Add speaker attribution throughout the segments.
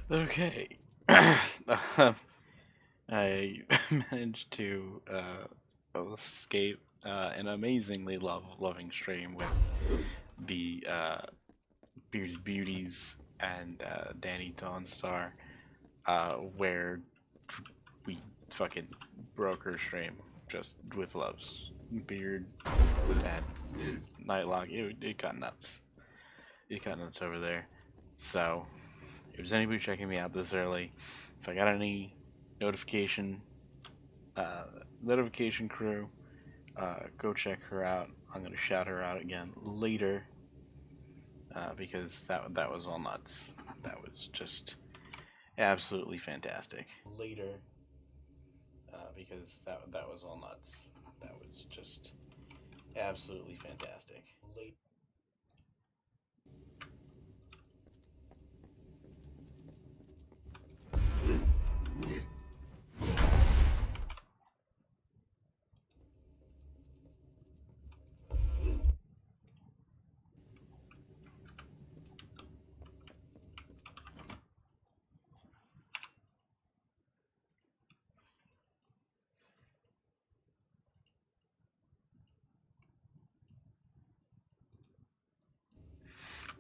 Speaker 1: Okay. I managed to escape an amazingly loving stream with the Bearded Beauties and Danny Dawnstar, where we fucking broke her stream just with loves. Beard and Nightlock, it got nuts. It got nuts over there. So, if there's anybody checking me out this early, if I got any notification, uh, notification crew, go check her out. I'm gonna shout her out again later because that was all nuts. That was just absolutely fantastic. Later because that was all nuts. That was just absolutely fantastic. Later.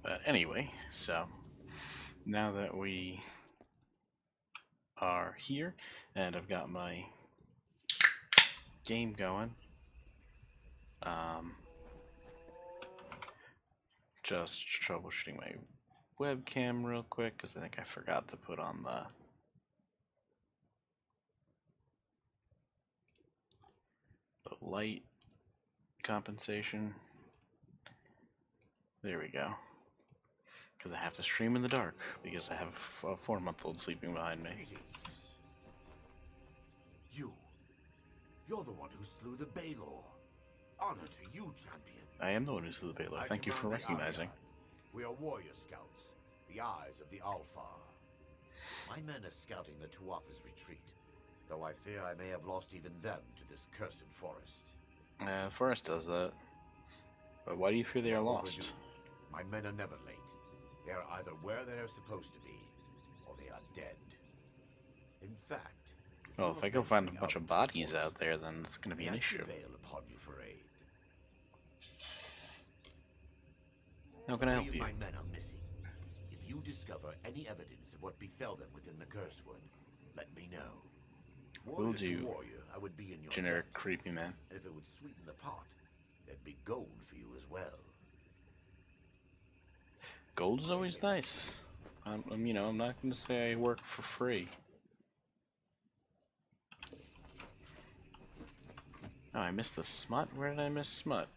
Speaker 1: But anyway, so now that we are here and I've got my game going, um, just troubleshooting my webcam real quick because I think I forgot to put on the light compensation. There we go. Because I have to stream in the dark because I have a 4-month-old sleeping behind me.
Speaker 2: You. You're the one who slew the Baylor. Honor to you, champion.
Speaker 1: I am the one who slew the Baylor. Thank you for recognizing.
Speaker 2: We are warrior scouts, the eyes of the Alfar. My men are scouting the Tuatha's retreat, though I fear I may have lost even them to this cursed forest.
Speaker 1: Forest does that. But why do you fear they are lost?
Speaker 2: Overdue. My men are never late. They are either where they are supposed to be, or they are dead. In fact,
Speaker 1: well, if I go find a bunch of bodies out there, then it's going to be an issue.
Speaker 2: Upon you for aid.
Speaker 1: How can I help you?
Speaker 2: My men are missing. If you discover any evidence of what befell them within the Cursewood, let me know.
Speaker 1: Will do.
Speaker 2: Warrior, I would be in your
Speaker 1: generic
Speaker 2: debt.
Speaker 1: creepy man.
Speaker 2: And if it would sweeten the pot, there'd be gold for you as well.
Speaker 1: Gold is always nice. I'm not going to say I work for free. Oh, I missed the smut? Where did I miss smut?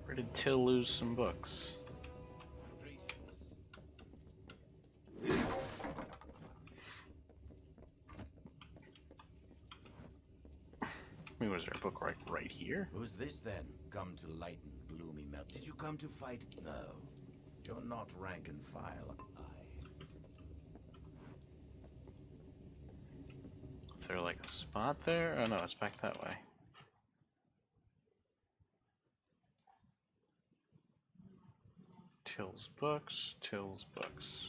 Speaker 1: Where did Till lose some books? I mean, was there a book right here?
Speaker 2: Who's this then? Come to lighten gloomy melt. Did you come to fight? No. You're not rank and file.
Speaker 1: Is there like a spot there? Oh no, it's back that way. Till's books, Till's books.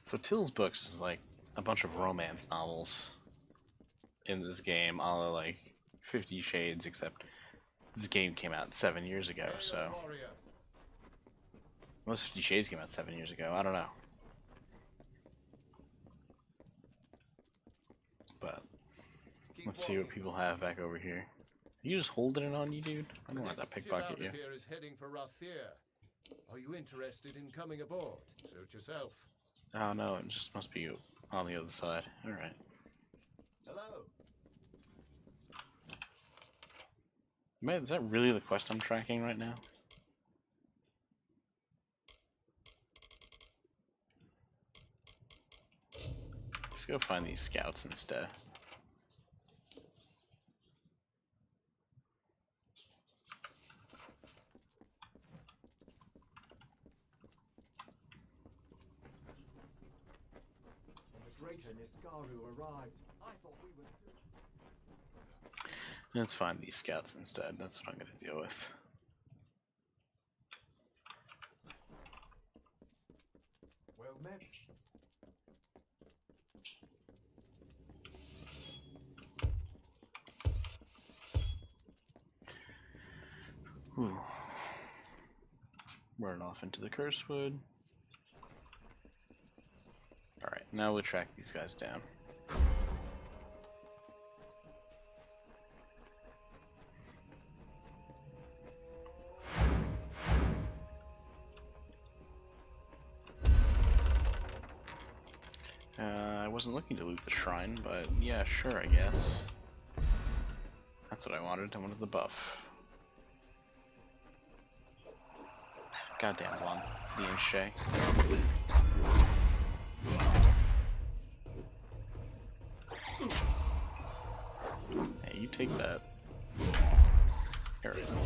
Speaker 1: So Till's books is like a bunch of romance novels in this game, all like 50 Shades, except this game came out 7 years ago, so most 50 Shades came out 7 years ago. I don't know, but let's see what people have back over here. Are you just holding it on you, dude? I don't want to pickpocket you.
Speaker 3: Here is heading for Rathier. Are you interested in coming aboard? Suit yourself.
Speaker 1: Oh no, it just must be on the other side. Alright.
Speaker 2: Hello.
Speaker 1: Man, is that really the quest I'm tracking right now? Let's go find these scouts instead.
Speaker 4: When the greater Niskaru arrived, I thought we were...
Speaker 1: Let's find these scouts instead. That's what I'm going to deal with.
Speaker 4: Well met.
Speaker 1: Whew. Run off into the Cursewood. Alright, now we'll track these guys down. I wasn't looking to loot the shrine, but yeah, sure, I guess. That's what I wanted. I wanted the buff. Goddamn one, the Shay. Hey, you take that. Here we go.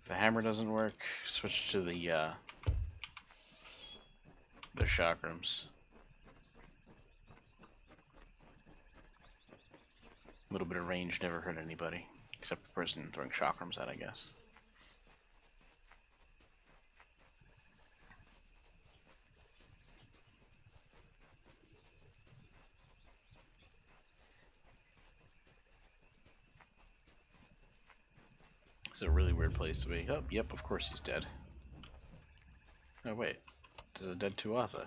Speaker 1: If the hammer doesn't work, switch to the chakrams. A little bit of range never hurt anybody, except the person throwing chakrams at, I guess. It's a really weird place to be. Oh, yep, of course he's dead. Oh wait, there's a dead Tuatha.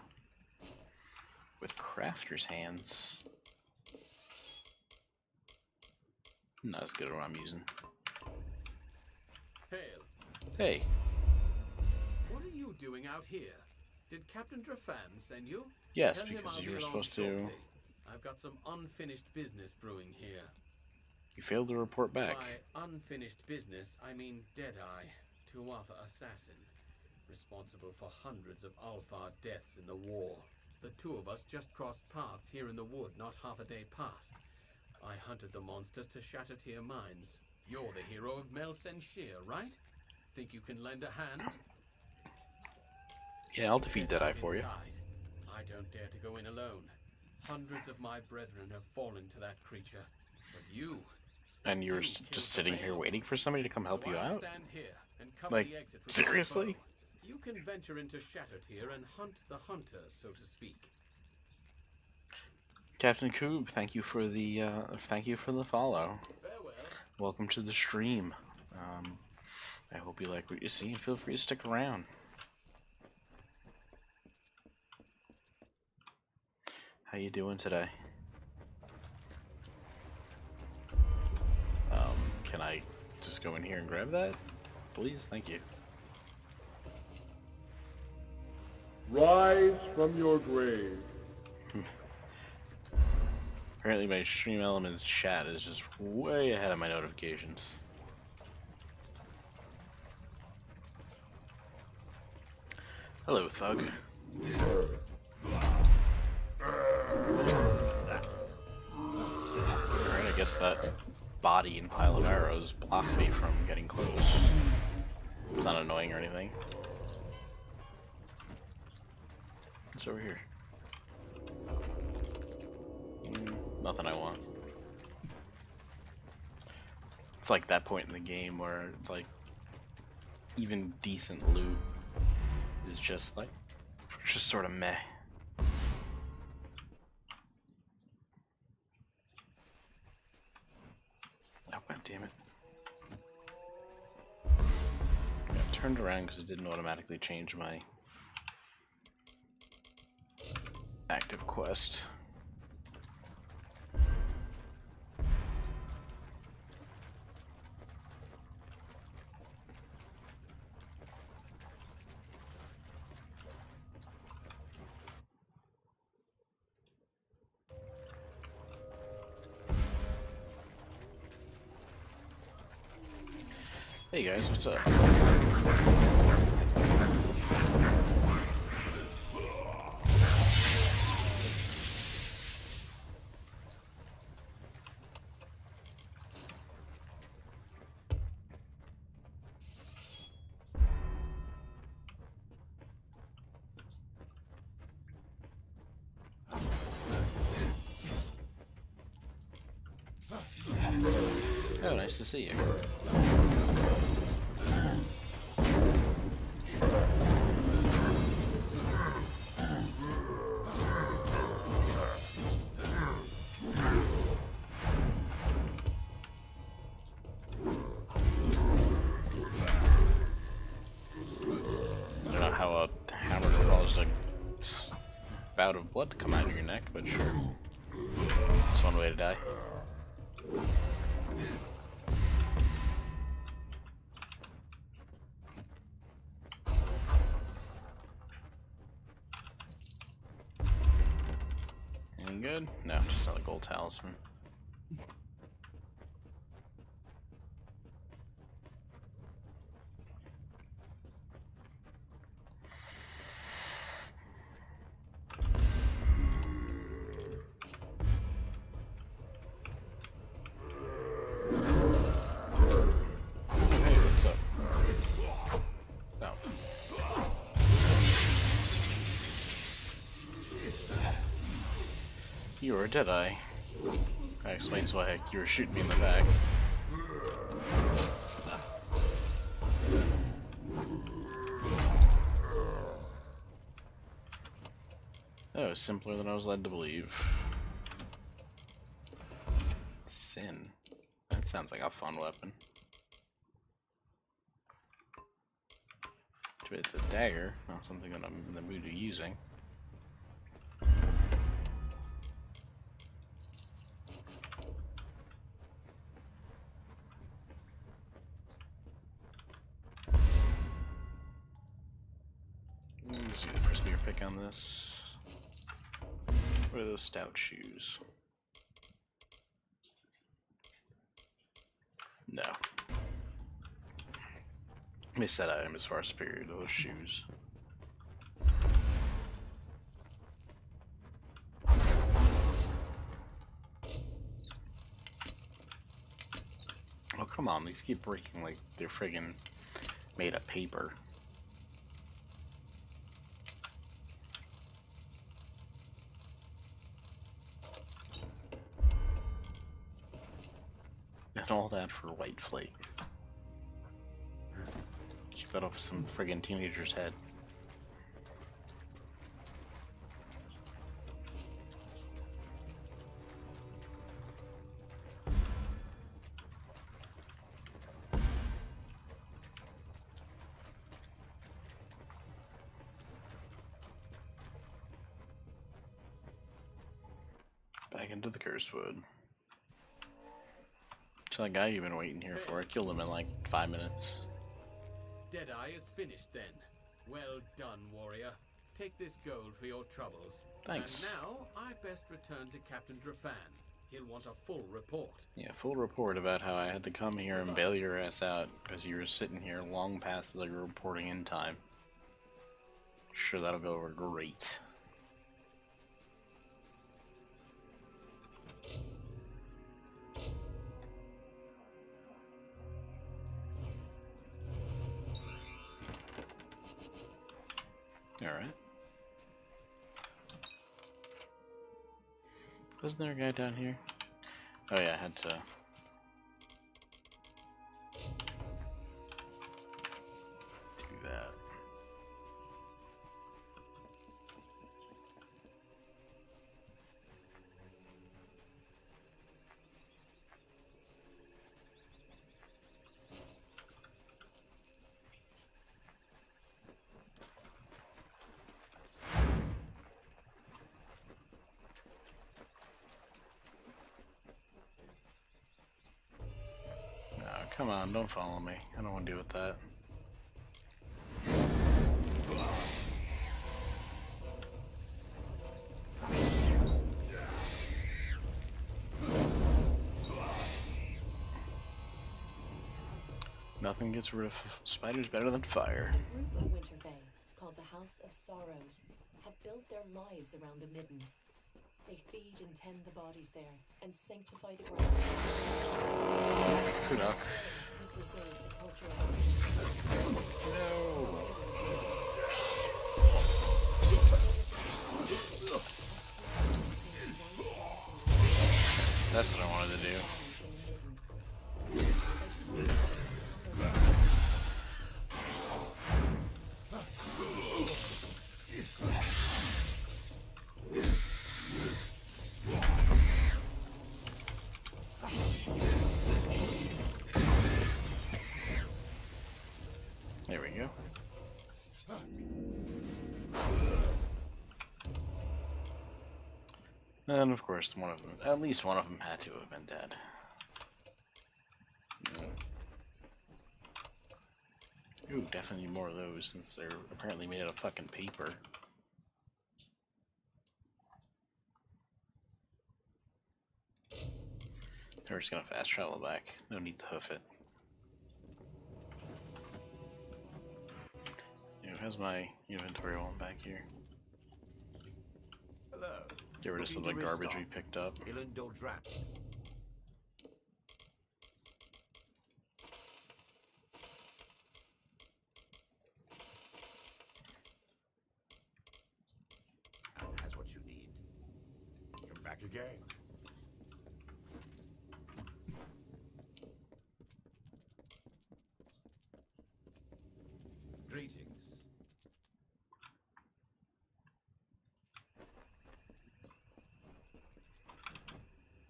Speaker 1: With crafter's hands. Not as good at what I'm using.
Speaker 3: Hail.
Speaker 1: Hey.
Speaker 3: What are you doing out here? Did Captain Drafan send you?
Speaker 1: Yes,
Speaker 3: Tell him
Speaker 1: because
Speaker 3: I'll
Speaker 1: you
Speaker 3: be
Speaker 1: were
Speaker 3: along
Speaker 1: supposed to...
Speaker 3: shortly. I've got some unfinished business brewing here.
Speaker 1: You failed to report back.
Speaker 3: By unfinished business, I mean Deadeye, Tuatha assassin, responsible for hundreds of Alfar deaths in the war. The two of us just crossed paths here in the wood not half a day past. I hunted the monsters to shatter tier mines. You're the hero of Mel Senshir, right? Think you can lend a hand?
Speaker 1: Yeah, I'll defeat Deadeye
Speaker 3: Deadeye's
Speaker 1: for you.
Speaker 3: inside. I don't dare to go in alone. Hundreds of my brethren have fallen to that creature. But you...
Speaker 1: And you're
Speaker 3: You killed
Speaker 1: just sitting here
Speaker 3: Bale.
Speaker 1: waiting for somebody to come help
Speaker 3: So
Speaker 1: you
Speaker 3: I'll
Speaker 1: out?
Speaker 3: stand here and cover
Speaker 1: Like,
Speaker 3: the exit with my
Speaker 1: seriously?
Speaker 3: bow. You can venture into Shattertier and hunt the hunter, so to speak.
Speaker 1: Captain Coob, thank you for the follow.
Speaker 3: Farewell.
Speaker 1: Welcome to the stream. I hope you like what you see and feel free to stick around. How you doing today? Can I just go in here and grab that? Please, thank you.
Speaker 4: Rise from your grave.
Speaker 1: Apparently my Stream Elements chat is just way ahead of my notifications. Hello, Thug. Alright, I guess that body and pile of arrows blocked me from getting close. It's not annoying or anything. What's over here? Nothing I want. It's like that point in the game where, like, even decent loot is just like, just sort of meh. Oh, god damn it. Yeah, I turned around because it didn't automatically change my active quest. Hey guys, what's up? Oh, nice to see you. I don't know how a hammer caused a spout of blood to come out of your neck, but sure. That's one way to die. Any good? No, just another gold talisman. Hey, what's up? No. You were a Deadeye. That explains why you were shooting me in the back. That was simpler than I was led to believe. Sin. That sounds like a fun weapon. But it's a dagger, not something that I'm in the mood of using. Let's use a spear pick on this. What are those stout shoes? No. Missed that item as far as superior to those shoes. Oh, come on, these keep breaking like they're friggin' made of paper. And all that for white flake. Keep that off some friggin' teenager's head. Back into the Cursewood. So that guy you've been waiting here for, I killed him in like 5 minutes.
Speaker 3: Deadeye is finished then. Well done, warrior. Take this gold for your troubles.
Speaker 1: Thanks.
Speaker 3: And now, I best return to Captain Drafan. He'll want a full report.
Speaker 1: Yeah, full report about how I had to come here and bail your ass out because you were sitting here long past the reporting in time. Sure, that'll go over great. Alright. Wasn't there a guy down here? Oh yeah, I had to... do that. Come on, don't follow me. I don't want to deal with that. Nothing gets rid of spiders better than fire.
Speaker 5: A group in Wintervale, called the House of Sorrows, have built their lives around the Midden. They feed and tend the bodies there, and sanctify the ground.
Speaker 1: Good enough.
Speaker 5: He preserves the culture of
Speaker 1: No! That's what I wanted to do. There we go. And of course, one of them, at least one of them had to have been dead. Ooh, definitely more of those since they're apparently made out of fucking paper. We're just gonna fast travel back. No need to hoof it. How's my inventory while I'm back here?
Speaker 2: Hello.
Speaker 1: Get rid of some of the garbage we picked up.
Speaker 2: Has what you need. Come back again.
Speaker 3: Greetings.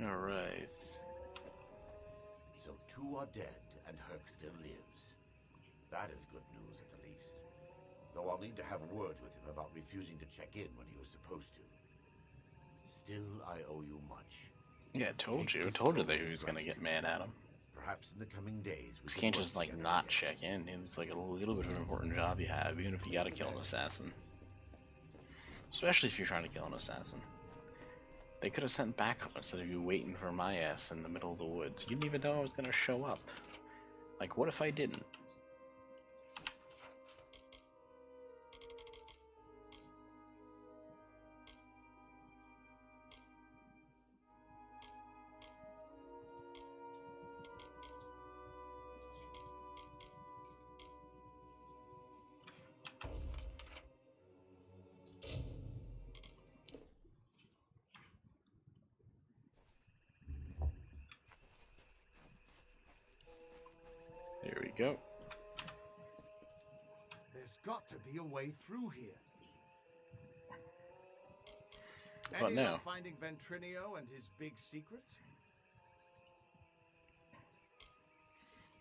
Speaker 1: Alright.
Speaker 2: So two are dead and Herc still lives. That is good news at the least. Though I'll need to have words with him about refusing to check in when he was supposed to. Still, I owe you much.
Speaker 1: Yeah, told you that he was gonna get mad at him.
Speaker 2: Perhaps in the coming days we
Speaker 1: You can't just
Speaker 2: work
Speaker 1: like
Speaker 2: together
Speaker 1: not
Speaker 2: again.
Speaker 1: check in. It's like a little bit of an important job you have, even if you gotta kill an assassin. Especially if you're trying to kill an assassin. They could have sent backup instead of you waiting for my ass in the middle of the woods. You didn't even know I was gonna show up. Like, what if I didn't? There we go.
Speaker 4: There's got to be a way through here.
Speaker 1: What
Speaker 4: Any
Speaker 1: now?
Speaker 4: luck finding Ventrinio and his big secret?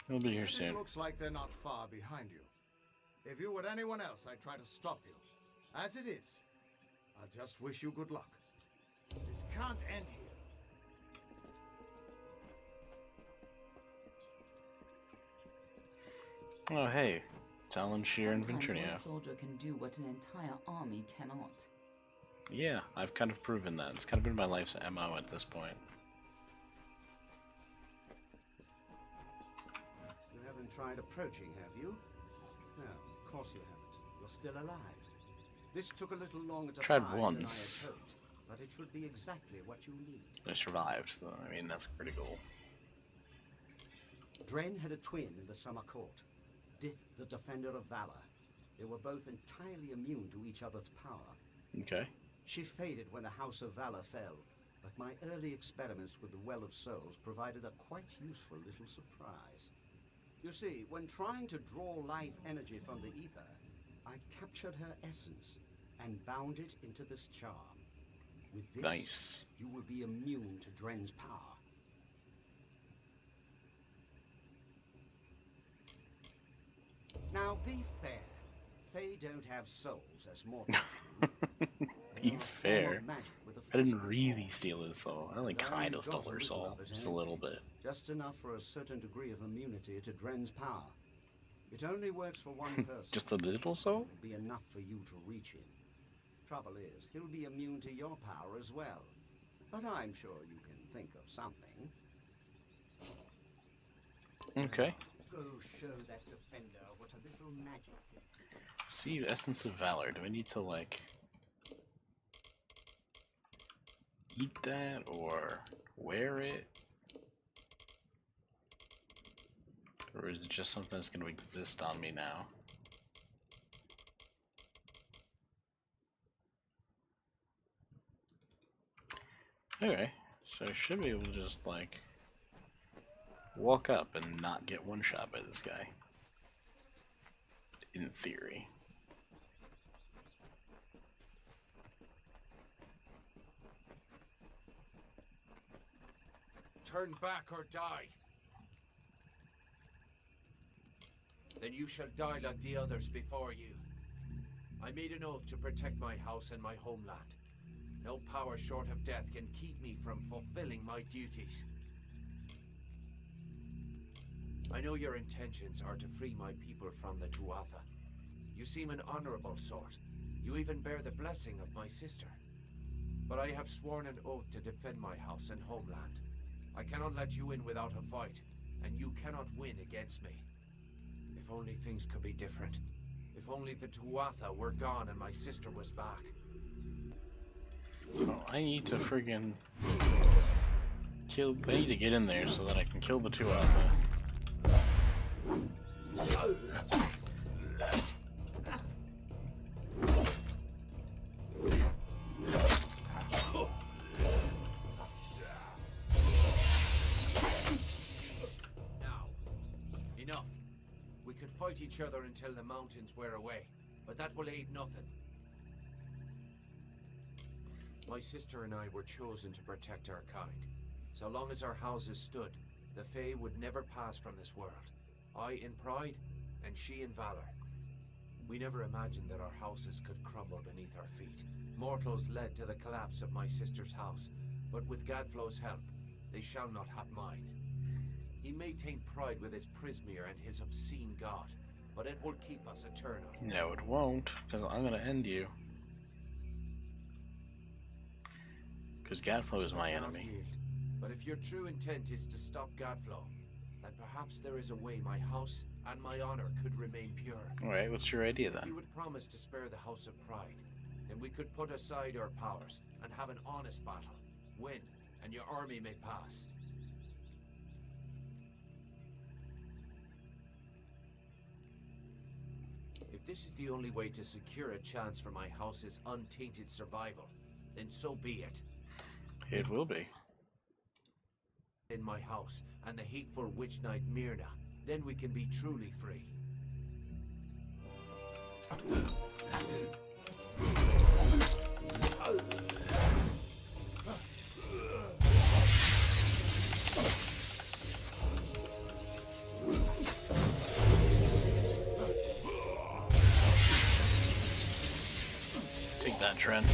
Speaker 1: He'll be here
Speaker 4: It
Speaker 1: soon.
Speaker 4: looks like they're not far behind you. If you were anyone else, I'd try to stop you. As it is, I just wish you good luck. This can't end here.
Speaker 1: Oh hey, Talon Shear and
Speaker 6: Sometimes
Speaker 1: Ventrinio.
Speaker 6: one soldier can do what an entire army cannot.
Speaker 1: Yeah, I've kind of proven that. It's kind of been my life's MO at this point.
Speaker 7: You haven't tried approaching, have you? No, of course you haven't. You're still alive. This took a little longer to
Speaker 1: Tried
Speaker 7: find than I had
Speaker 1: once.
Speaker 7: hoped, but it should be exactly what you need.
Speaker 1: I survived, so I mean that's pretty cool.
Speaker 7: Dren had a twin in the Summer Court, Dith the Defender of Valor. They were both entirely immune to each other's power.
Speaker 1: Okay.
Speaker 7: She faded when the House of Valor fell, but my early experiments with the Well of Souls provided a quite useful little surprise. You see, when trying to draw life energy from the ether, I captured her essence and bound it into this charm. With this,
Speaker 1: Nice.
Speaker 7: you will be immune to Dren's power. Now, be fair. Fae don't have souls as mortals do. They
Speaker 1: Be
Speaker 7: are a form
Speaker 1: fair.
Speaker 7: of magic with a
Speaker 1: I didn't
Speaker 7: physical
Speaker 1: really
Speaker 7: form.
Speaker 1: steal his soul. I only
Speaker 7: Well,
Speaker 1: kinda
Speaker 7: you
Speaker 1: stole
Speaker 7: got a
Speaker 1: her
Speaker 7: little
Speaker 1: soul.
Speaker 7: of it
Speaker 1: Just a little bit.
Speaker 7: Just enough for a certain degree of immunity to Dren's power. It only works for one person.
Speaker 1: Just a little soul?
Speaker 7: It'll be enough for you to reach him. Trouble is, he'll be immune to your power as well. But I'm sure you can think of something.
Speaker 1: Okay.
Speaker 7: Go show that defender what a little magic can do.
Speaker 1: See, Essence of Valor. Do I need to, like, eat that or wear it? Or is it just something that's going to exist on me now? Okay, so I should be able to just, like, walk up and not get one shot by this guy. In theory.
Speaker 3: Turn back or die.
Speaker 8: then you shall die like the others before you. I made an oath to protect my house and my homeland. No power short of death can keep me from fulfilling my duties. I know your intentions are to free my people from the Tuatha. You seem an honorable sort. You even bear the blessing of my sister. But I have sworn an oath to defend my house and homeland. I cannot let you in without a fight, and you cannot win against me. If only things could be different. If only the Tuatha were gone and my sister was back.
Speaker 1: Oh, I need to friggin' kill. I need to get in there so that I can kill the Tuatha.
Speaker 8: Now, enough. We could fight each other until the mountains wear away, but that will aid nothing. My sister and I were chosen to protect our kind. So long as our houses stood, the Fae would never pass from this world. I in pride, and she in valor. We never imagined that our houses could crumble beneath our feet. Mortals led to the collapse of my sister's house, but with Gadflow's help, they shall not have mine. He may taint pride with his Prismeer and his obscene god, but it will keep us eternal.
Speaker 1: No, it won't, because I'm gonna end you. Because Gadflow is my
Speaker 8: I cannot
Speaker 1: enemy.
Speaker 8: yield. But if your true intent is to stop Gadflow, then perhaps there is a way my house and my honor could remain pure.
Speaker 1: Alright, what's your idea
Speaker 8: If
Speaker 1: then?
Speaker 8: you would promise to spare the House of Pride, then we could put aside our powers and have an honest battle. Win, and your army may pass. If this is the only way to secure a chance for my house's untainted survival, then so be it.
Speaker 1: It will be.
Speaker 8: In my house and the hateful witch knight Myrna, then we can be truly free.
Speaker 1: Take that, Trent.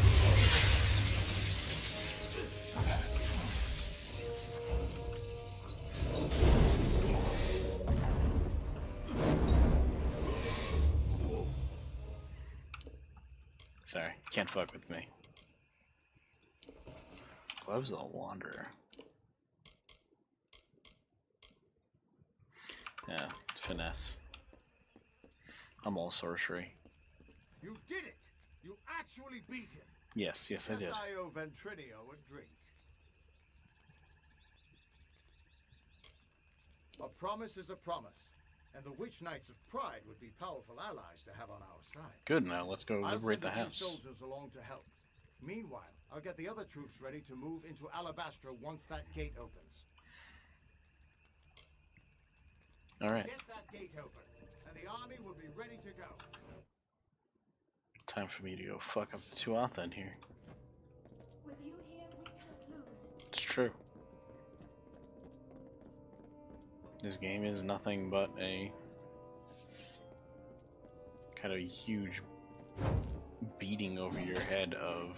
Speaker 1: Sorry, can't fuck with me. Gloves of the Wanderer. Yeah, finesse. I'm all sorcery.
Speaker 4: You did it! You actually beat him!
Speaker 1: Yes, I did.
Speaker 4: Yes, I owe Ventrinio a drink. A promise is a promise, and the Witch Knights of Pride would be powerful allies to have on our side.
Speaker 1: Good, now let's go
Speaker 4: I'll
Speaker 1: liberate
Speaker 4: send
Speaker 1: the
Speaker 4: a few
Speaker 1: house.
Speaker 4: soldiers along to help. Meanwhile, I'll get the other troops ready to move into Alabastra once that gate opens.
Speaker 1: Alright,
Speaker 4: Get that gate open, and the army will be ready to go.
Speaker 1: time for me to go fuck up the Tuatha in here.
Speaker 5: With you here, we can't lose.
Speaker 1: It's true. This game is nothing but a kind of huge beating over your head of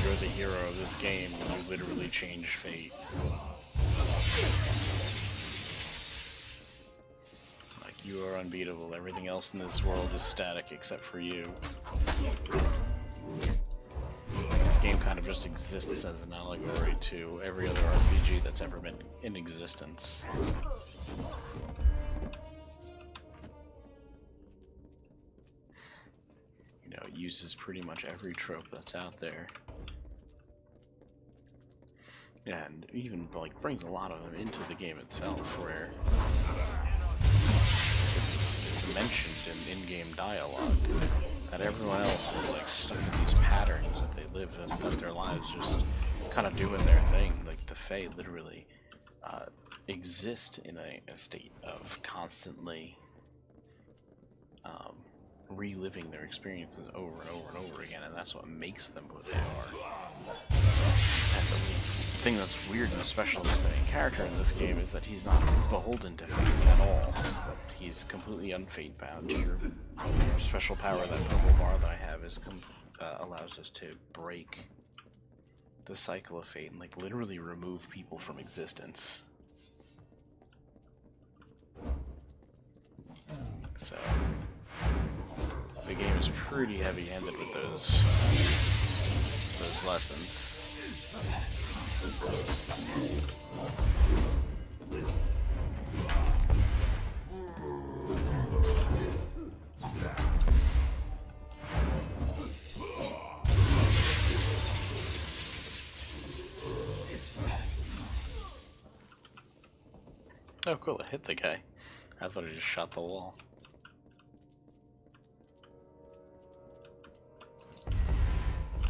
Speaker 1: you're the hero of this game, you literally change fate. Like, you are unbeatable, everything else in this world is static except for you. This game kind of just exists as an allegory to every other RPG that's ever been in existence. You know, it uses pretty much every trope that's out there. And even, like, brings a lot of them into the game itself, where it's mentioned in in-game dialogue that everyone else is, like, stuck in these patterns that they live in, that their lives just kind of doing their thing. Like, the Fae literally exist in a state of constantly reliving their experiences over and over and over again, and that's what makes them who they are. And the thing that's weird and special about the main character in this game is that he's not beholden to fate at all. he's completely unfate bound. Your special power, that purple bar that I have, allows us to break the cycle of fate and like literally remove people from existence. So the game is pretty heavy-handed with those lessons. Oh cool, it hit the guy. I thought it just shot the wall.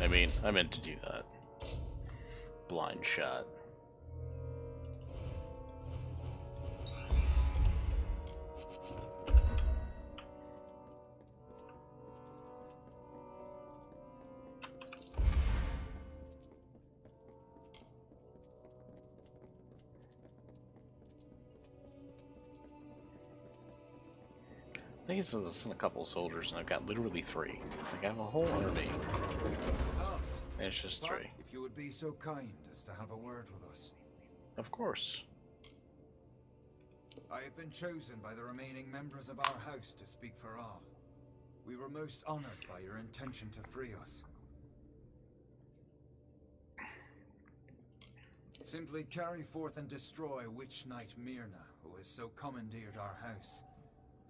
Speaker 1: I mean, I meant to do that. Blind shot. I think it's sent a couple of soldiers, and I've got literally 3. Like, I have a whole army. And it's just 3.
Speaker 9: If you would be so kind as to have a word with us.
Speaker 1: Of course.
Speaker 9: I have been chosen by the remaining members of our house to speak for all. We were most honored by your intention to free us. Simply carry forth and destroy Witch Knight Myrna, who has so commandeered our house.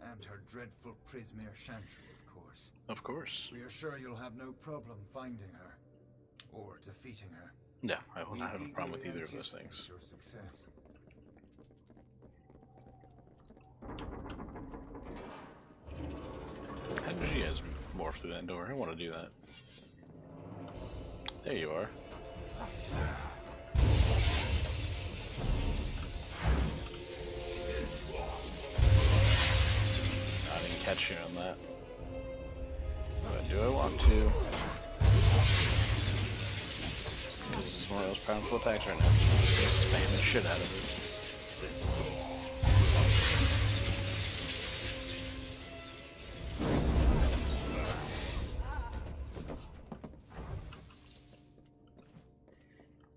Speaker 9: And her dreadful Prismere Chantry, of course.
Speaker 1: Of course.
Speaker 9: We are sure you'll have no problem finding her. Or defeating her.
Speaker 1: No, I will not have a problem with either of those things.
Speaker 9: Your success.
Speaker 1: How did you guys morph through that door? I want to do that. There you are. I didn't catch you on that. But do I want to? Because this is one of those powerful attacks right now. Just spam the shit out of it.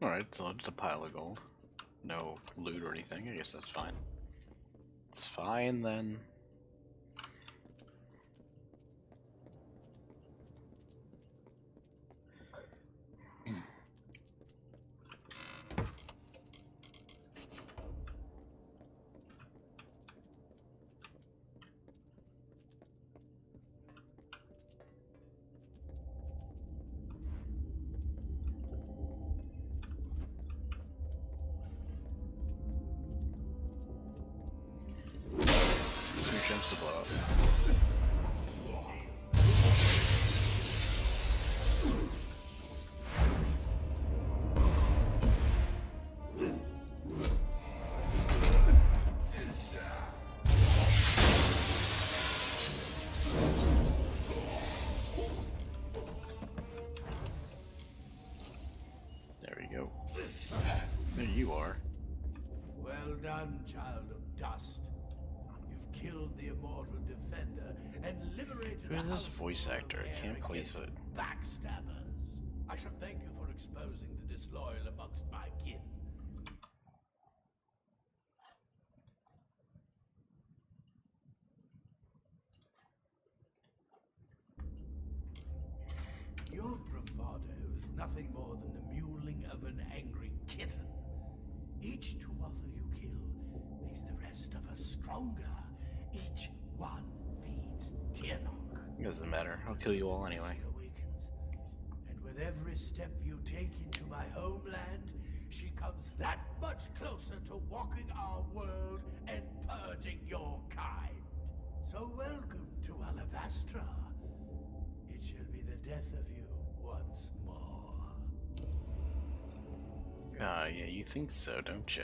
Speaker 1: Alright, so just a pile of gold. No loot or anything, I guess that's fine. It's fine then. Chance to blow up. There we go. There you are.
Speaker 2: Well done, child of dust. Killed the immortal defender and liberated
Speaker 1: Who is this voice actor? I can't place it.
Speaker 2: Backstabbers. I should thank you for exposing the disloyal amongst my kin. Your bravado is nothing more than the mewling of an angry kitten. Each Tuatha you kill makes the rest of us stronger. Each one feeds Tiernok.
Speaker 1: It doesn't matter. I'll kill you all anyway.
Speaker 2: Awakens. And with every step you take into my homeland, she comes that much closer to walking our world and purging your kind. So welcome to Alabastra. It shall be the death of you once more.
Speaker 1: Ah, yeah, you think so, don't you?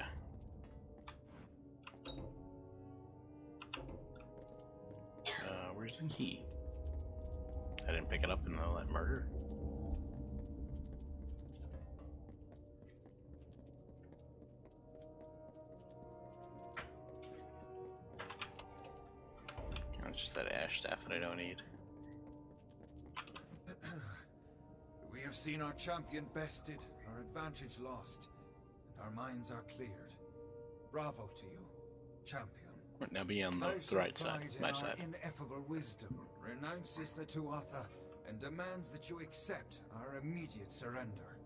Speaker 1: Where's the key? I didn't pick it up in all that murder. it's just that ash staff that I don't need.
Speaker 9: We have seen our champion bested, our advantage lost, and our minds are cleared. Bravo to you, champion.
Speaker 1: Right, now be on the
Speaker 9: House
Speaker 1: right
Speaker 9: of
Speaker 1: side,
Speaker 9: Pride
Speaker 1: my
Speaker 9: in our
Speaker 1: side.
Speaker 9: ineffable wisdom renounces the Tuatha and demands that you accept our immediate surrender.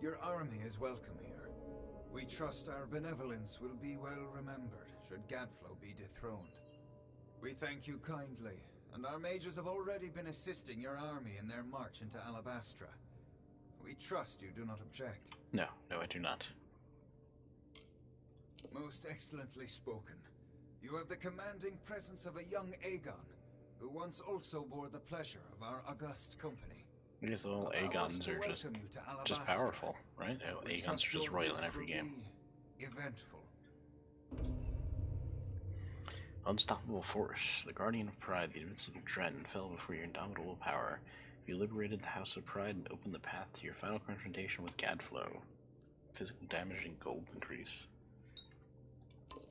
Speaker 9: Your army is welcome here. We trust our benevolence will be well remembered should Gadflow be dethroned. We thank you kindly, and our mages have already been assisting your army in their march into Alabastra. We trust you do not object.
Speaker 1: No, I do not.
Speaker 9: Most excellently spoken. You have the commanding presence of a young Aegon, who once also bore the pleasure of our august company.
Speaker 1: I guess all
Speaker 9: Allow us
Speaker 1: Aegons
Speaker 9: to
Speaker 1: are
Speaker 9: welcome you to
Speaker 1: just
Speaker 9: Alabastra.
Speaker 1: powerful, right?
Speaker 9: We
Speaker 1: Aegon's
Speaker 9: trust
Speaker 1: are just
Speaker 9: your
Speaker 1: royal in
Speaker 9: visit
Speaker 1: every
Speaker 9: will
Speaker 1: game.
Speaker 9: be eventful.
Speaker 1: Unstoppable force, the guardian of pride, the invincible dread, fell before your indomitable power. You liberated the House of Pride and opened the path to your final confrontation with Gadflow. Physical damage and gold increase.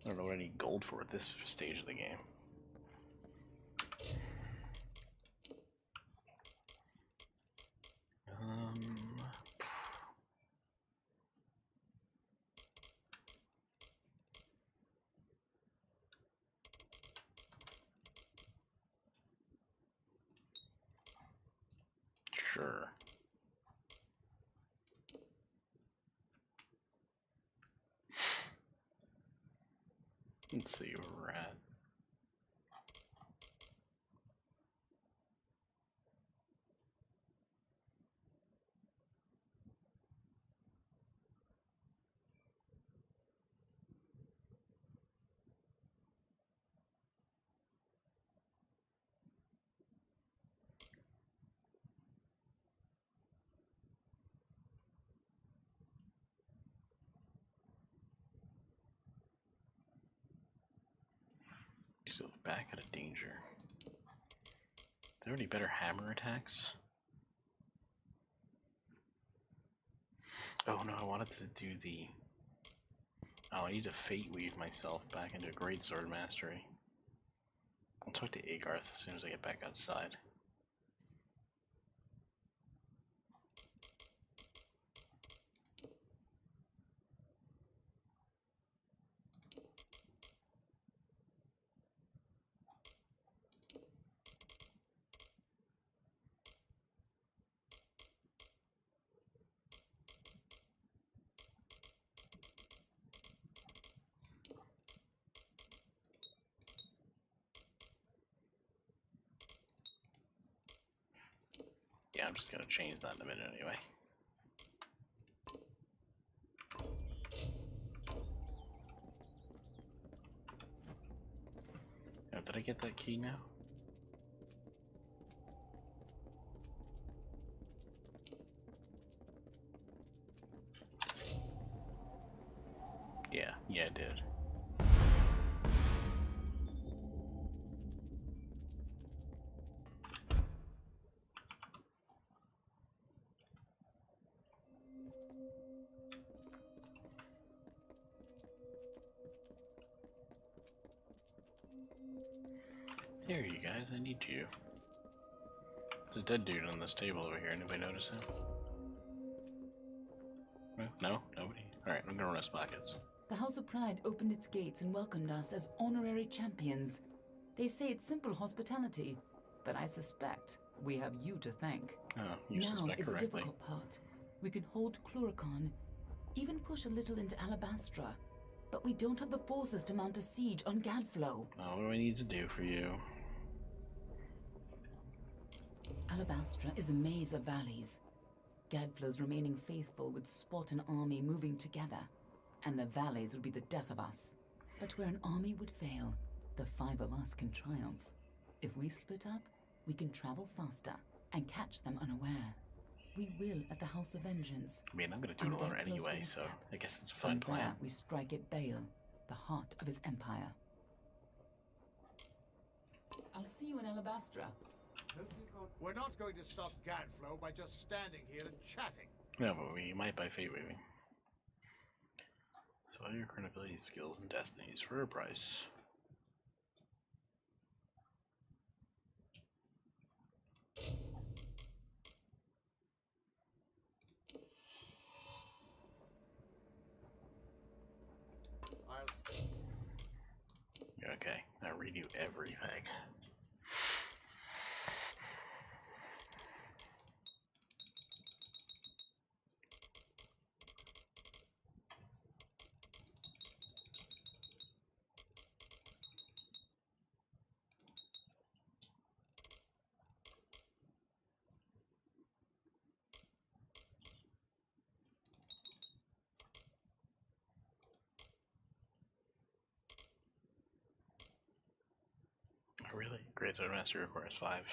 Speaker 1: I don't know what I need gold for at this stage of the game. Sure. Let's see where we're at. So back out of danger. Are there any better hammer attacks? Oh no, I wanted to do the... Oh, I need to Fate Weave myself back into Greatsword Mastery. I'll talk to Agarth as soon as I get back outside. Yeah, I'm just gonna change that in a minute anyway. Oh, did I get that key now? Yeah, I did. There you guys, I need you. There's a dead dude on this table over here. Anybody notice him? No? Nobody? Alright, I'm gonna rest pockets.
Speaker 6: The House of Pride opened its gates and welcomed us as honorary champions. They say it's simple hospitality, but I suspect we have you to thank.
Speaker 1: Oh, you
Speaker 6: now
Speaker 1: suspect
Speaker 6: is the
Speaker 1: correctly.
Speaker 6: difficult part. We can hold Cluricon, even push a little into Alabastra, but we don't have the forces to mount a siege on Gadflow.
Speaker 1: Oh, what do I need to do for you?
Speaker 6: Alabastra is a maze of valleys. Gadflow's remaining faithful would spot an army moving together, and the valleys would be the death of us. But where an army would fail, the 5 of us can triumph. If we split up, we can travel faster and catch them unaware. We will at the House of Vengeance.
Speaker 1: I mean, I'm gonna do it alone anyway, so I guess it's a fine
Speaker 6: From there,
Speaker 1: plan.
Speaker 6: we strike at Bale, the heart of his empire. I'll see you in Alabastra.
Speaker 4: We're not going to stop Gadflow by just standing here and chatting.
Speaker 1: No, but we might by fate weaving. So Sell your current abilities, skills, and destinies for a price. Okay, I read you everything. Oh, really? Great Sword Master requires 5.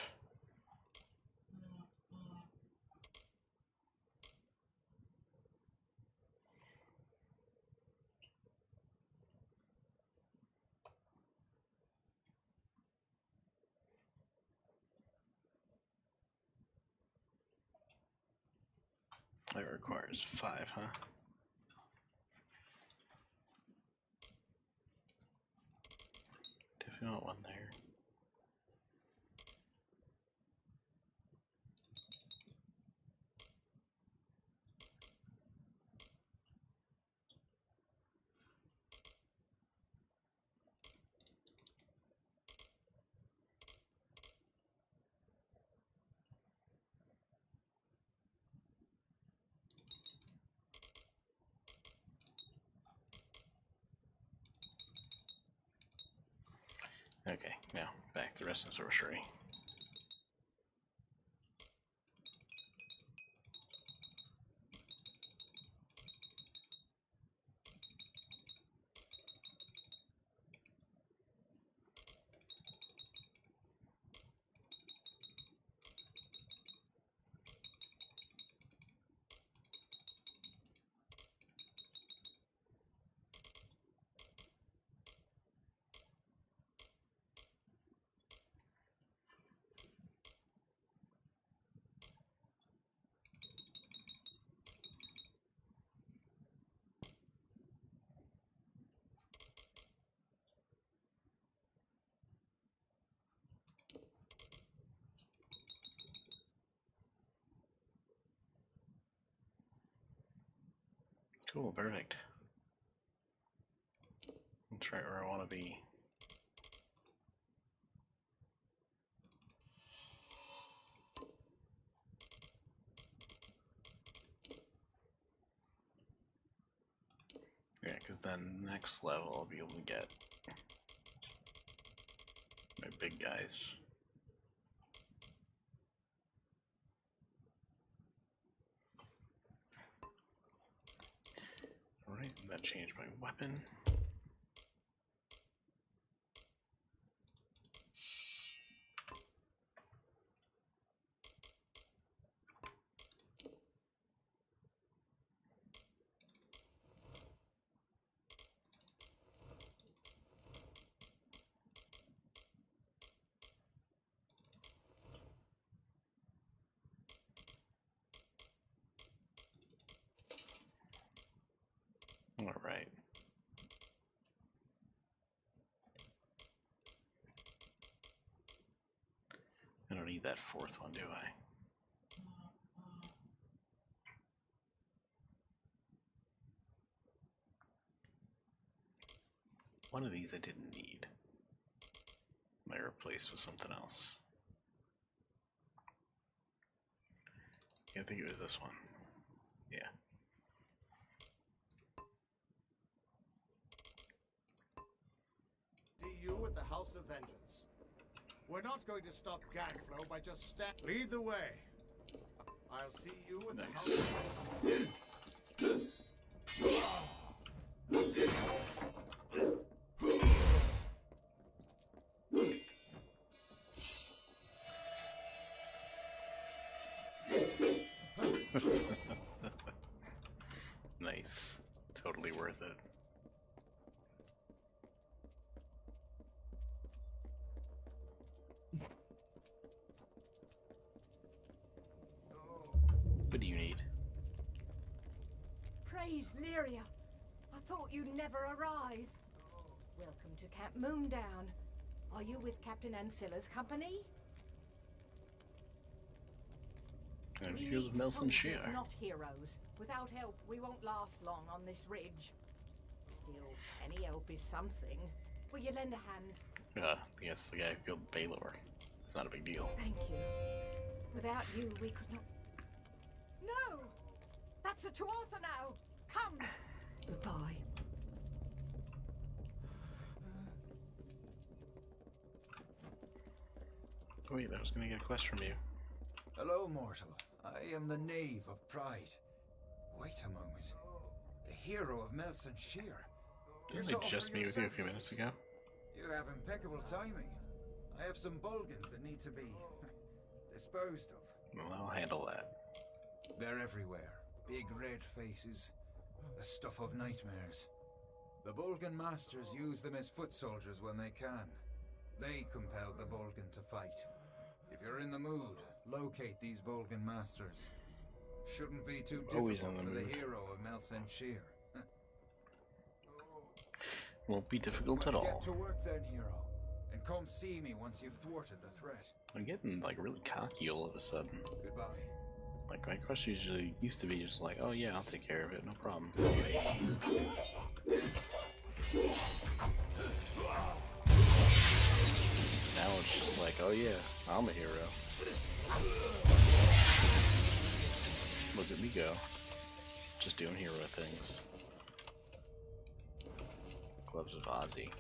Speaker 1: It requires 5, huh? Definitely not one there. Okay, now back to the rest of the sorcery. Cool, perfect. That's right where I want to be. Yeah, because then next level I'll be able to get my big guys. Alright, that changed my weapon. Alright. I don't need that 4th one, do I? One of these I didn't need. I replaced with something else. Yeah, I think it was this one. Yeah.
Speaker 4: See you at the House of Vengeance. We're not going to stop Gadflow by just lead the way. I'll see you at the House of Vengeance.
Speaker 1: Nice. Totally worth it. What do you need?
Speaker 10: Praise Lyria! I Thought you'd never arrive. Welcome to Camp Moondown. Are you with Captain Ancilla's company?
Speaker 1: And
Speaker 10: We
Speaker 1: here's
Speaker 10: need
Speaker 1: Nelson
Speaker 10: soldiers,
Speaker 1: Shear.
Speaker 10: not heroes. Without help, we won't last long on this ridge. Still, any help is something. Will you lend a hand?
Speaker 1: I guess the guy who killed Baylor. It's not a big deal.
Speaker 10: Thank you. Without you, we could not... No! That's a Tuatha now! Come! Goodbye.
Speaker 1: Wait, I was gonna get a quest from you.
Speaker 9: Hello, mortal. I am the knave of pride. Wait a moment. The hero of Melson Shear.
Speaker 1: Didn't I just meet with you a few minutes ago?
Speaker 9: You have impeccable timing. I have some Bulgans that need to be disposed of.
Speaker 1: Well, I'll handle that.
Speaker 9: They're everywhere. Big red faces. The stuff of nightmares. The Bulgan masters use them as foot soldiers when they can. They compelled the Bulgan to fight. If you're in the mood, locate these Bulgan masters. Shouldn't be too
Speaker 1: Always
Speaker 9: difficult
Speaker 1: in the
Speaker 9: for
Speaker 1: mood.
Speaker 9: the hero of Melson Shear.
Speaker 1: Won't be difficult at all.
Speaker 9: Get to work then, hero. And come see me once you've thwarted the threat.
Speaker 1: I'm getting like really cocky all of a sudden.
Speaker 9: Goodbye.
Speaker 1: Like my quest usually used to be just like, oh yeah, I'll take care of it, no problem. Now it's just like, oh yeah, I'm a hero. Look at me go. Just doing hero things. Gloves of Ozzy.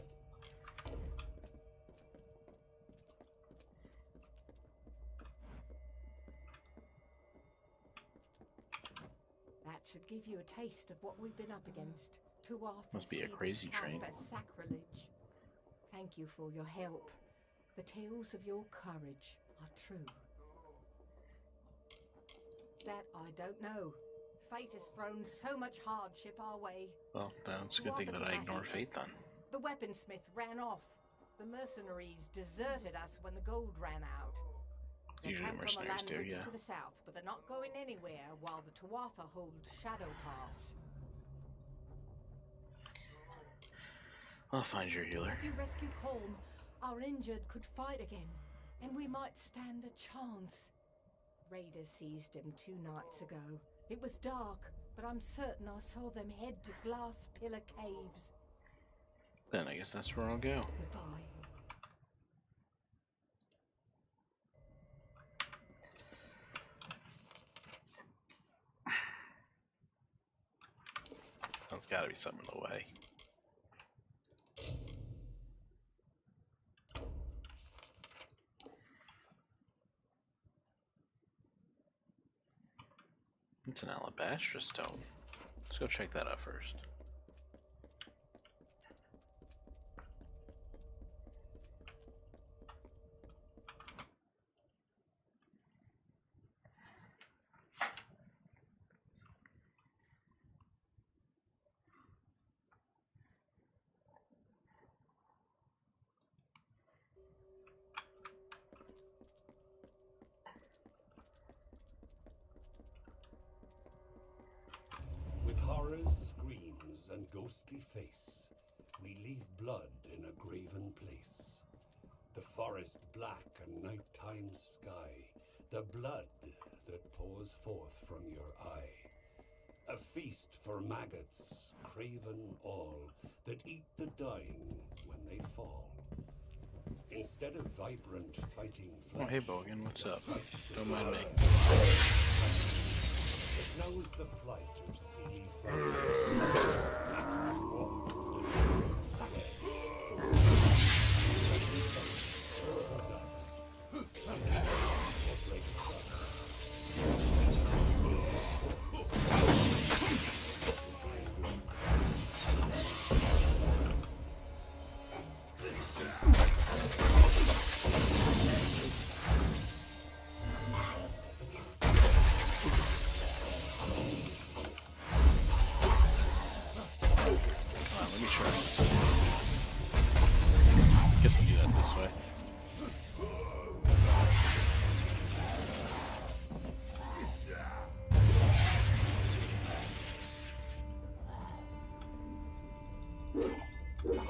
Speaker 10: That should give you a taste of what we've been up against. Tuatha
Speaker 1: Must be a
Speaker 10: see this
Speaker 1: crazy
Speaker 10: camp
Speaker 1: train.
Speaker 10: as sacrilege. Thank you for your help. The tales of your courage are true. That I don't know. Fate has thrown so much hardship our way.
Speaker 1: Well, that's a good thing that I ignore fate then.
Speaker 10: The weaponsmith ran off. The mercenaries deserted us when the gold ran out. They
Speaker 1: Usually
Speaker 10: camped on the
Speaker 1: mercenaries
Speaker 10: land
Speaker 1: do,
Speaker 10: bridge
Speaker 1: yeah.
Speaker 10: to the south, but they're not going anywhere while the Tuatha hold Shadow Pass.
Speaker 1: I'll find your healer.
Speaker 10: If you rescue Colm, our injured could fight again, and we might stand a chance. Raiders seized him 2 nights ago. It was dark, but I'm certain I saw them head to Glass Pillar Caves.
Speaker 1: Then I guess that's where I'll go.
Speaker 10: Goodbye.
Speaker 1: There's gotta be something in the way. It's an alabaster stone. Let's go check that out first.
Speaker 2: With horrors, screams, and ghostly face, we leave blood in a graven place. The forest black and nighttime sky, the blood that pours forth from your eye. A feast for maggots, craven all, that eat the dying when they fall. Instead of vibrant fighting flesh,
Speaker 1: Oh hey Bogan, what's up? Don't mind me.
Speaker 2: it knows the plight of sea
Speaker 1: Let me try. Guess I'll do that this way. And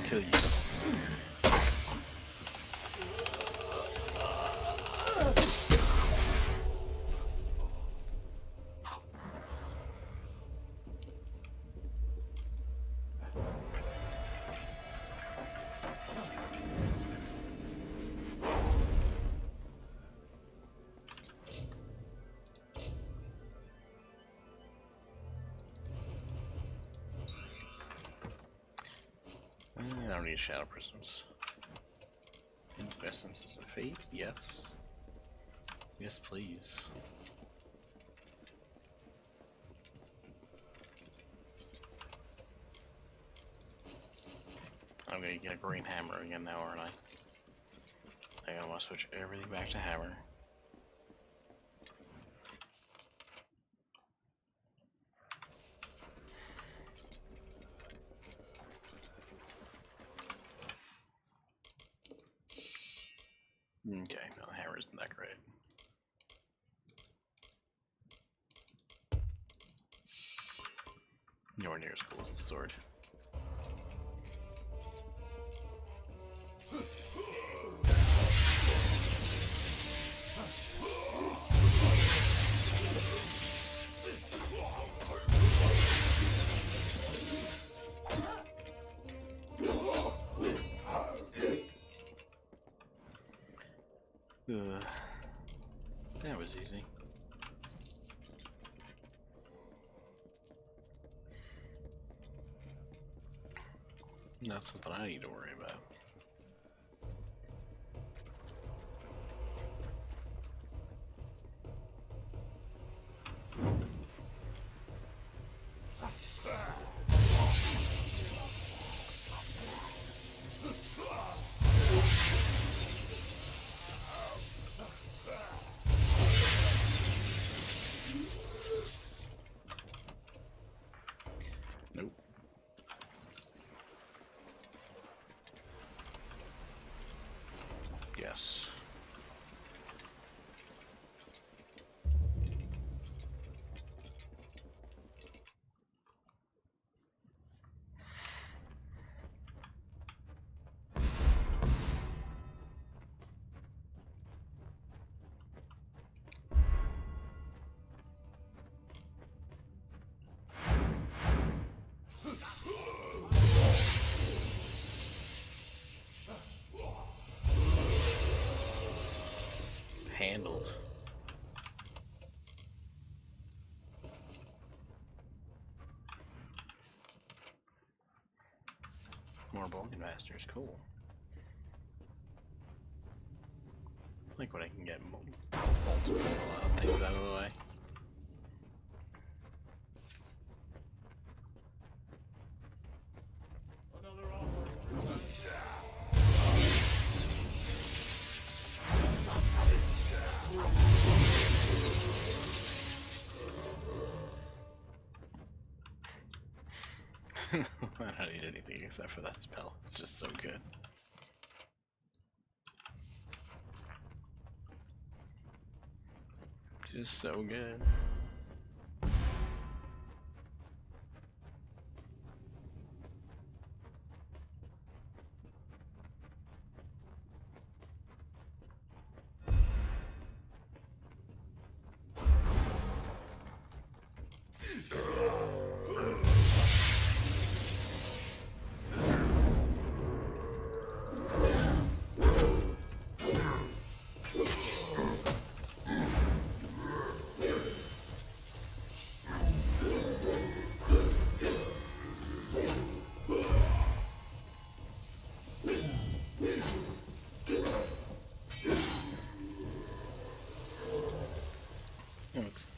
Speaker 1: kill you. I don't need shadow prisms. Essences of fate? Yes. Yes, please. I'm gonna get a green hammer again now, aren't I? I think I want to switch everything back to hammer. Okay, no, the hammer isn't that great. Nowhere near as cool as the sword. That was easy. Not something I need to worry about. Nope. Yes. Handled. More Vulcan Masters, cool. I like when I can get multiple things out of the way.
Speaker 4: Another offering.
Speaker 1: I don't need anything except for that spell. It's just so good. Just so good.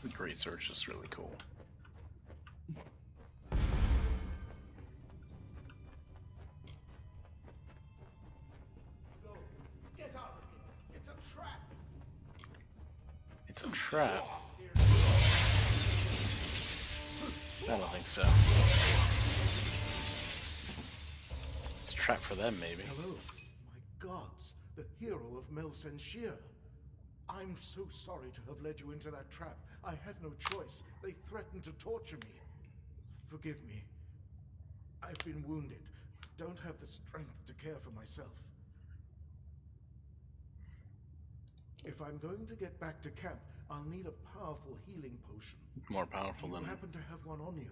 Speaker 1: The Great Sword's just really cool.
Speaker 4: Go. Get out of here. It's a trap.
Speaker 1: It's a trap. I don't think so. It's a trap for them, maybe.
Speaker 4: Hello, my gods, the hero of Melsenshir. I'm so sorry to have led you into that trap. I had no choice. They threatened to torture me. Forgive me. I've been wounded. Don't have the strength to care for myself. If I'm going to get back to camp, I'll need a powerful healing potion.
Speaker 1: More powerful
Speaker 4: Do you
Speaker 1: than
Speaker 4: happen to have one on you?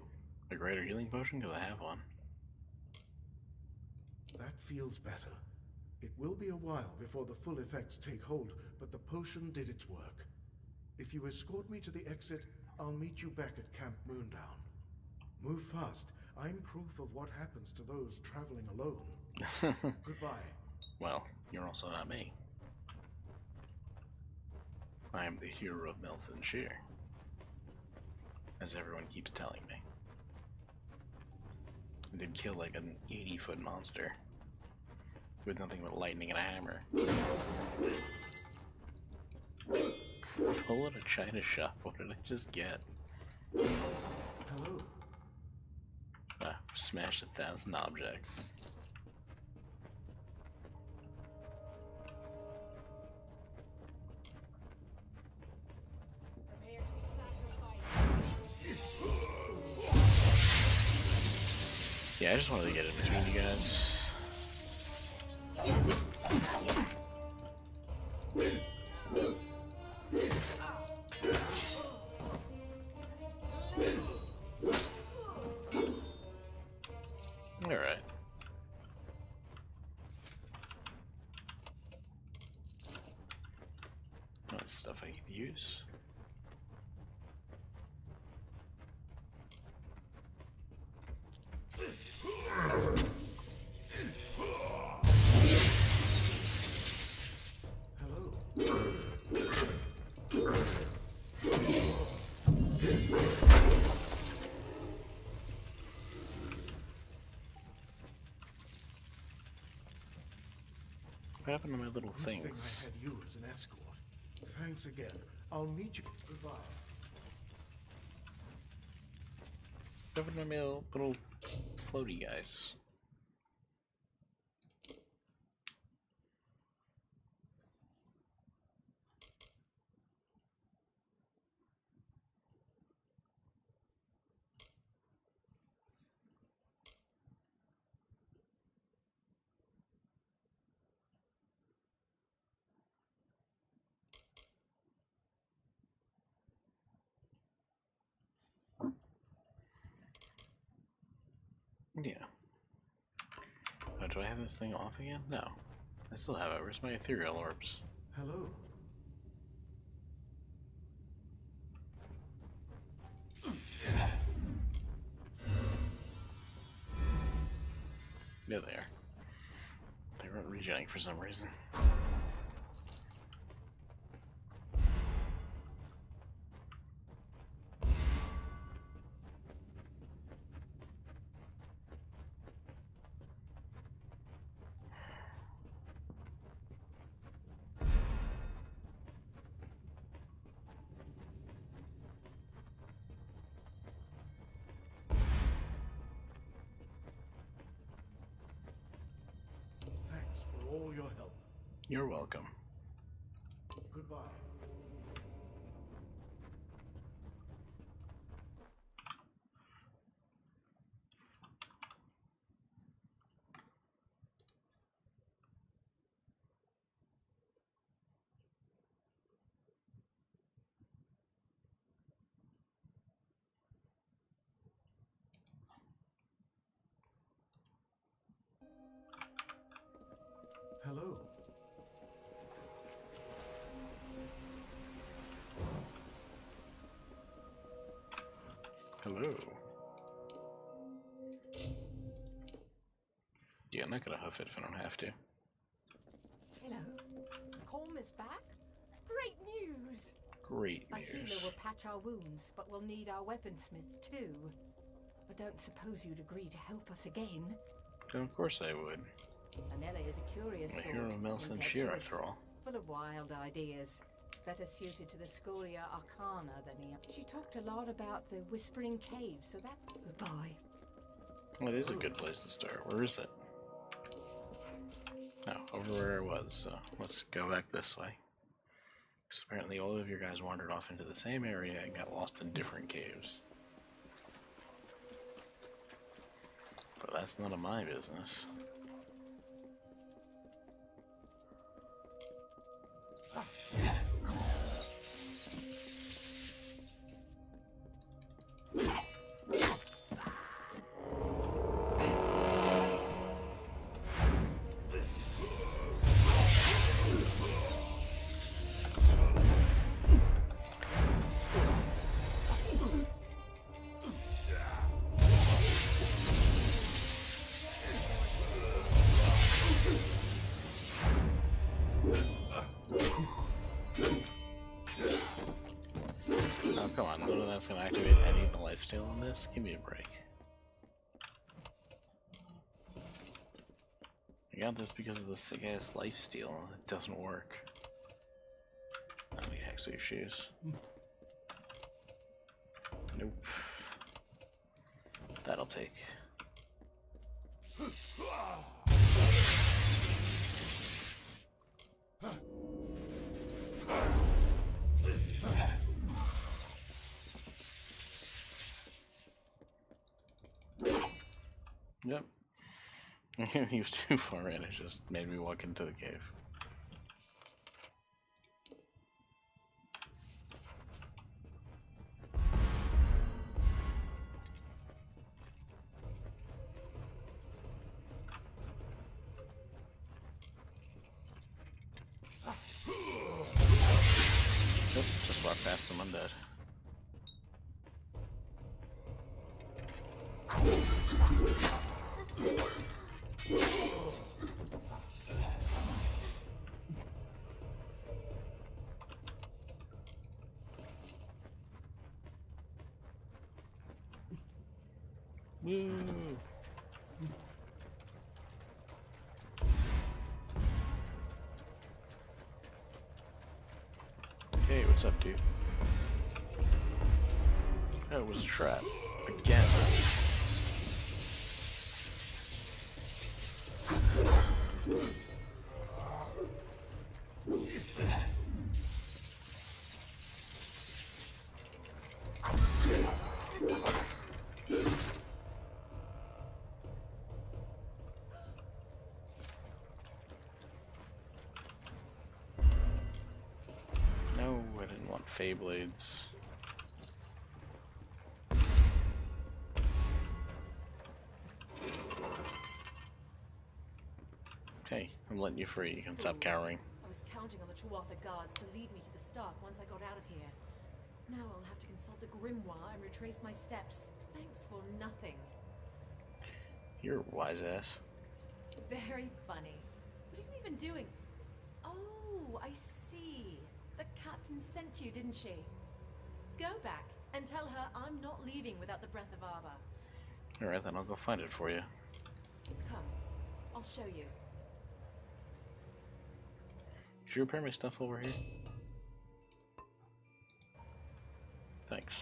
Speaker 1: a greater healing potion? Because I have one.
Speaker 4: That feels better. It will be a while before the full effects take hold, but the potion did its work. If you escort me to the exit, I'll meet you back at Camp Moondown. Move fast. I'm proof of what happens to those traveling alone. Goodbye.
Speaker 1: Well, you're also not me. I am the hero of Nelson Shear, as everyone keeps telling me. I did kill like an 80-foot monster with nothing but lightning and a hammer. Full of a china shop. What did I just get?
Speaker 4: Hello.
Speaker 1: Smashed 1,000 objects.
Speaker 5: Prepare to be sacrificed.
Speaker 1: Yeah, I just wanted to get in between you guys. Alright. That's stuff I can use.
Speaker 4: Hello.
Speaker 1: What happened to my little
Speaker 4: Good thing
Speaker 1: things?
Speaker 4: I had you as an escort. Thanks again. I'll meet you. Goodbye.
Speaker 1: What happened to my little floaty guys? Yeah. Oh, do I have this thing off again? No. I still have it. Where's my ethereal orbs?
Speaker 4: Hello.
Speaker 1: There they are. They weren't regenerating for some reason.
Speaker 4: Thanks for all your help.
Speaker 1: You're welcome.
Speaker 4: Goodbye. Hello.
Speaker 1: Hello. Yeah, I'm not gonna huff it if I don't have to.
Speaker 10: Hello. Colm is back? Great news!
Speaker 1: Great
Speaker 10: A
Speaker 1: news.
Speaker 10: healer will patch our wounds, but we'll need our weaponsmith too. I don't suppose you'd agree to help us again.
Speaker 1: Of course I would.
Speaker 10: Anella is a curious
Speaker 1: The
Speaker 10: sort.
Speaker 1: hero of Nelson Shear,
Speaker 10: impetuous,
Speaker 1: after all.
Speaker 10: full of wild ideas. Better suited to the Scholia Arcana than the... She talked a lot about the Whispering Cave, so that's... Goodbye.
Speaker 1: Well, it is a good place to start. Where is it? Oh, over where I was, so let's go back this way. Because apparently all of your guys wandered off into the same area and got lost in different caves. But that's none of my business. Oh, come on, none of that's gonna activate any of the lifesteal on this? Give me a break. I got this because of the sick ass lifesteal. It doesn't work. I need hexwave shoes. Nope. That'll take. Yep. He was too far in, it just made me walk into the cave. Nope, just walked past some undead. Woo! Hey, what's up, dude? Oh, it was a trap. Again. No, I didn't want Fey Blades. Hey, I'm letting you free. You can stop cowering.
Speaker 5: I was counting on the Tuatha guards to lead me to the staff once I got out of here. Now I'll have to consult the grimoire and retrace my steps. Thanks for nothing.
Speaker 1: You're a wise ass.
Speaker 5: Very funny. What are you even doing? Oh, I see. The captain sent you, didn't she? Go back and tell her I'm not leaving without the Breath of Arbor.
Speaker 1: Alright, then I'll go find it for you.
Speaker 5: Come, I'll show you.
Speaker 1: Could you repair my stuff over here? Thanks.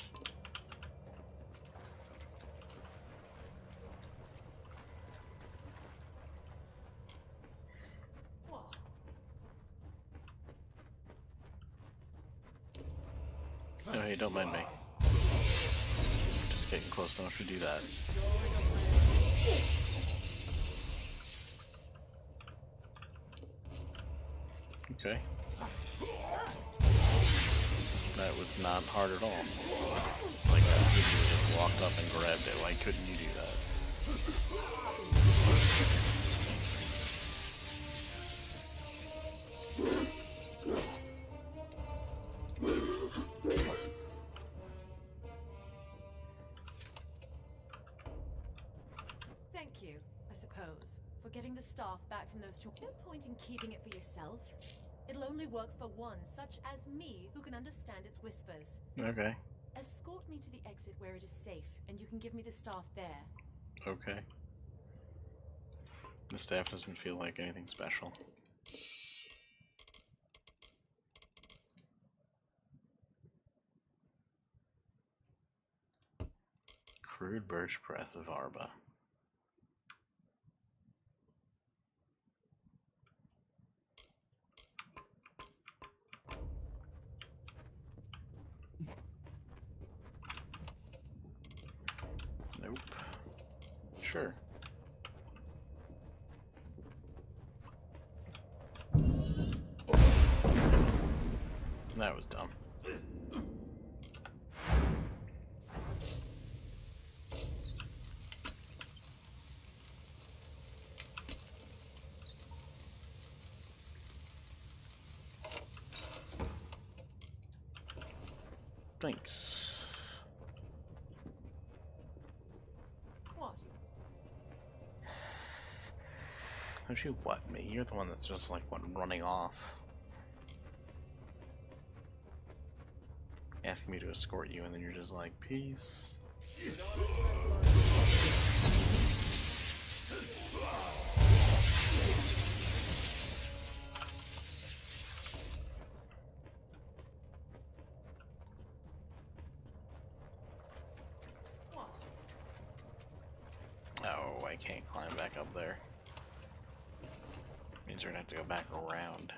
Speaker 5: What?
Speaker 1: Oh, hey, don't mind me. Just getting close enough to do that. Okay. That was not hard at all. Like, I literally just walked up and grabbed it. Why couldn't you do that?
Speaker 5: Thank you, I suppose, for getting the staff back from those two. No point in keeping it for yourself. It'll only work for one, such as me, who can understand its whispers.
Speaker 1: Okay.
Speaker 5: Escort me to the exit where it is safe, and you can give me the staff there.
Speaker 1: Okay. The staff doesn't feel like anything special. Crude birch breath of Arba. Sure. That was dumb. Thanks.
Speaker 5: What?
Speaker 1: Don't you what me? You're the one that's just like running off. Asking me to escort you and then you're just like, peace.
Speaker 5: What?
Speaker 1: Oh, I can't climb back up there. Means we're gonna have to go back around.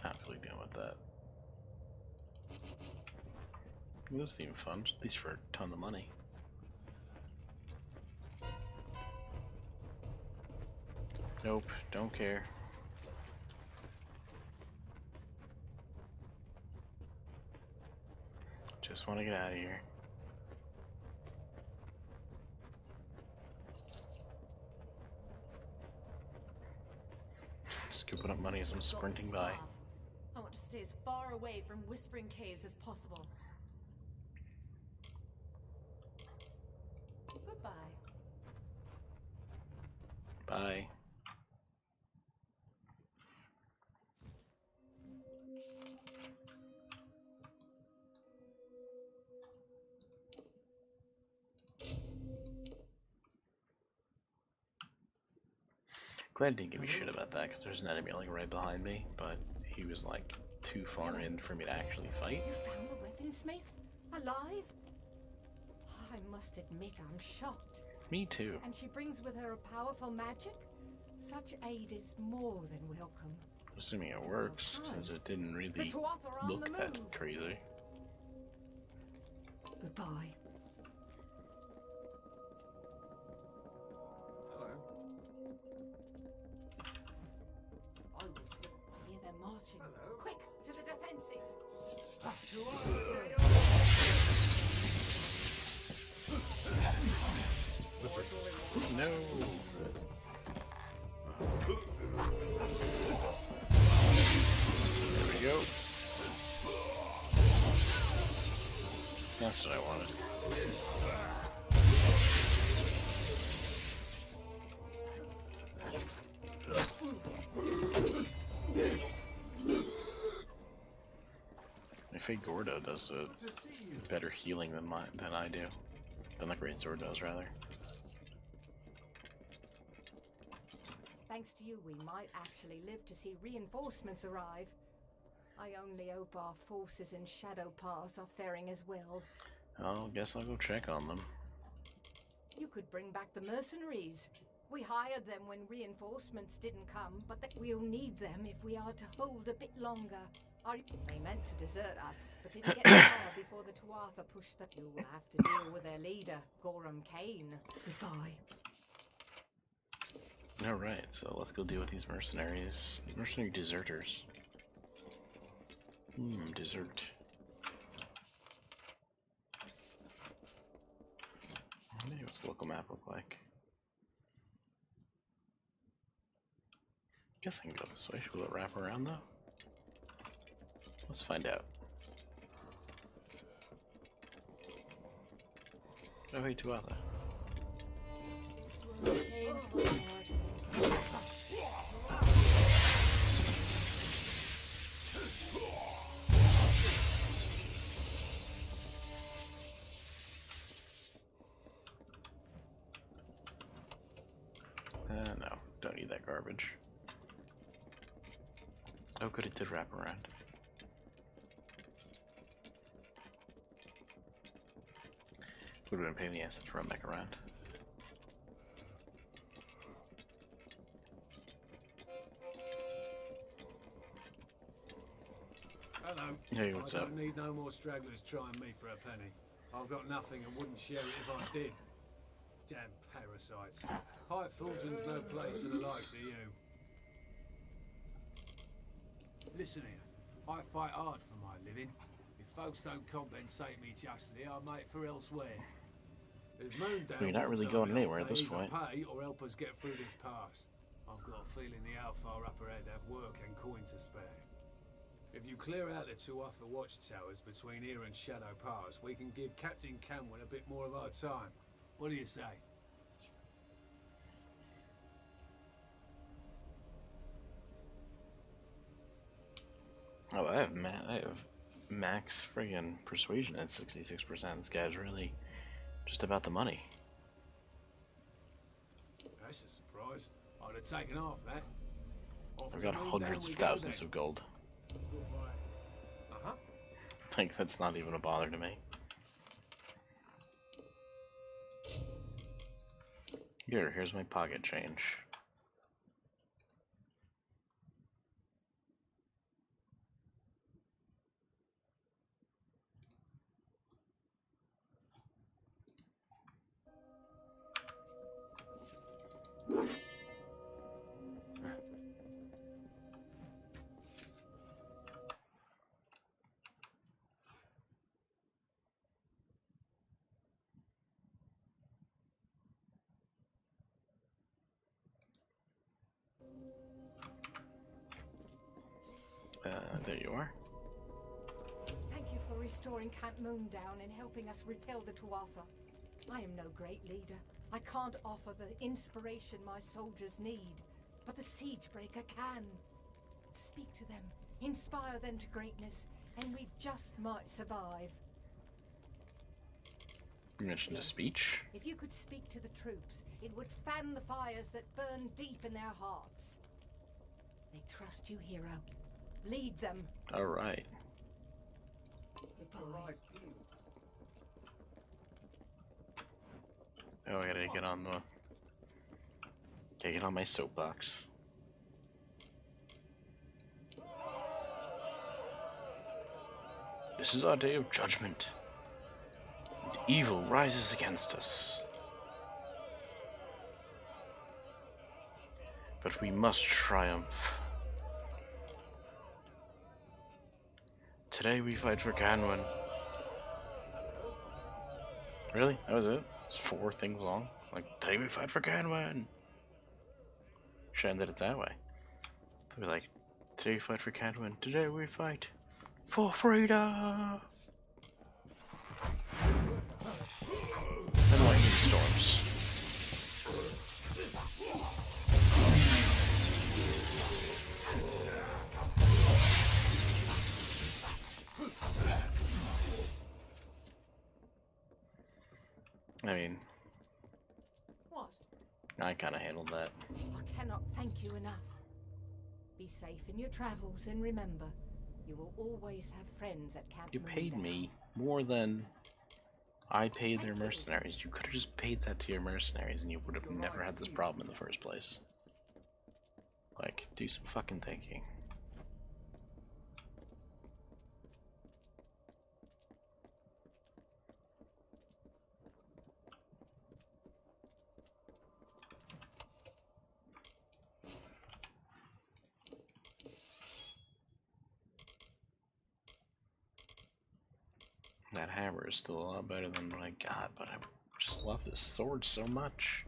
Speaker 1: Not really dealing with that. This seems fun, at least for a ton of money. Nope, don't care. Just want to get out of here. Scooping up money as I'm sprinting by.
Speaker 5: I want to stay as far away from Whispering Caves as possible. Goodbye.
Speaker 1: Bye. Glad didn't give me shit about that, because there's an enemy like right behind me, but he was like too far in for me to actually fight.
Speaker 10: You found the weaponsmith? Alive? I must admit I'm shocked.
Speaker 1: Me too.
Speaker 10: And she brings with her a powerful magic? Such aid is more than welcome.
Speaker 1: Assuming it works, because it didn't really
Speaker 10: The Tuatha are on
Speaker 1: look
Speaker 10: the
Speaker 1: that
Speaker 10: move.
Speaker 1: crazy.
Speaker 10: Goodbye.
Speaker 9: Hello.
Speaker 10: I will stop. I hear them marching.
Speaker 9: Hello.
Speaker 10: Quick, to the defenses.
Speaker 1: No! There we go. That's what I wanted. I think Gordo does a better healing than I do. Than the Greatsword does, rather.
Speaker 10: Thanks to you, we might actually live to see reinforcements arrive. I only hope our forces in Shadow Pass are faring as well.
Speaker 1: Oh, guess I'll go check on them.
Speaker 10: You could bring back the mercenaries. We hired them when reinforcements didn't come, but we'll need them if we are to hold a bit longer. They meant to desert us, but didn't get far before the Tuatha pushed them. You'll have to deal with their leader, Gorham Kane. Goodbye.
Speaker 1: Alright, so let's go deal with these mercenaries. Mercenary deserters. Desert. Maybe what's the local map look like? Guess I can go this way. Will it wrap around though? Let's find out. Oh hey, Tuatha. No, don't need that garbage. Oh good, it did wrap around. Would have been a pain in the ass to run back around.
Speaker 11: Hello.
Speaker 1: Hey, what's
Speaker 11: I
Speaker 1: up?
Speaker 11: don't need no more stragglers trying me for a penny. I've got nothing and wouldn't share it if I did. Damn parasites. High Fulgen's no place for the likes of you. Listen here, I fight hard for my living. If folks don't compensate me justly, I make for elsewhere. If Moondown
Speaker 1: You're not
Speaker 11: wants
Speaker 1: really
Speaker 11: our
Speaker 1: going
Speaker 11: help,
Speaker 1: anywhere at
Speaker 11: they
Speaker 1: this
Speaker 11: either
Speaker 1: point.
Speaker 11: pay or help us get through this pass. I've got a feeling the Alfar up ahead have work and coin to spare. If you clear out the Tuatha watchtowers between here and Shadow Pass, we can give Captain Camwell a bit more of our time. What do you say?
Speaker 1: Oh, I have max friggin' persuasion at 66%. This guy's really just about the money.
Speaker 11: That's a surprise. I'd have taken half that. Off
Speaker 1: I've
Speaker 11: to
Speaker 1: got
Speaker 11: Moondown
Speaker 1: hundreds
Speaker 11: we
Speaker 1: of
Speaker 11: go
Speaker 1: thousands
Speaker 11: then.
Speaker 1: of gold.
Speaker 11: Goodbye. Uh-huh.
Speaker 1: Like, that's not even a bother to me. Here's my pocket change. There you are.
Speaker 10: Thank you for restoring Camp Moondown and helping us repel the Tuatha. I am no great leader. I can't offer the inspiration my soldiers need, but the Siegebreaker can. Speak to them, inspire them to greatness, and we just might survive.
Speaker 1: You mentioned a
Speaker 10: Yes.
Speaker 1: speech.
Speaker 10: If you could speak to the troops, it would fan the fires that burn deep in their hearts. They trust you, hero. Lead them.
Speaker 1: Alright. Oh, I gotta get on the... Gotta get on my soapbox. This is our day of judgment. And evil rises against us. But we must triumph. Today we fight for Canwan. Really? That was it? It's 4 things long? Like, today we fight for Canwan! Should have ended it that way. They'd be like, today we fight for Canwan. Today we fight for freedom! And lightning storms. I mean,
Speaker 10: What?
Speaker 1: I kinda handled that.
Speaker 10: I cannot thank you enough. Be safe in your travels and remember, you will always have friends at Camp
Speaker 1: You paid
Speaker 10: Moondown.
Speaker 1: me more than I paid their
Speaker 10: Thank you.
Speaker 1: mercenaries. You could have just paid that to your mercenaries and you would have never had this problem in the first place. Like, do some fucking thinking. That hammer is still a lot better than what I got, but I just love this sword so much.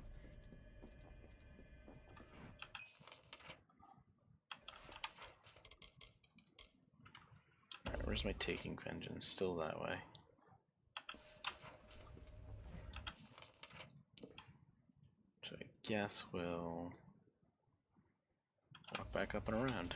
Speaker 1: Alright, where's my taking vengeance? Still that way. So I guess we'll walk back up and around.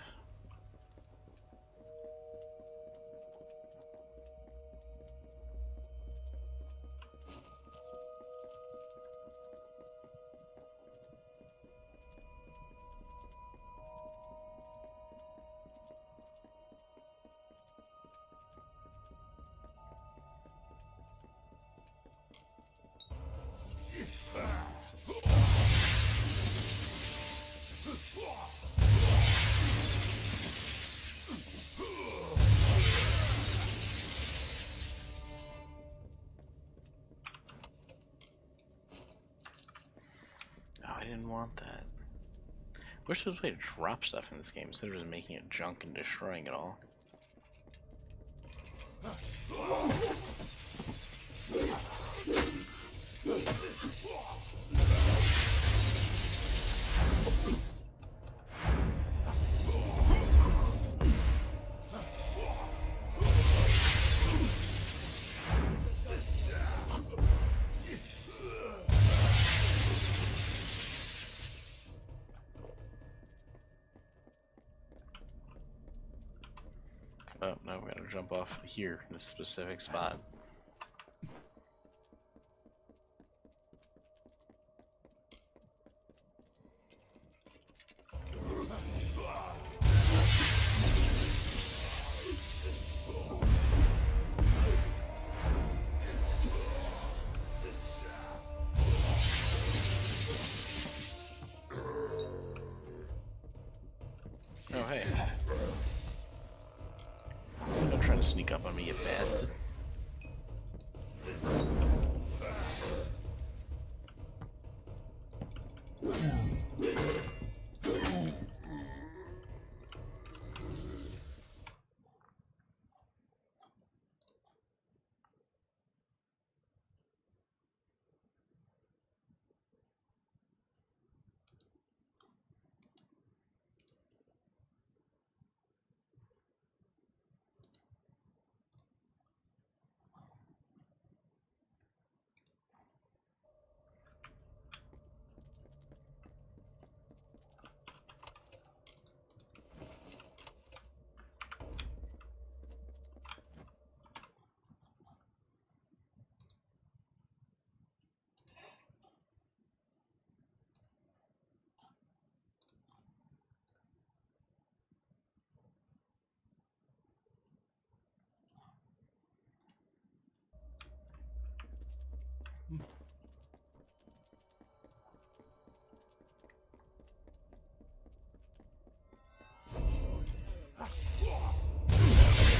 Speaker 1: want that. Wish there was a way to drop stuff in this game instead of just making it junk and destroying it all. Oh, no, we gotta jump off here in this specific spot. Oh, hey. Don't try to sneak up on me, you bastard.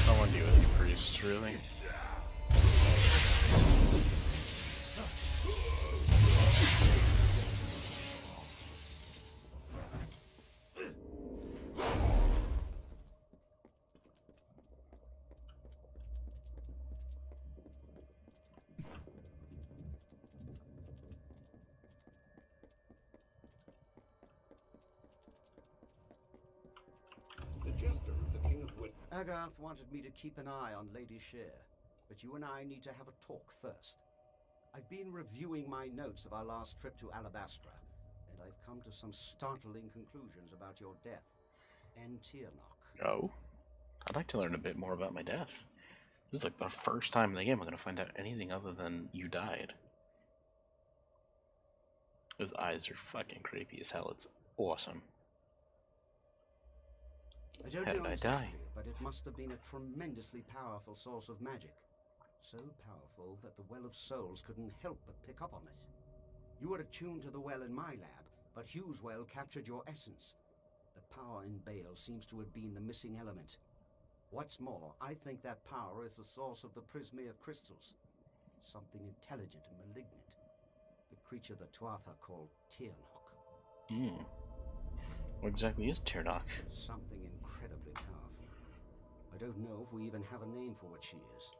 Speaker 1: I want to deal with you priests, really.
Speaker 2: The jester of the King of Wood.
Speaker 7: Agarth wanted me to keep an eye on Lady Shear, but you and I need to have a talk first. I've been reviewing my notes of our last trip to Alabastra, and I've come to some startling conclusions about your death and Tiernock.
Speaker 1: Oh? I'd like to learn a bit more about my death. This is like the first time in the game I'm gonna find out anything other than you died. Those eyes are fucking creepy as hell. It's awesome.
Speaker 7: I don't
Speaker 1: How
Speaker 7: know
Speaker 1: did I
Speaker 7: exactly,
Speaker 1: die?
Speaker 7: but it must have been a tremendously powerful source of magic. So powerful that the Well of Souls couldn't help but pick up on it. You were attuned to the well in my lab, but Hugh's well captured your essence. The power in Bale seems to have been the missing element. What's more, I think that power is the source of the Prismere crystals. Something intelligent and malignant. The creature the Tuatha called Tiernock.
Speaker 1: Hmm. What exactly is Tiernock?
Speaker 7: Something incredibly powerful. I don't know if we even have a name for what she is,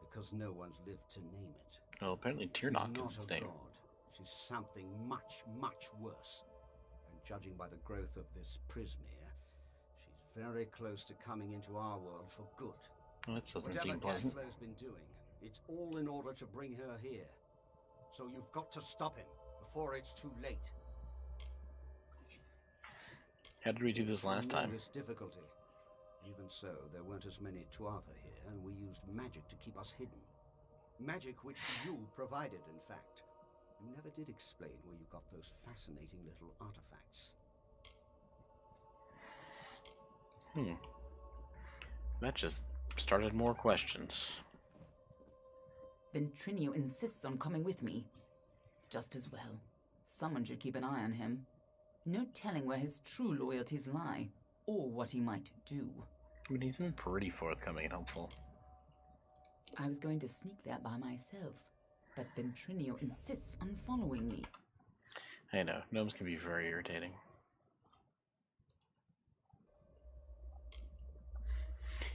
Speaker 7: because no one's lived to name it.
Speaker 1: Well, apparently
Speaker 7: She's
Speaker 1: Tiernock
Speaker 7: not
Speaker 1: is its
Speaker 7: a
Speaker 1: name.
Speaker 7: god. She's something much, much worse. And judging by the growth of this Prismere, she's very close to coming into our world for good.
Speaker 1: Well, that doesn't
Speaker 7: Whatever
Speaker 1: seem pleasant.
Speaker 7: Gadflow's been doing, it's all in order to bring her here. So you've got to stop him before it's too late.
Speaker 1: How did we do this last time?
Speaker 7: Tremendous difficulty. Even so, there weren't as many Tuatha here, and we used magic to keep us hidden. Magic which you provided, in fact. You never did explain where you got those fascinating little artifacts.
Speaker 1: That just started more questions.
Speaker 6: Ventrinio insists on coming with me. Just as well. Someone should keep an eye on him. No telling where his true loyalties lie, or what he might do.
Speaker 1: I mean, he's been pretty forthcoming and helpful.
Speaker 6: I was going to sneak there by myself, but Ventrinio insists on following me.
Speaker 1: I know, gnomes can be very irritating.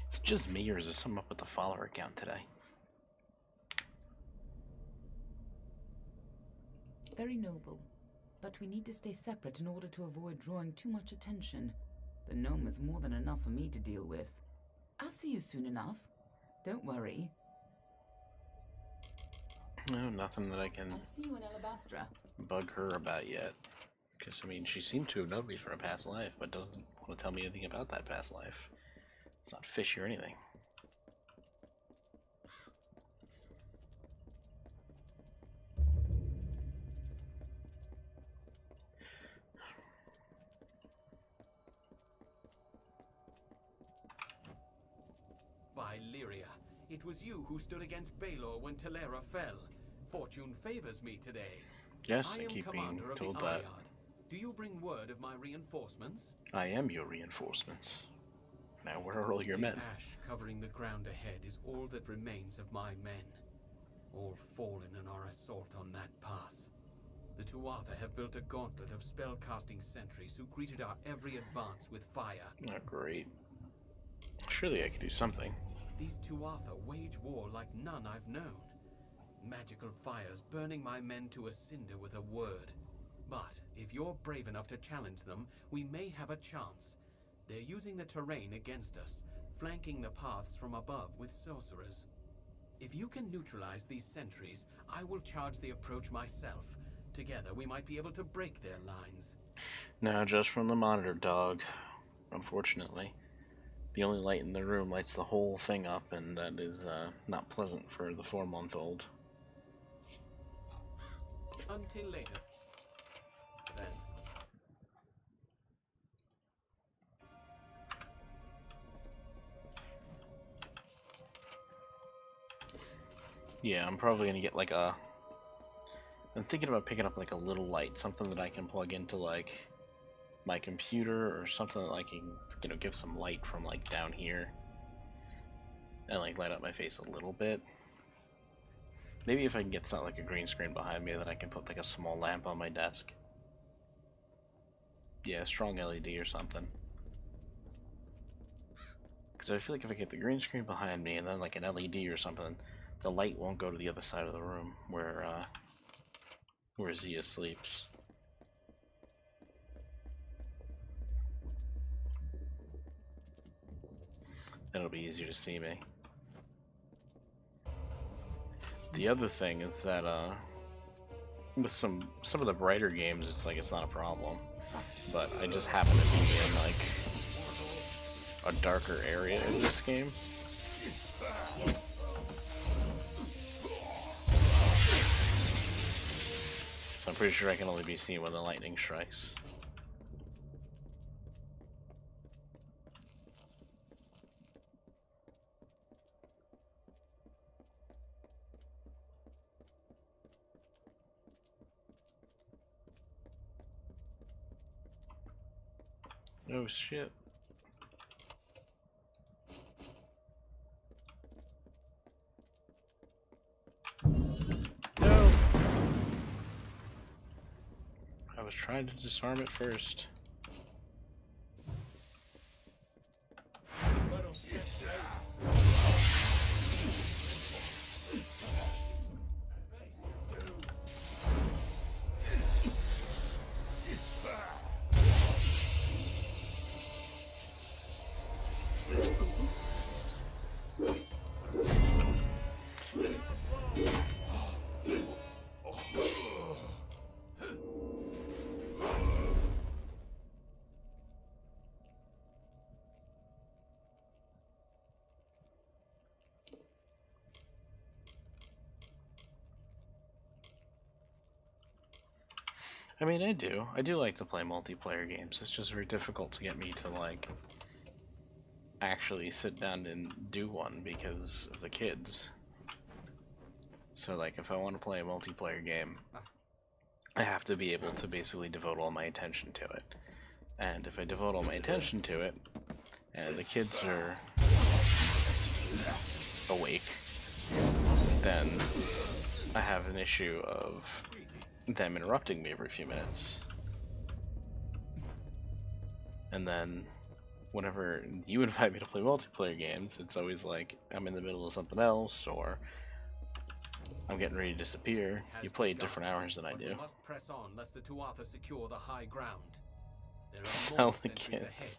Speaker 1: It's just me, or is there something up with the follower count today?
Speaker 6: Very noble. But we need to stay separate in order to avoid drawing too much attention. The gnome is more than enough for me to deal with. I'll see you soon enough. Don't worry.
Speaker 1: No, nothing that I can
Speaker 6: I'll see you in Alabastra.
Speaker 1: bug her about yet. Because, I mean, she seemed to have known me from a past life, but doesn't want to tell me anything about that past life. It's not fishy or anything.
Speaker 3: By Lyria, it was you who stood against Baelor when Telera fell. Fortune favors me today.
Speaker 1: Yes,
Speaker 3: I
Speaker 1: I
Speaker 3: am
Speaker 1: keep being
Speaker 3: commander of
Speaker 1: told
Speaker 3: the
Speaker 1: that.
Speaker 3: Ariad. Do you bring word of my reinforcements?
Speaker 1: I am your reinforcements. Now, where are all your
Speaker 3: The
Speaker 1: men?
Speaker 3: ash covering the ground ahead is all that remains of my men. All fallen in our assault on that pass. The Tuatha have built a gauntlet of spell-casting sentries who greeted our every advance with fire.
Speaker 1: Oh, great. Surely I could do something.
Speaker 3: These Tuatha wage war like none I've known. Magical fires burning my men to a cinder with a word. But if you're brave enough to challenge them, we may have a chance. They're using the terrain against us, flanking the paths from above with sorcerers. If you can neutralize these sentries, I will charge the approach myself. Together we might be able to break their lines.
Speaker 1: No, just from the monitor, dog. Unfortunately. The only light in the room lights the whole thing up, and that is not pleasant for the 4-month-old.
Speaker 3: Until later. Then.
Speaker 1: Yeah, I'm probably gonna get like a... I'm thinking about picking up like a little light, something that I can plug into like my computer or something that I can, you know, give some light from like down here and like light up my face a little bit. Maybe if I can get something like a green screen behind me, that I can put like a small lamp on my desk. Yeah, strong LED or something. Because I feel like if I get the green screen behind me and then like an LED or something, the light won't go to the other side of the room where Zia sleeps. Then it'll be easier to see me. The other thing is that with some of the brighter games, it's like it's not a problem, but I just happen to be in like a darker area in this game. So I'm pretty sure I can only be seen when the lightning strikes. Oh shit. No! I was trying to disarm it first. I mean, I do like to play multiplayer games. It's just very difficult to get me to like actually sit down and do one because of the kids. So like if I want to play a multiplayer game, I have to be able to basically devote all my attention to it. And if I devote all my attention to it, and the kids are awake, then I have an issue of them interrupting me every few minutes. And then whenever you invite me to play multiplayer games, it's always like I'm in the middle of something else, or I'm getting ready to disappear. You play at different hours than I do.
Speaker 3: We must press on lest the Tuatha secure the high ground. There are
Speaker 1: Sound
Speaker 3: more
Speaker 1: like
Speaker 3: sentries
Speaker 1: it.
Speaker 3: ahead.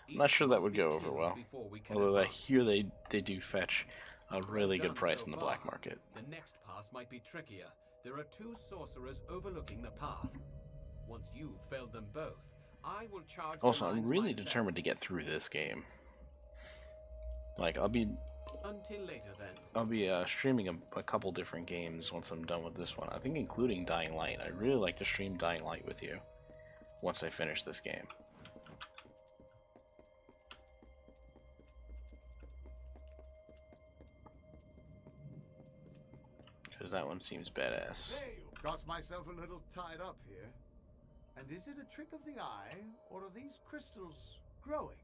Speaker 1: I'm not
Speaker 3: Each
Speaker 1: sure that
Speaker 3: must
Speaker 1: would
Speaker 3: be
Speaker 1: go over
Speaker 3: killed
Speaker 1: well.
Speaker 3: before we can
Speaker 1: Although I
Speaker 3: advance.
Speaker 1: hear they do fetch a really
Speaker 3: Well
Speaker 1: good
Speaker 3: done
Speaker 1: price
Speaker 3: so
Speaker 1: in the
Speaker 3: far.
Speaker 1: black market.
Speaker 3: The next pass might be trickier. There are two sorcerers overlooking the path. Once you've felled them both, I will charge
Speaker 1: Also,
Speaker 3: the
Speaker 1: I'm
Speaker 3: lines
Speaker 1: really
Speaker 3: myself.
Speaker 1: determined to get through this game. Like, I'll be
Speaker 3: Until later, then.
Speaker 1: streaming a couple different games once I'm done with this one. I think including Dying Light. I'd really like to stream Dying Light with you once I finish this game. Because that one seems badass.
Speaker 12: There you got myself a little tied up here. And is it a trick of the eye, or are these crystals growing?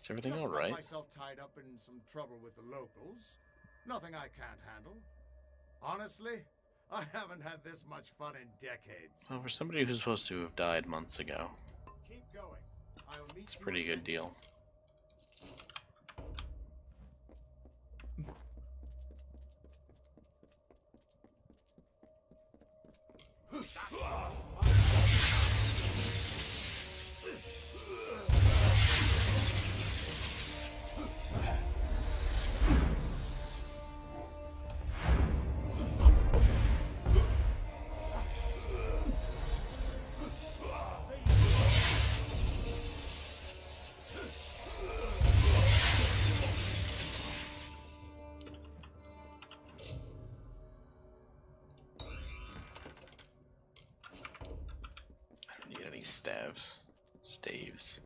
Speaker 1: Is everything
Speaker 12: Just
Speaker 1: alright?
Speaker 12: got myself tied up in some trouble with the locals. Nothing I can't handle. Honestly, I haven't had this much fun in decades.
Speaker 1: Well, for somebody who's supposed to have died months ago,
Speaker 12: Keep going. I'll meet
Speaker 1: it's a
Speaker 12: you
Speaker 1: pretty
Speaker 12: at
Speaker 1: good deal. I don't need any staves. Staves.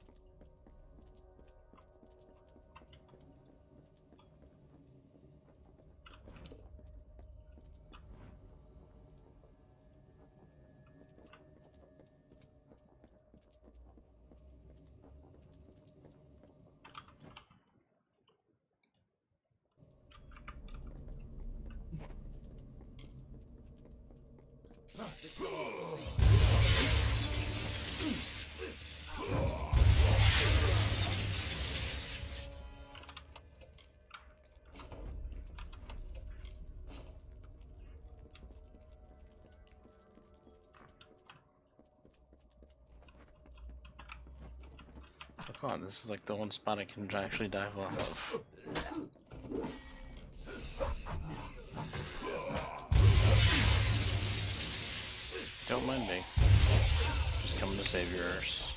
Speaker 1: Oh, come on, this is like the one spot I can actually dive off of. Don't mind me. Just coming to save yours.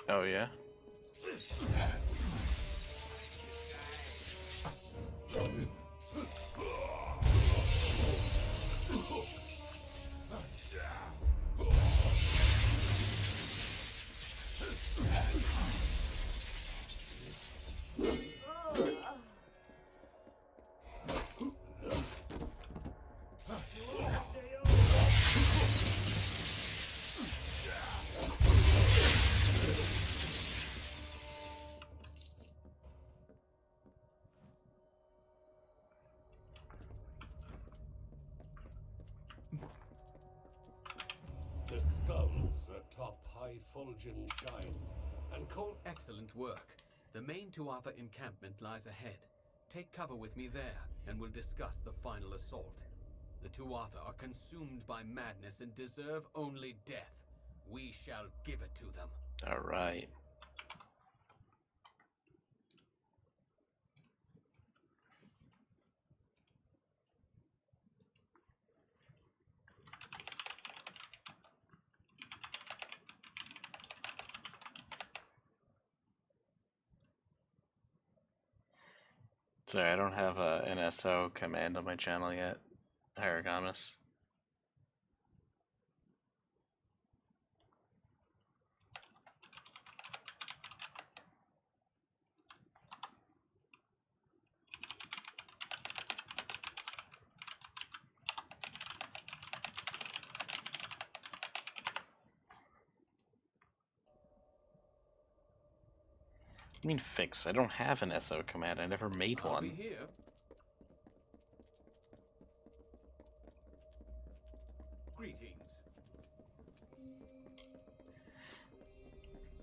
Speaker 1: Oh yeah?
Speaker 13: The skulls atop High Fulgen shine, and cold.
Speaker 3: Excellent work. The main Tuatha encampment lies ahead. Take cover with me there, and we'll discuss the final assault. The Tuatha are consumed by madness and deserve only death. We shall give it to them.
Speaker 1: Alright. Sorry, I don't have a NSO command on my channel yet, Haragamus. I mean fix? I don't have an SO command. I never made
Speaker 3: I'll
Speaker 1: one.
Speaker 3: be here. Greetings.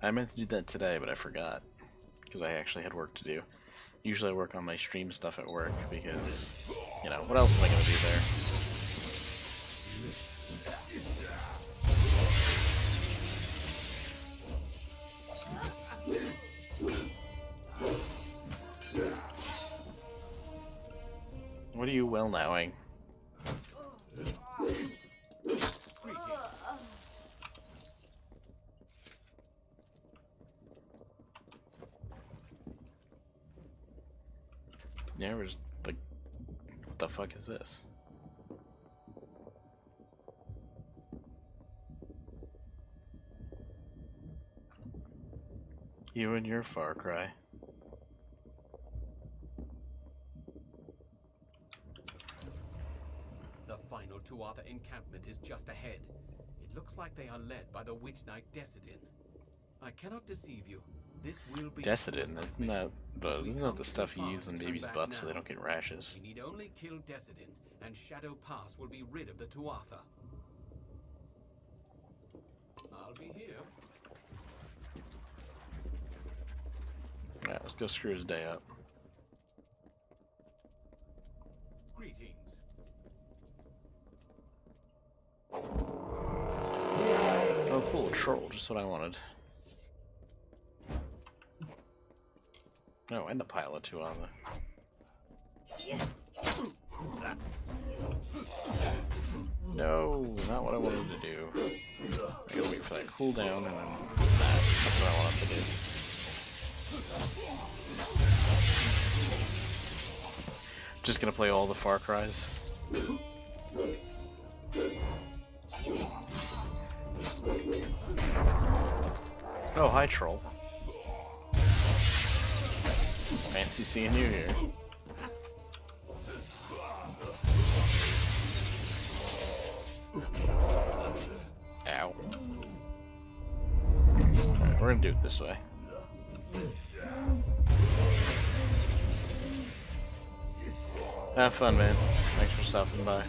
Speaker 1: I meant to do that today, but I forgot. Because I actually had work to do. Usually I work on my stream stuff at work because, you know, what else am I going to do there? What are you well-knowing? Yeah, we're just like, what the fuck is this? You and your Far Cry.
Speaker 3: The final Tuatha encampment is just ahead. It looks like they are led by the Witch Knight Decidin. I cannot deceive you. This will be
Speaker 1: Decidin, isn't that the stuff you use in babies' butts so they don't get rashes?
Speaker 3: We need only kill Decidin, and Shadow Pass will be rid of the Tuatha. I'll be here.
Speaker 1: Alright, let's go screw his day up.
Speaker 3: Greetings.
Speaker 1: Oh cool, a troll, just what I wanted. Oh, and a pile of Tuatha. No, not what I wanted to do. I gotta wait for that cooldown and then that's what I wanted to do. Just gonna play all the Far Cries. Oh, hi troll. Fancy seeing you here. Ow. Alright, we're gonna do it this way. Have fun, man. Thanks for stopping by.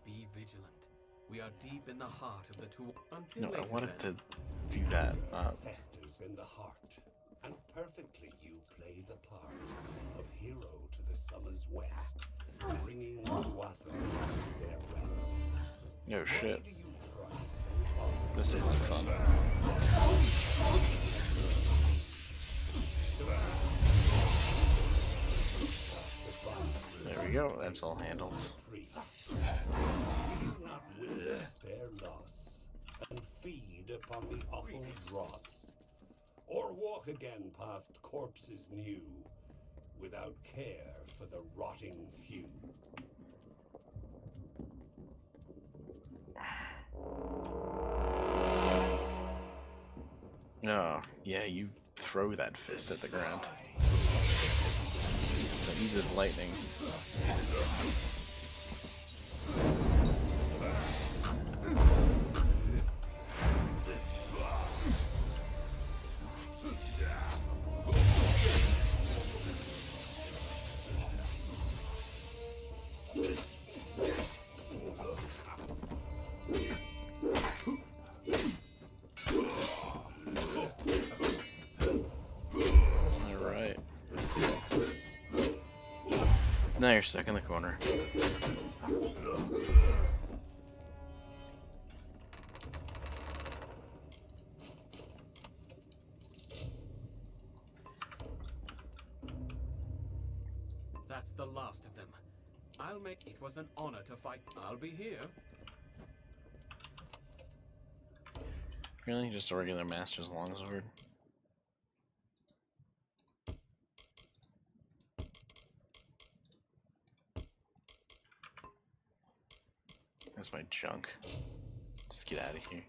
Speaker 3: Be vigilant. We are deep in the heart of the Tuatha.
Speaker 1: No, I wanted to do that.
Speaker 13: Festers in the heart, and perfectly you play the part of hero to the summer's west, bringing Tuatha to their rest.
Speaker 1: Oh shit.
Speaker 13: Why do you try so hard?
Speaker 1: This isn't fun. There we go, that's all handled.
Speaker 13: Do not witness their loss, and feed upon the awful dross, or walk again past corpses new, without care for the rotting few.
Speaker 1: Oh, yeah, you throw that fist at the ground. That uses lightning. Alright. Now you're stuck in the corner.
Speaker 3: That's the last of them. I'll make it was an honor to fight. I'll be here.
Speaker 1: Really? Just a regular Master's Longsword? That's my junk. Just get out of here.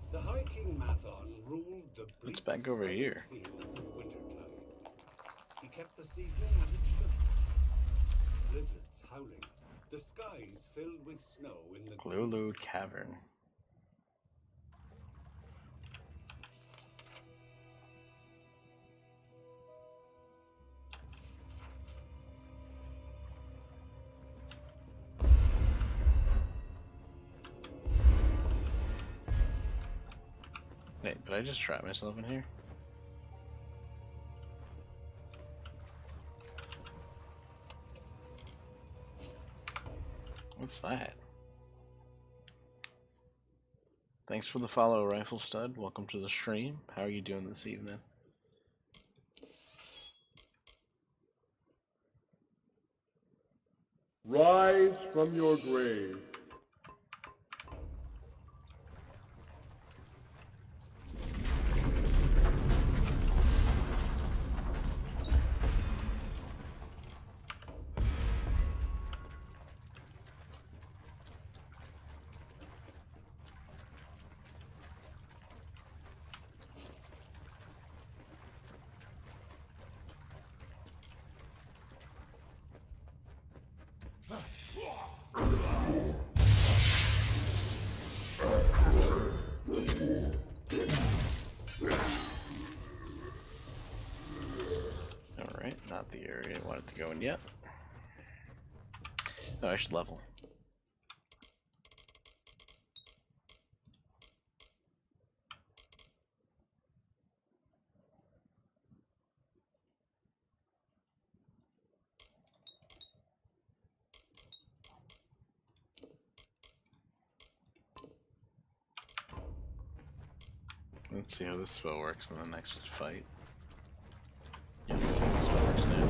Speaker 13: The High King Mathon ruled the
Speaker 1: It's
Speaker 13: bleak
Speaker 1: back over
Speaker 13: southern
Speaker 1: here.
Speaker 13: fields of Wintertide. He kept the season as it should be. Blizzards howling, the skies filled with snow in the
Speaker 1: Glulude Cavern. Wait, did I just trap myself in here? What's that? Thanks for the follow, Rifle Stud. Welcome to the stream. How are you doing this evening?
Speaker 14: Rise from your grave.
Speaker 1: Alright, not the area I wanted to go in yet. Oh, I should level. Let's see how this spell works in the next fight. Yep, this spell works now.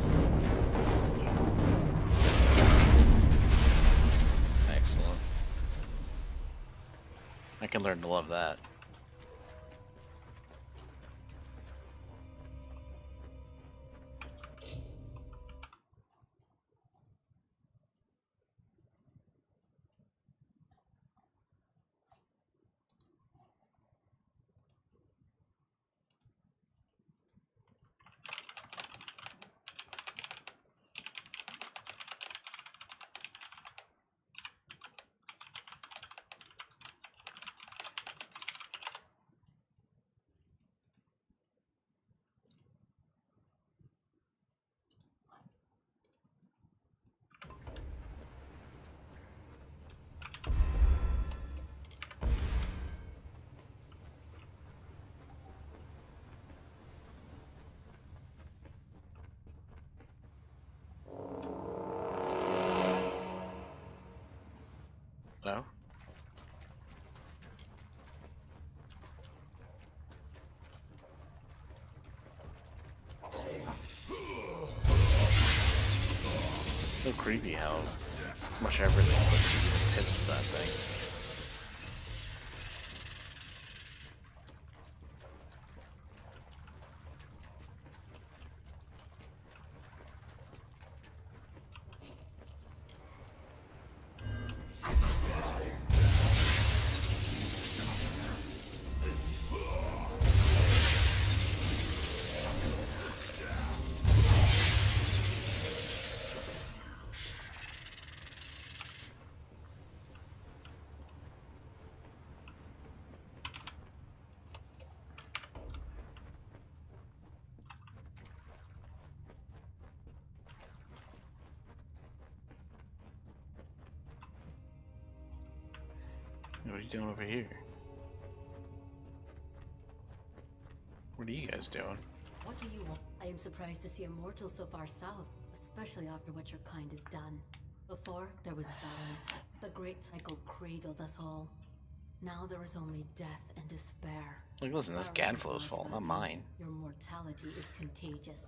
Speaker 1: Excellent. I can learn to love that. No? So creepy how much everything puts to the tips of that thing. What are you doing over here? What are you guys doing?
Speaker 15: What do you want? I am surprised to see a mortal so far south. especially after what your kind has done. Before, there was balance. The great cycle cradled us all. Now there is only death and despair.
Speaker 1: Like, listen, that's Gadflow's fault, not mine.
Speaker 15: Your mortality is contagious.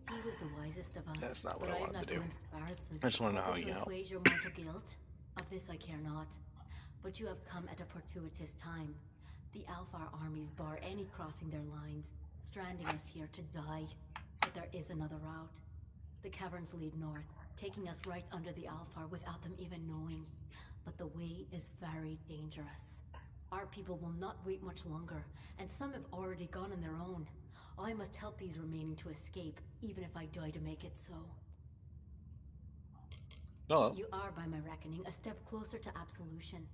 Speaker 15: He was the wisest of us,
Speaker 1: That's not what
Speaker 15: but
Speaker 1: I
Speaker 15: I have
Speaker 1: wanted
Speaker 15: not
Speaker 1: to do.
Speaker 15: glimpsed Barrett since.
Speaker 1: I just want to know how
Speaker 15: hoping
Speaker 1: you
Speaker 15: to
Speaker 1: help.
Speaker 15: assuage your mortal guilt. Of this I care not. But you have come at a fortuitous time. The Alfar armies bar any crossing their lines, stranding us here to die. But there is another route. The caverns lead north, taking us right under the Alfar without them even knowing. But the way is very dangerous. Our people will not wait much longer, and some have already gone on their own. I must help these remaining to escape, even if I die to make it so.
Speaker 1: Oh.
Speaker 15: You are, by my reckoning, a step closer to absolution.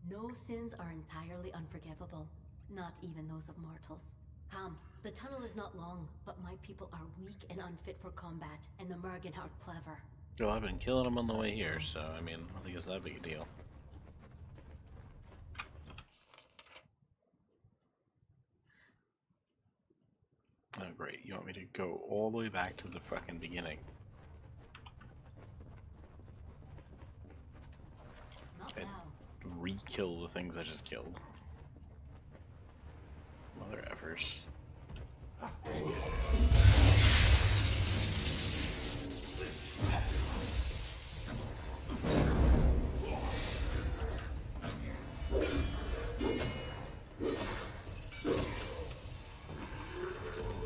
Speaker 15: No sins are entirely unforgivable, not even those of mortals. Come, the tunnel is not long, but my people are weak and unfit for combat, and the Mergen are clever.
Speaker 1: Well, I've been killing them on the way here, so I mean, I think it's that big a deal. Oh great, you want me to go all the way back to the fucking beginning?
Speaker 15: Not
Speaker 1: and
Speaker 15: now.
Speaker 1: re-kill the things I just killed. Mother effers.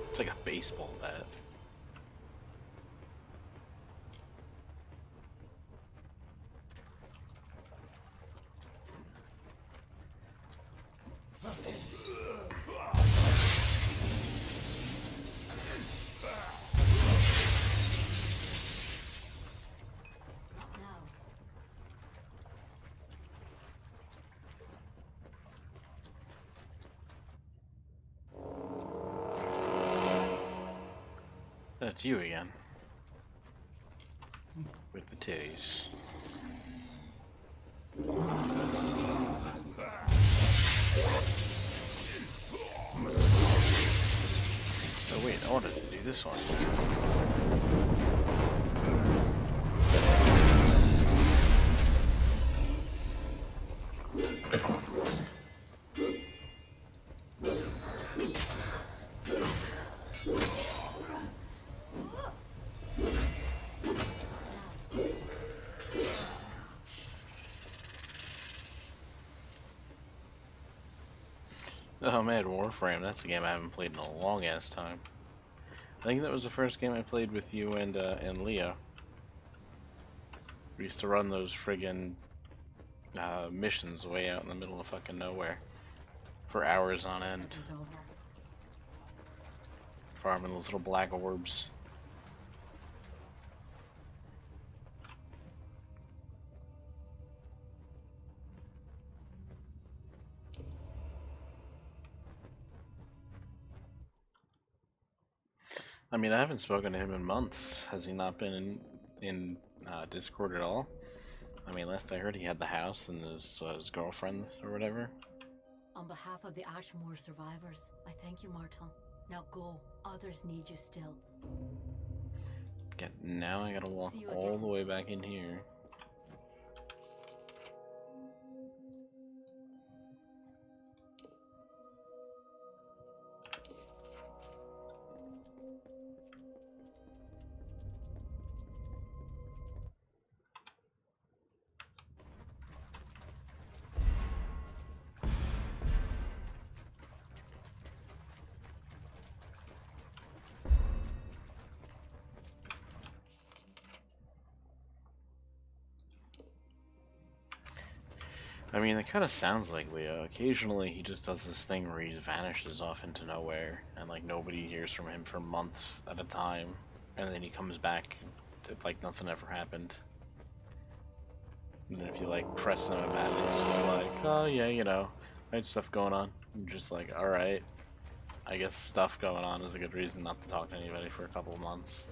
Speaker 1: It's like a baseball bat. That's you again. With the titties. Oh wait, I wanted to do this one. Oh man, Warframe, that's a game I haven't played in a long ass time. I think that was the first game I played with you and Leo. We used to run those friggin' missions way out in the middle of fucking nowhere. For hours on end. Farming those little black orbs. I mean, I haven't spoken to him in months. Has he not been in Discord at all? I mean, last I heard he had the house and his girlfriend or whatever.
Speaker 15: On behalf of the Ashmore survivors, I thank you, Martel. Now go. Others need you still.
Speaker 1: Okay, now I gotta walk all the way back in here. I mean, it kind of sounds like Leo. Occasionally he just does this thing where he vanishes off into nowhere, and like nobody hears from him for months at a time, and then he comes back like nothing ever happened. And then if you like press him about it, it's just like, oh yeah, you know, I had stuff going on. I'm just like, alright, I guess stuff going on is a good reason not to talk to anybody for a couple of months.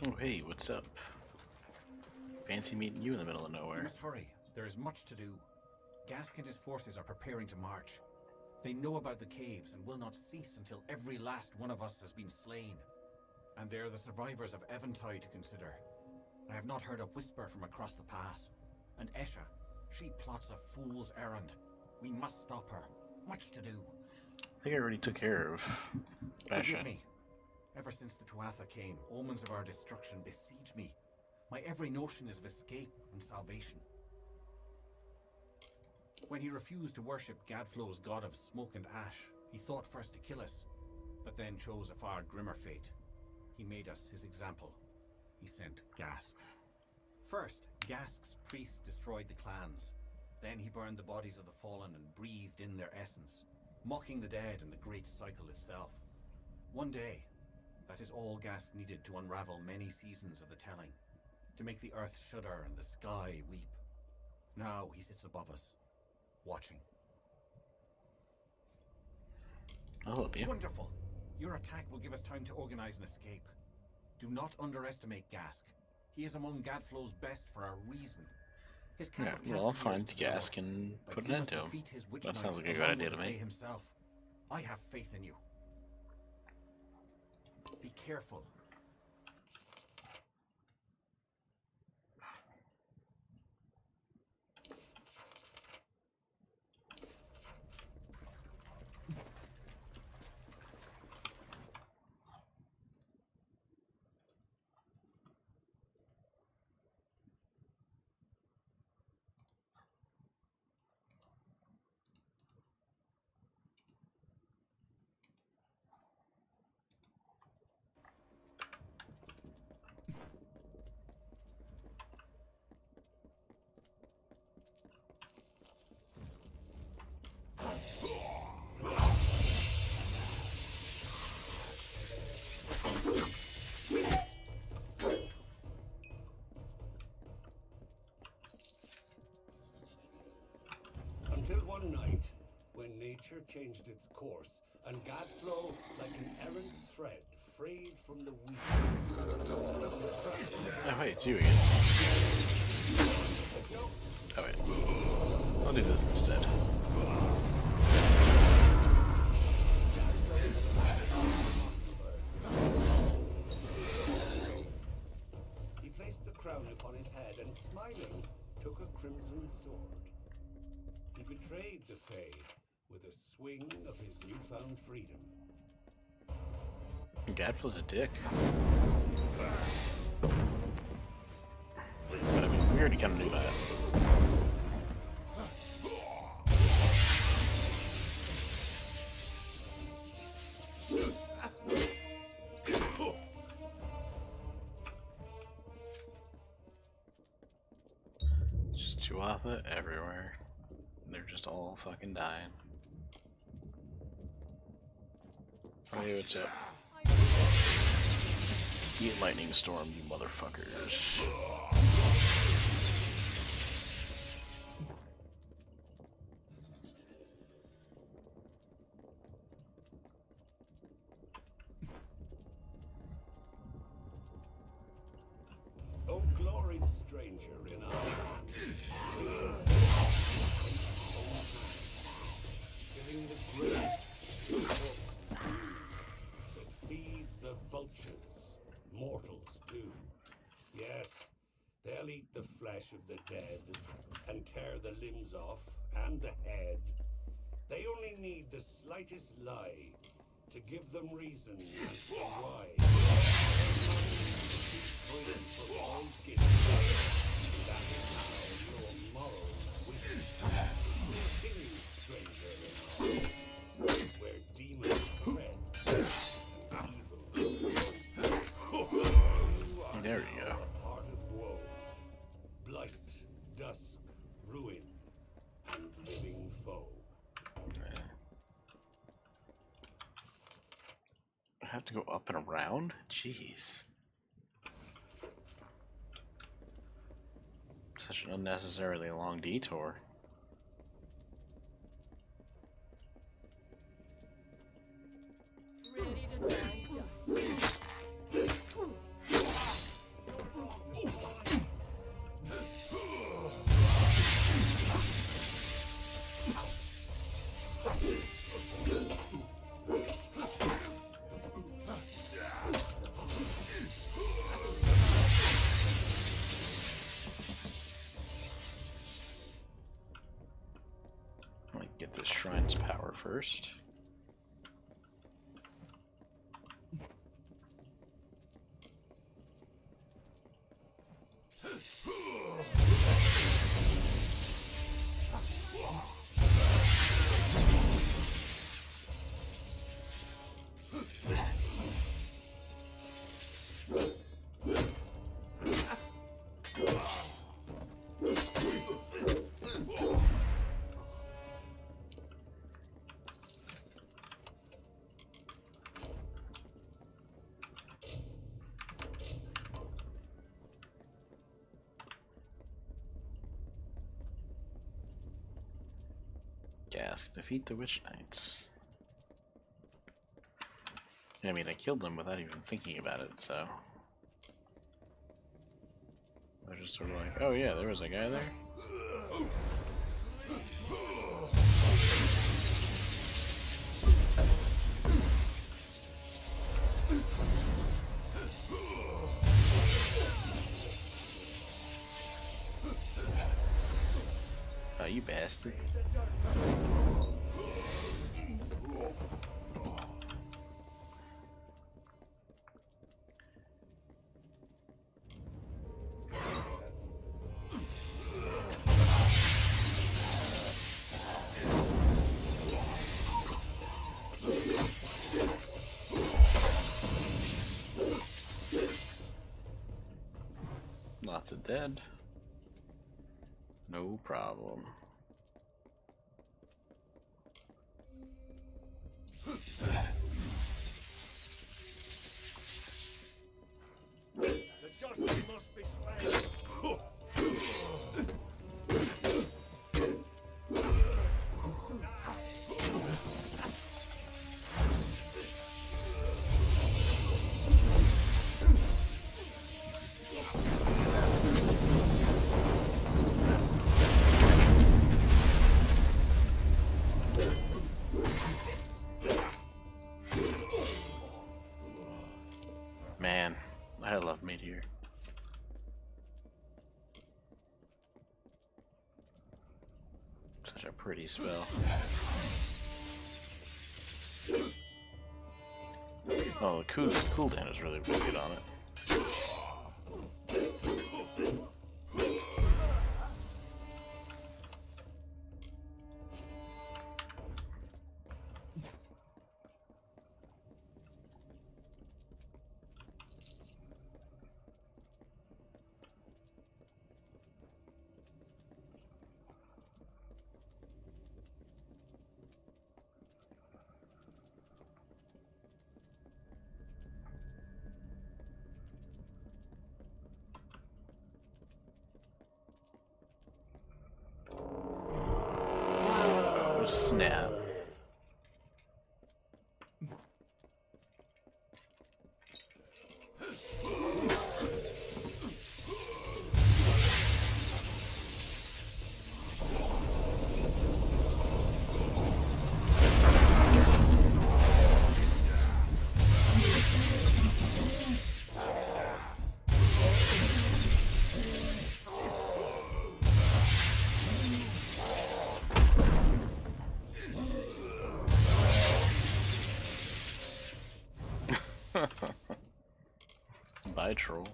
Speaker 1: Oh hey, what's up? Fancy meeting you in the middle of
Speaker 16: We
Speaker 1: nowhere.
Speaker 16: must hurry. There is much to do. Gask and his forces are preparing to march. They know about the caves and will not cease until every last one of us has been slain. And there are the survivors of Eventide to consider. I have not heard a whisper from across the pass. And Esha, she plots a fool's errand. We must stop her. Much to do.
Speaker 1: I think I already took care of
Speaker 16: Forgive
Speaker 1: Basha.
Speaker 16: me. Ever since the Tuatha came, omens of our destruction besiege me. My every notion is of escape and salvation. When he refused to worship Gadflow's god of smoke and ash, he thought first to kill us, but then chose a far grimmer fate. He made us his example. He sent Gask. First, Gask's priests destroyed the clans. Then he burned the bodies of the fallen and breathed in their essence, mocking the dead and the great cycle itself. One day, that is all Gask needed to unravel many seasons of the telling, to make the earth shudder and the sky weep. Now he sits above us, watching.
Speaker 1: I'll help you.
Speaker 16: Wonderful! Your attack will give us time to organize an escape. Do not underestimate Gask. He is among Gadflow's best for a reason. His camp
Speaker 1: Yeah,
Speaker 16: of
Speaker 1: well, I'll
Speaker 16: cats
Speaker 1: find
Speaker 16: years to develop,
Speaker 1: Gask and
Speaker 16: but
Speaker 1: put
Speaker 16: he
Speaker 1: an end
Speaker 16: must
Speaker 1: to him.
Speaker 16: defeat his witch
Speaker 1: That sounds
Speaker 16: knights
Speaker 1: like a good
Speaker 16: along
Speaker 1: idea
Speaker 16: with
Speaker 1: to
Speaker 16: the
Speaker 1: me.
Speaker 16: Fae himself. I have faith in you. Be careful.
Speaker 13: Until one night, when nature changed its course, and Gadflow, like an errant thread, frayed from the weed.
Speaker 1: Oh wait, it's you again. Oh wait. I'll do this instead.
Speaker 13: He placed the crown upon his head and, smiling, took a crimson sword. He betrayed the Fae with a swing of his newfound freedom.
Speaker 1: Gadflow's a dick. But I mean, we already kind of knew that. It's just Tuatha everywhere. They're just all fucking dying. Hey, what's up? Eat lightning storm, you motherfuckers.
Speaker 13: O gloried stranger in our land, filling the grave that feed the vultures, mortals too. Yes, they'll eat the flesh of the dead and tear the limbs off and the head. They only need the slightest lie to give them reason as to why. Free from all guilt. That is how your morals win. Continue, stranger, in our land, where demons tread and evil grows.
Speaker 1: There you go.
Speaker 13: A part of woe, blight, dusk, ruin, and living foe.
Speaker 1: I have to go up and around? Jeez. Such an unnecessarily long detour.
Speaker 10: Ready to die, just.
Speaker 1: shrine's power first. Gas. Defeat the Witch Knights. I mean, I killed them without even thinking about it, so... I was just sort of like, oh yeah, there was a guy there? Oh, you bastard. Lots of dead. No problem.
Speaker 13: The just must be slain.
Speaker 1: Man, I love Meteor. Such a pretty spell. Oh, the cooldown is really good on it. Oh snap. Bye, troll.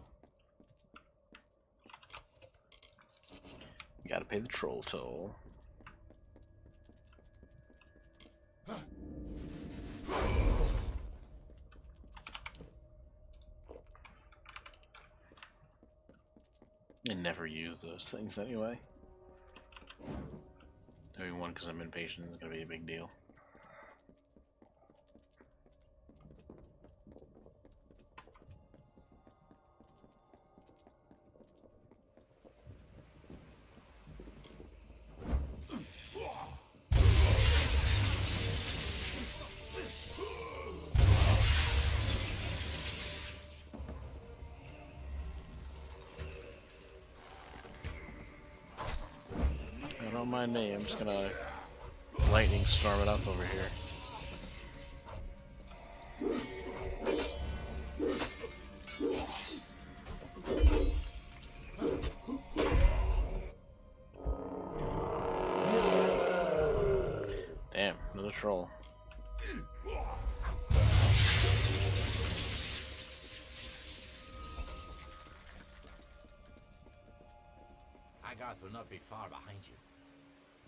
Speaker 1: You gotta pay the troll toll. I never use those things anyway. Doing one because I'm impatient is gonna be a big deal. Don't mind me, I'm just gonna lightning storm it up over here. the troll.
Speaker 2: Agarth will not be far behind you.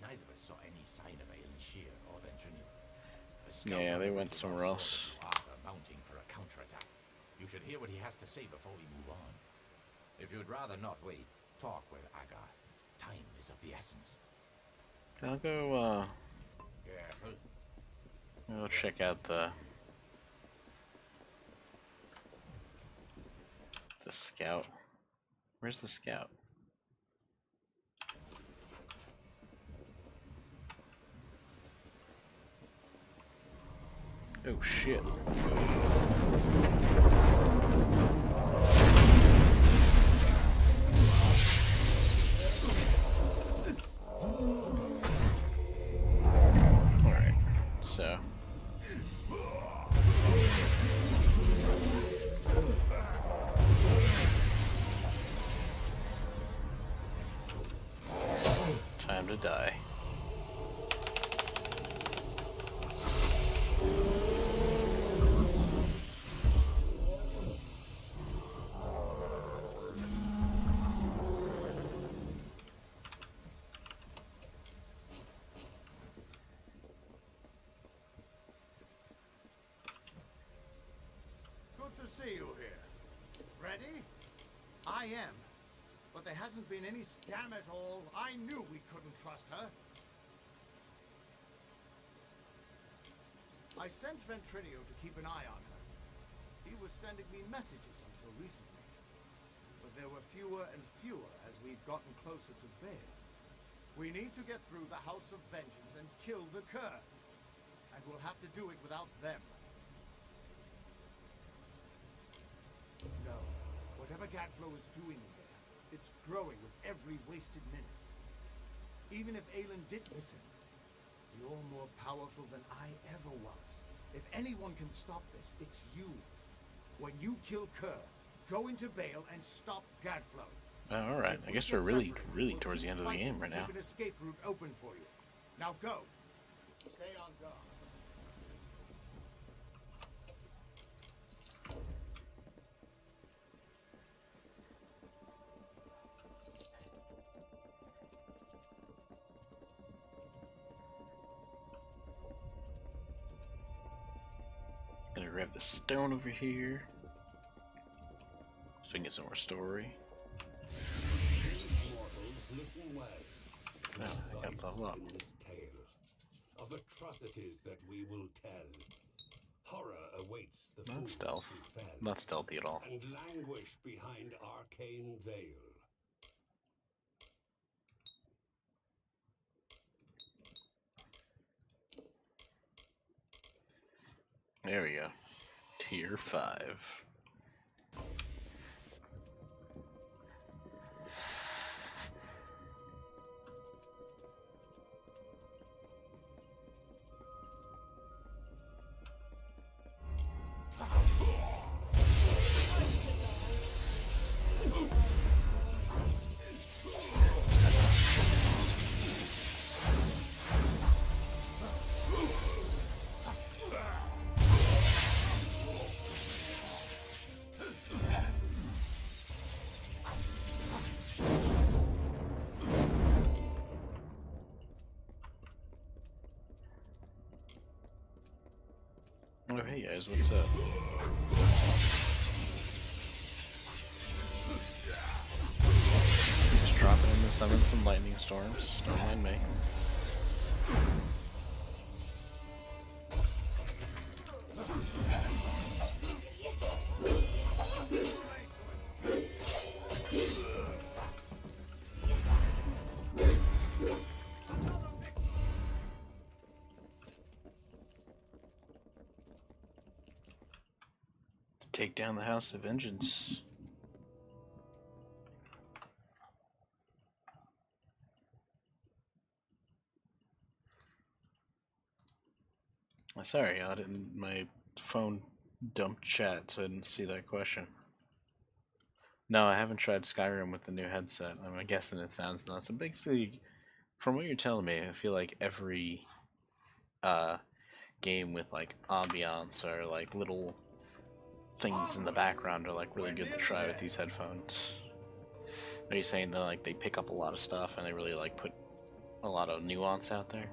Speaker 2: Neither of us saw any sign of Aelan Shear or Ventrinu.
Speaker 1: Yeah, they went somewhere else.
Speaker 2: Tuatha mounting for a counterattack. You should hear what he has to say before we move on. If you'd rather not wait, talk with Agarth. Time is of the essence.
Speaker 1: I'll go,
Speaker 2: Careful.
Speaker 1: I'll check out the scout. Where's the scout? Oh shit. Alright, so. Time to die.
Speaker 12: Good to see you here. Ready? I am. But there hasn't been any scam at all. I knew we couldn't trust her. I sent Ventrinu to keep an eye on her. He was sending me messages until recently. But there were fewer and fewer as we've gotten closer to Baal. We need to get through the House of Vengeance and kill the Cur. And we'll have to do it without them. No. Whatever Gadflow is doing in there, it's growing with every wasted minute. Even if Aelan did listen, you're more powerful than I ever was. If anyone can stop this, it's you. When you kill Kerr, go into Baal and stop Gadflow.
Speaker 1: Alright, I guess we're really towards the end of the game right now.
Speaker 12: Keep an escape route open for you. Now go. Stay on guard.
Speaker 1: Gonna grab the stone over here so we can get some more story. No, I got the level up.
Speaker 13: Of atrocities that we will tell. Horror awaits the
Speaker 1: Not
Speaker 13: fools
Speaker 1: stealth.
Speaker 13: who fell,
Speaker 1: Not stealthy at all.
Speaker 13: and languish behind arcane veil.
Speaker 1: There we go. Tier 5. Oh hey guys, what's up? Just dropping in to summon some lightning storms, don't mind me. Take down the House of Vengeance. Sorry, I didn't. My phone dumped chat, so I didn't see that question. No, I haven't tried Skyrim with the new headset. I'm guessing it sounds nuts. So basically, from what you're telling me, I feel like every game with like ambiance or like little things in the background are like really good to try with these headphones. Are you saying that like they pick up a lot of stuff and they really like put a lot of nuance out there?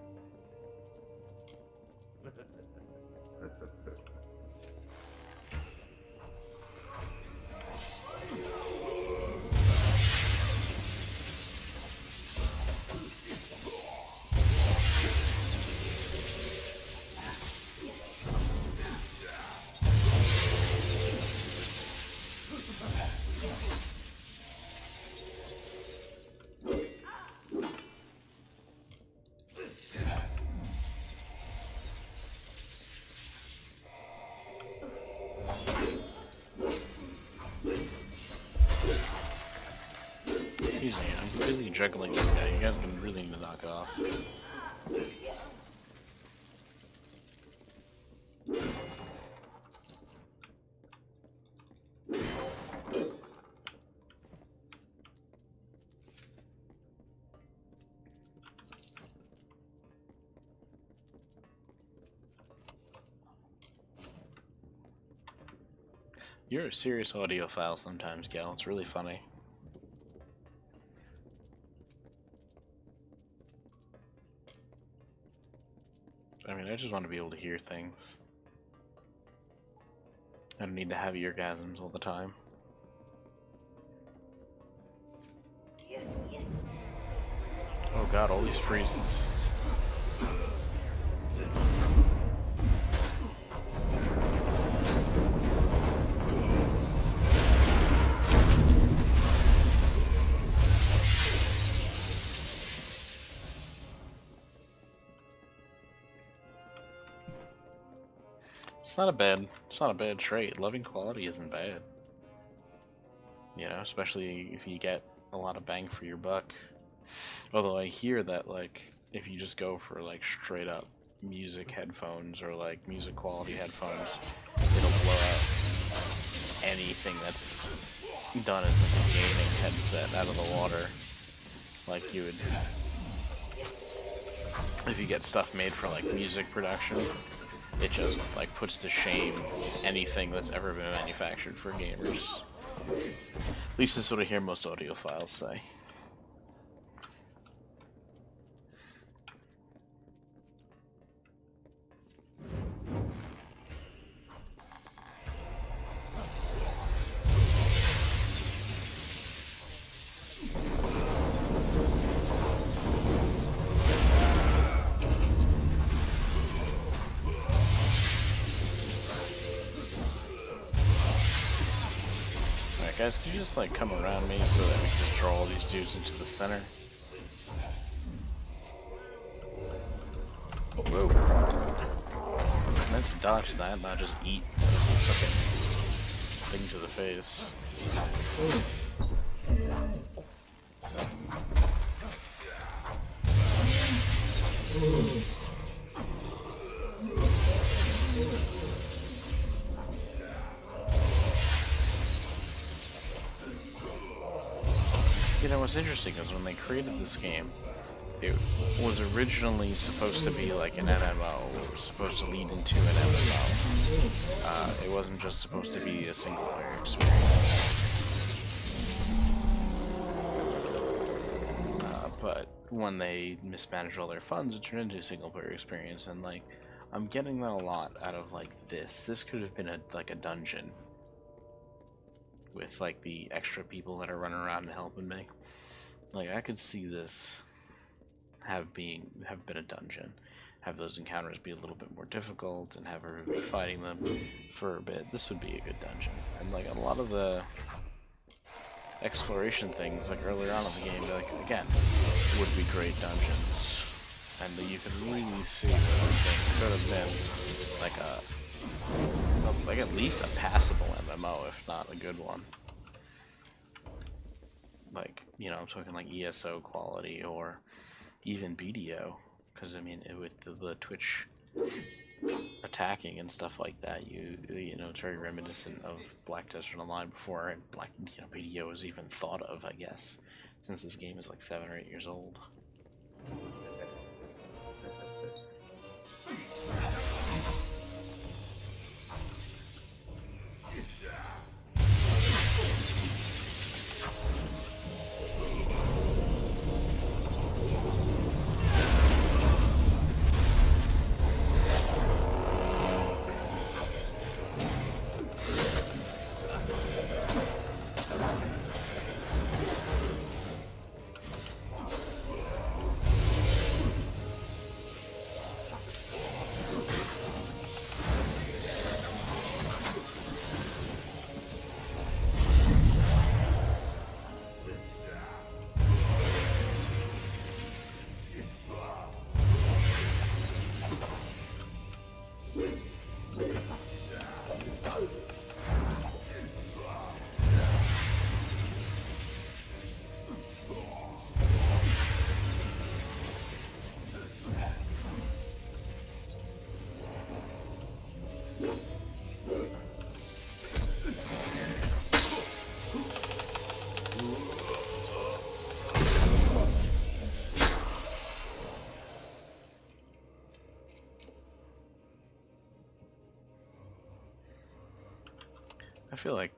Speaker 1: Excuse me, I'm busy juggling this guy. You guys can really need to knock it off. You're a serious audiophile sometimes, Gal. It's really funny. I mean, I just want to be able to hear things. I don't need to have eargasms all the time. Oh god, all these priests. It's not a bad trait. Loving quality isn't bad. You know, especially if you get a lot of bang for your buck. Although I hear that like if you just go for like straight up music headphones or like music quality headphones, it'll blow out anything that's done as like a gaming headset out of the water. Like you would, if you get stuff made for like music production, it just like puts to shame anything that's ever been manufactured for gamers. At least that's what I hear most audiophiles say. Guys, could you just like come around me so that we can draw all these dudes into the center? Whoa. I meant to dodge that, not just eat a fucking thing to the face. You know, what's interesting is when they created this game, it was originally supposed to be like an MMO. It was supposed to lead into an MMO. It wasn't just supposed to be a single player experience. But when they mismanaged all their funds, it turned into a single player experience, and like, I'm getting a lot out of like this. This could have been like a dungeon with like the extra people that are running around and helping me. Like I could see this have been a dungeon, have those encounters be a little bit more difficult, and have everybody fighting them for a bit. This would be a good dungeon, and like a lot of the exploration things like earlier on in the game, like again, would be great dungeons, and you could really see that this thing could have been like like at least a passable MMO, if not a good one. Like, you know, I'm talking like ESO quality or even BDO, because I mean, with the Twitch attacking and stuff like that, you know, it's very reminiscent of Black Desert Online before BDO was even thought of, I guess, since this game is like 7 or 8 years old. I feel like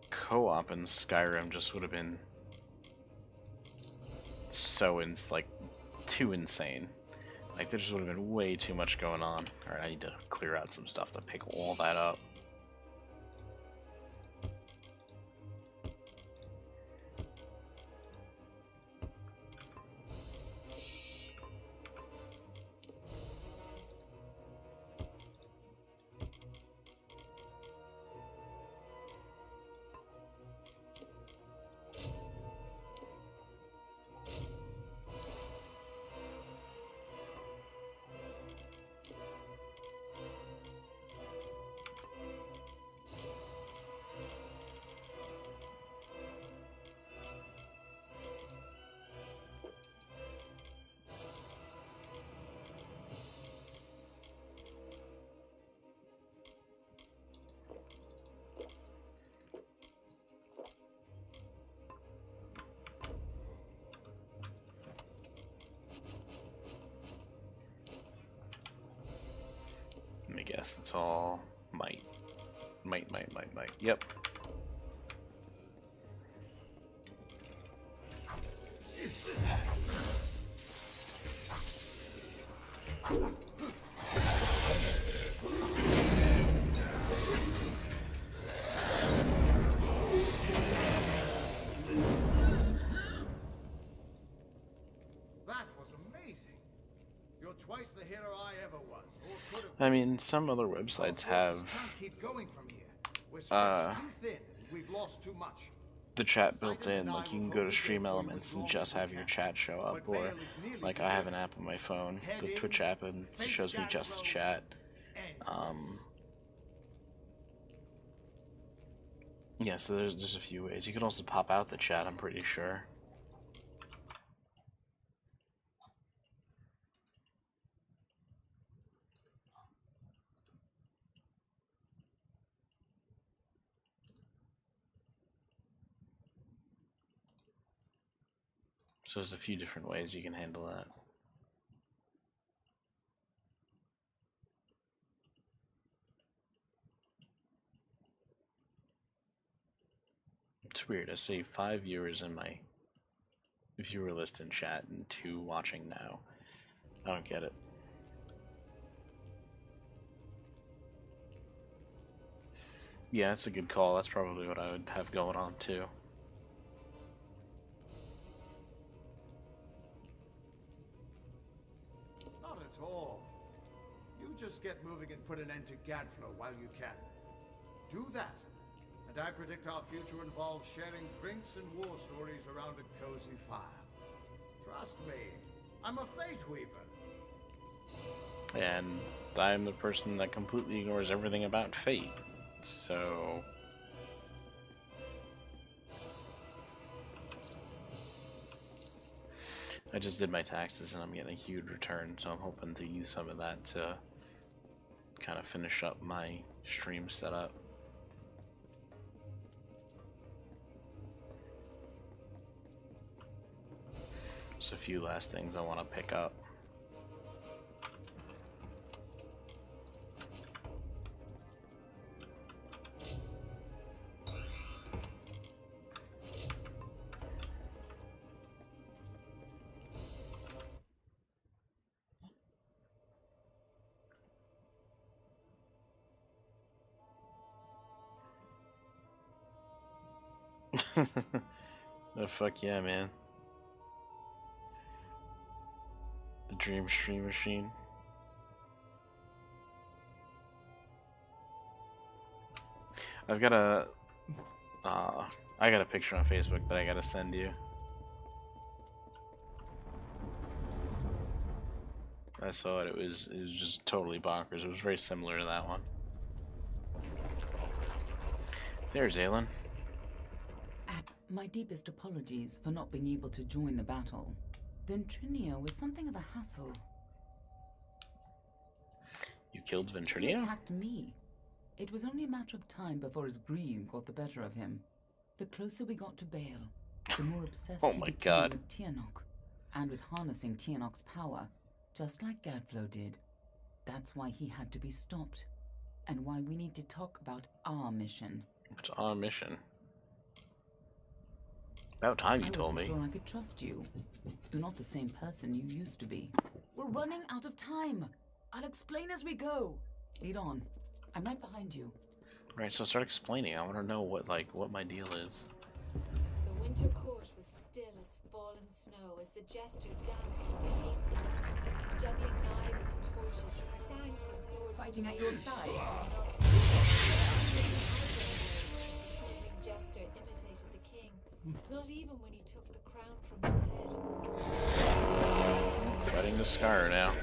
Speaker 1: co-op in Skyrim just would have been so like too insane. Like there just would have been way too much going on. Alright, I need to clear out some stuff to pick all that up. Let me guess, it's all might. Might. Yep.
Speaker 12: That was amazing. You're twice the hero I ever was, or could have.
Speaker 1: I mean, some other websites have
Speaker 12: Can't keep going from here. We're stretched too thin. We've lost too much.
Speaker 1: the chat built in. Like you can go to Stream Elements and just have your chat show up, or like I have an app on my phone, the Twitch app, and it shows me just the chat. Yeah, so there's a few ways. You can also pop out the chat, I'm pretty sure. So there's a few different ways you can handle that. It's weird. I see 5 viewers in my viewer list in chat and 2 watching now. I don't get it. Yeah, that's a good call. That's probably what I would have going on too.
Speaker 12: Not at all. You just get moving and put an end to Gadflow while you can. Do that, and I predict our future involves sharing drinks and war stories around a cozy fire. Trust me, I'm a Fate Weaver.
Speaker 1: And I'm the person that completely ignores everything about fate. So I just did my taxes and I'm getting a huge return, so I'm hoping to use some of that to kind of finish up my stream setup. Just a few last things I want to pick up. Oh, fuck yeah, man. The Dream Stream Machine. I've got a I got a picture on Facebook that I gotta send you. I saw it. It was just totally bonkers. It was very similar to that one. There's Aelin.
Speaker 6: My deepest apologies for not being able to join the battle. Ventrinia was something of a hassle.
Speaker 1: You killed
Speaker 6: He
Speaker 1: Ventrinia?
Speaker 6: attacked me. It was only a matter of time before his greed got the better of him. The closer we got to Bale, the more obsessed
Speaker 1: Oh
Speaker 6: he
Speaker 1: my
Speaker 6: became
Speaker 1: God.
Speaker 6: with Tianok, and with harnessing Tianok's power, just like Gadflow did. That's why he had to be stopped. and why we need to talk about our mission.
Speaker 1: What's our mission? About time you told me.
Speaker 6: I wasn't sure I could trust you. You're not the same person you used to be. We're running out of time. I'll explain as we go. Lead on. I'm right behind you.
Speaker 1: Right, so start explaining. I want to know what my deal is.
Speaker 17: The winter court was still as fallen snow as the jester danced to the cape, juggling knives and torches. He sang to his lords.
Speaker 6: Fighting at your side.
Speaker 17: The jester imitated the king, not even when he took the crown from his head.
Speaker 1: Fighting the Scar now.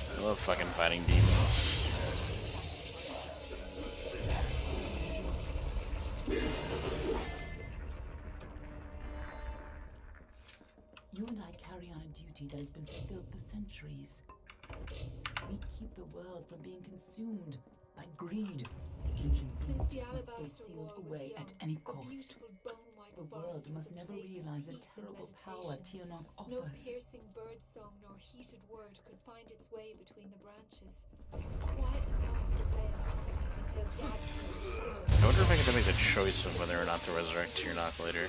Speaker 1: I love fucking fighting demons.
Speaker 6: You and I carry on a duty that has been fulfilled for centuries. We keep the world from being consumed by greed. The ancient beast must stay sealed away at any cost. The world must never realize the terrible power Tianok offers.
Speaker 17: No piercing bird song nor heated word could find its way between the branches. Quiet calm prevailed until
Speaker 1: I wonder if I get to make the choice of whether or not to resurrect Tianok later.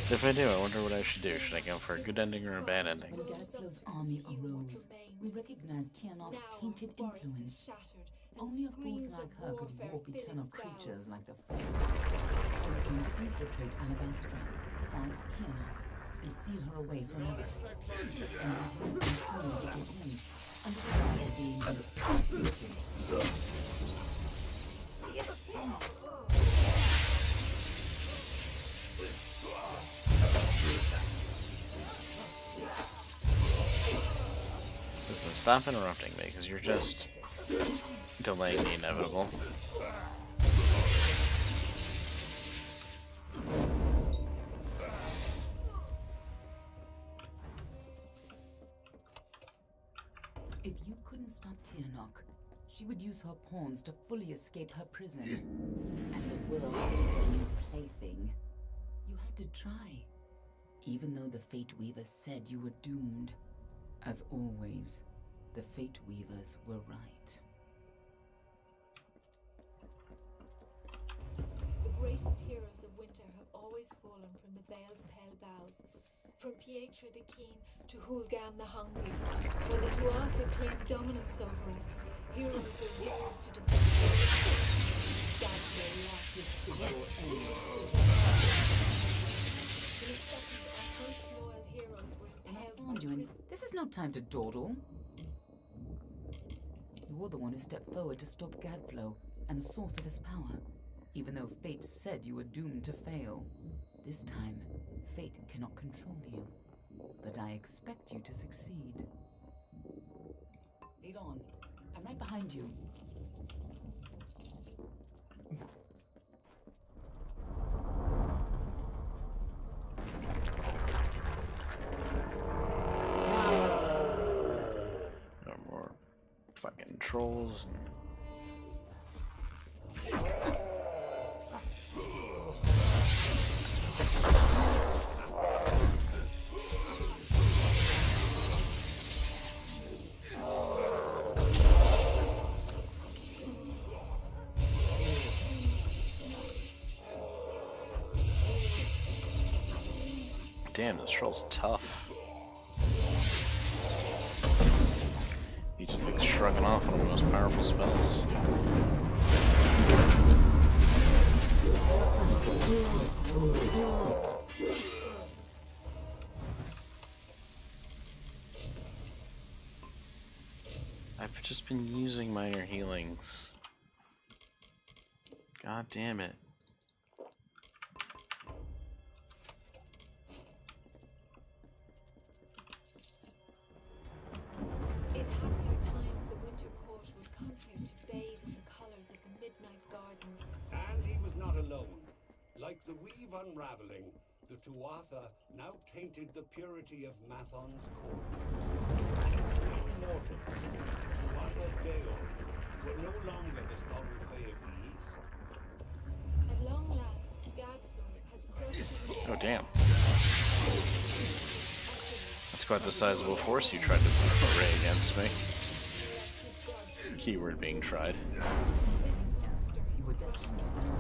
Speaker 1: If I do, I wonder what I should do. Should I go for a good ending or a bad ending?
Speaker 6: When Gadflow's army arose, we recognized Tianok's tainted influence. Only a force like her could warp eternal creatures like the Fae. So we came to infiltrate Alabastra, find Tianok, and seal her away forever. And we used continuing to get in, under the guise of being his assistant.
Speaker 1: Listen, stop interrupting me, because you're just delaying the inevitable.
Speaker 6: If you couldn't stop Tianok, she would use her pawns to fully escape her prison. And the world would be her new plaything. You had to try. Even though the Fate Weavers said you were doomed. As always, the Fate Weavers were right.
Speaker 17: The greatest heroes of winter have always fallen from the Bale's pale bows. From Pietra the Keen to Hulgan the Hungry. When the Tuatha claimed dominance over us, heroes are used to defend That's their life. In a second, our most loyal heroes were impaled.
Speaker 6: This is no time to dawdle. You're the one who stepped forward to stop Gadflow and the source of his power, even though fate said you were doomed to fail. This time, fate cannot control you, but I expect you to succeed. Lead on. I'm right behind you.
Speaker 1: No more fucking trolls and... Damn, this troll's tough. He's just like shrugging off one of the most powerful spells. I've just been using minor healings. God damn it.
Speaker 17: In happier times, the winter court would come here to bathe in the colors of the midnight gardens.
Speaker 13: And he was not alone. Like the weave unraveling, the Tuatha now tainted the purity of Mathon's court. These new mortals, Tuatha Deo, were no longer the solemn Fae of the East.
Speaker 17: At long last, Gadflow has crushed his
Speaker 1: Oh damn. That's quite the sizable force you tried to array against me. Keyword being tried.
Speaker 6: You were destined to fall.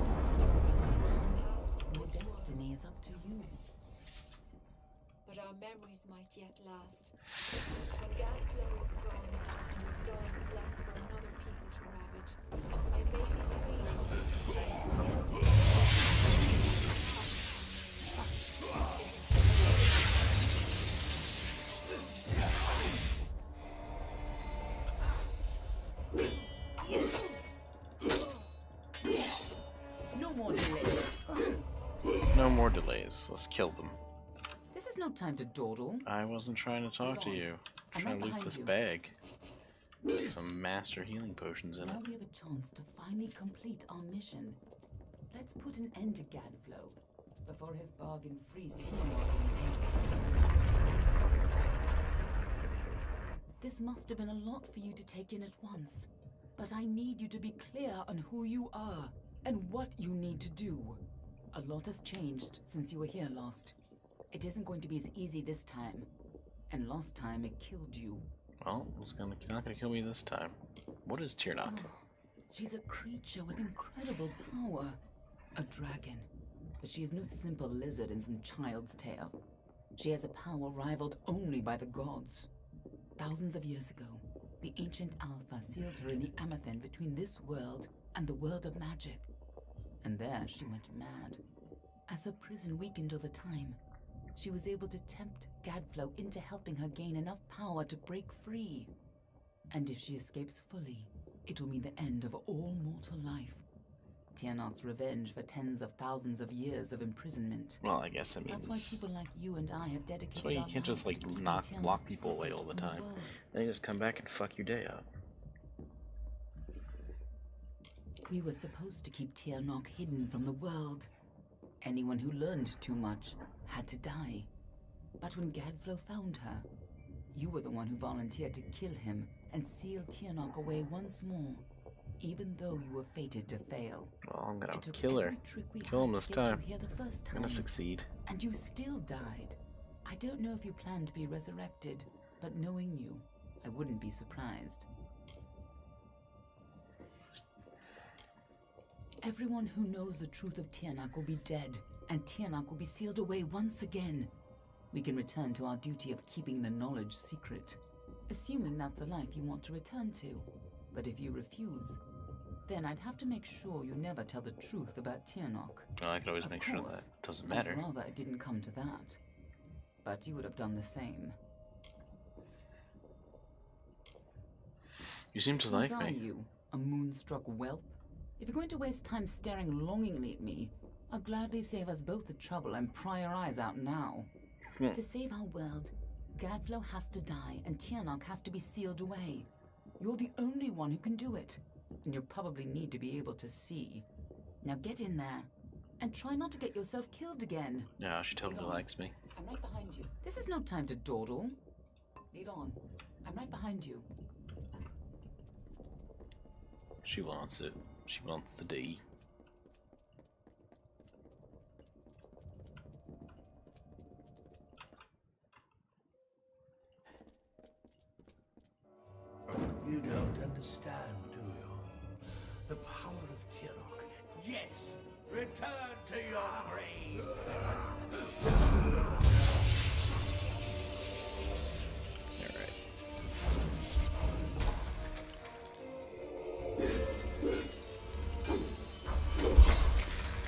Speaker 6: Your destiny is up to you.
Speaker 17: But our memories might yet last. When Gadflow is gone, and his god is left for another people to ravage, I may be free from this
Speaker 6: No more delays.
Speaker 1: No more delays. Let's kill them.
Speaker 6: This is no time to dawdle.
Speaker 1: I wasn't trying to talk to you. I'm trying to loot this bag. With some master healing potions in it.
Speaker 6: Now we have a chance to finally complete our mission. Let's put an end to Gadflow before his bargain frees Tiamat. This must have been a lot for you to take in at once, but I need you to be clear on who you are and what you need to do. A lot has changed since you were here last. It isn't going to be as easy this time, and last time it killed you.
Speaker 1: Well, it's not gonna kill me this time. What is Tirnock?
Speaker 6: Oh, she's a creature with incredible power. A dragon. But she is no simple lizard in some child's tale. She has a power rivaled only by the gods. Thousands of years ago, the ancient Alpha sealed her in the Amethyst between this world and the world of magic. And there she went mad. As her prison weakened over time, she was able to tempt Gadflow into helping her gain enough power to break free. And if she escapes fully, it will mean the end of all mortal life. Tirnock's revenge for tens of thousands of years of imprisonment.
Speaker 1: Well, I guess that means...
Speaker 6: That's why people like you and I have dedicated
Speaker 1: That's why you
Speaker 6: our
Speaker 1: can't just,
Speaker 6: lives
Speaker 1: like,
Speaker 6: to keeping
Speaker 1: lock
Speaker 6: Tirnock
Speaker 1: people away all the
Speaker 6: secret from
Speaker 1: time.
Speaker 6: world.
Speaker 1: Then you just come back and fuck your day up.
Speaker 6: We were supposed to keep Tirnock hidden from the world. Anyone who learned too much had to die. But when Gadflow found her, you were the one who volunteered to kill him and seal Tirnock away once more, even though you were fated to fail.
Speaker 1: Well, I'm gonna
Speaker 6: It took
Speaker 1: kill her.
Speaker 6: every trick we
Speaker 1: Kill him
Speaker 6: had
Speaker 1: this
Speaker 6: to get you
Speaker 1: time.
Speaker 6: here the first
Speaker 1: I'm gonna
Speaker 6: time.
Speaker 1: succeed.
Speaker 6: And you still died. I don't know if you plan to be resurrected, but knowing you, I wouldn't be surprised. Everyone who knows the truth of Tirnock will be dead, and Tirnock will be sealed away once again. We can return to our duty of keeping the knowledge secret, assuming that's the life you want to return to. But if you refuse, then I'd have to make sure you never tell the truth about Tirnock.
Speaker 1: Well, I could always
Speaker 6: Of
Speaker 1: make sure
Speaker 6: course,
Speaker 1: that doesn't matter.
Speaker 6: I'd rather it didn't come to that. But you would have done the same.
Speaker 1: You seem to like
Speaker 6: What are
Speaker 1: me.
Speaker 6: you, a moonstruck whelp? If you're going to waste time staring longingly at me, I'll gladly save us both the trouble and pry our eyes out now. To save our world, Gadflow has to die and Tirnock has to be sealed away. You're the only one who can do it, and you'll probably need to be able to see. Now get in there, and try not to get yourself killed again.
Speaker 1: Yeah, she totally
Speaker 6: Lead on.
Speaker 1: likes me.
Speaker 6: I'm right behind you. This is no time to dawdle. Lead on. I'm right behind you.
Speaker 1: She wants it. She wants the D.
Speaker 12: You don't understand, do you? The power of Tirnock. Yes! Return to your grave!
Speaker 1: Alright.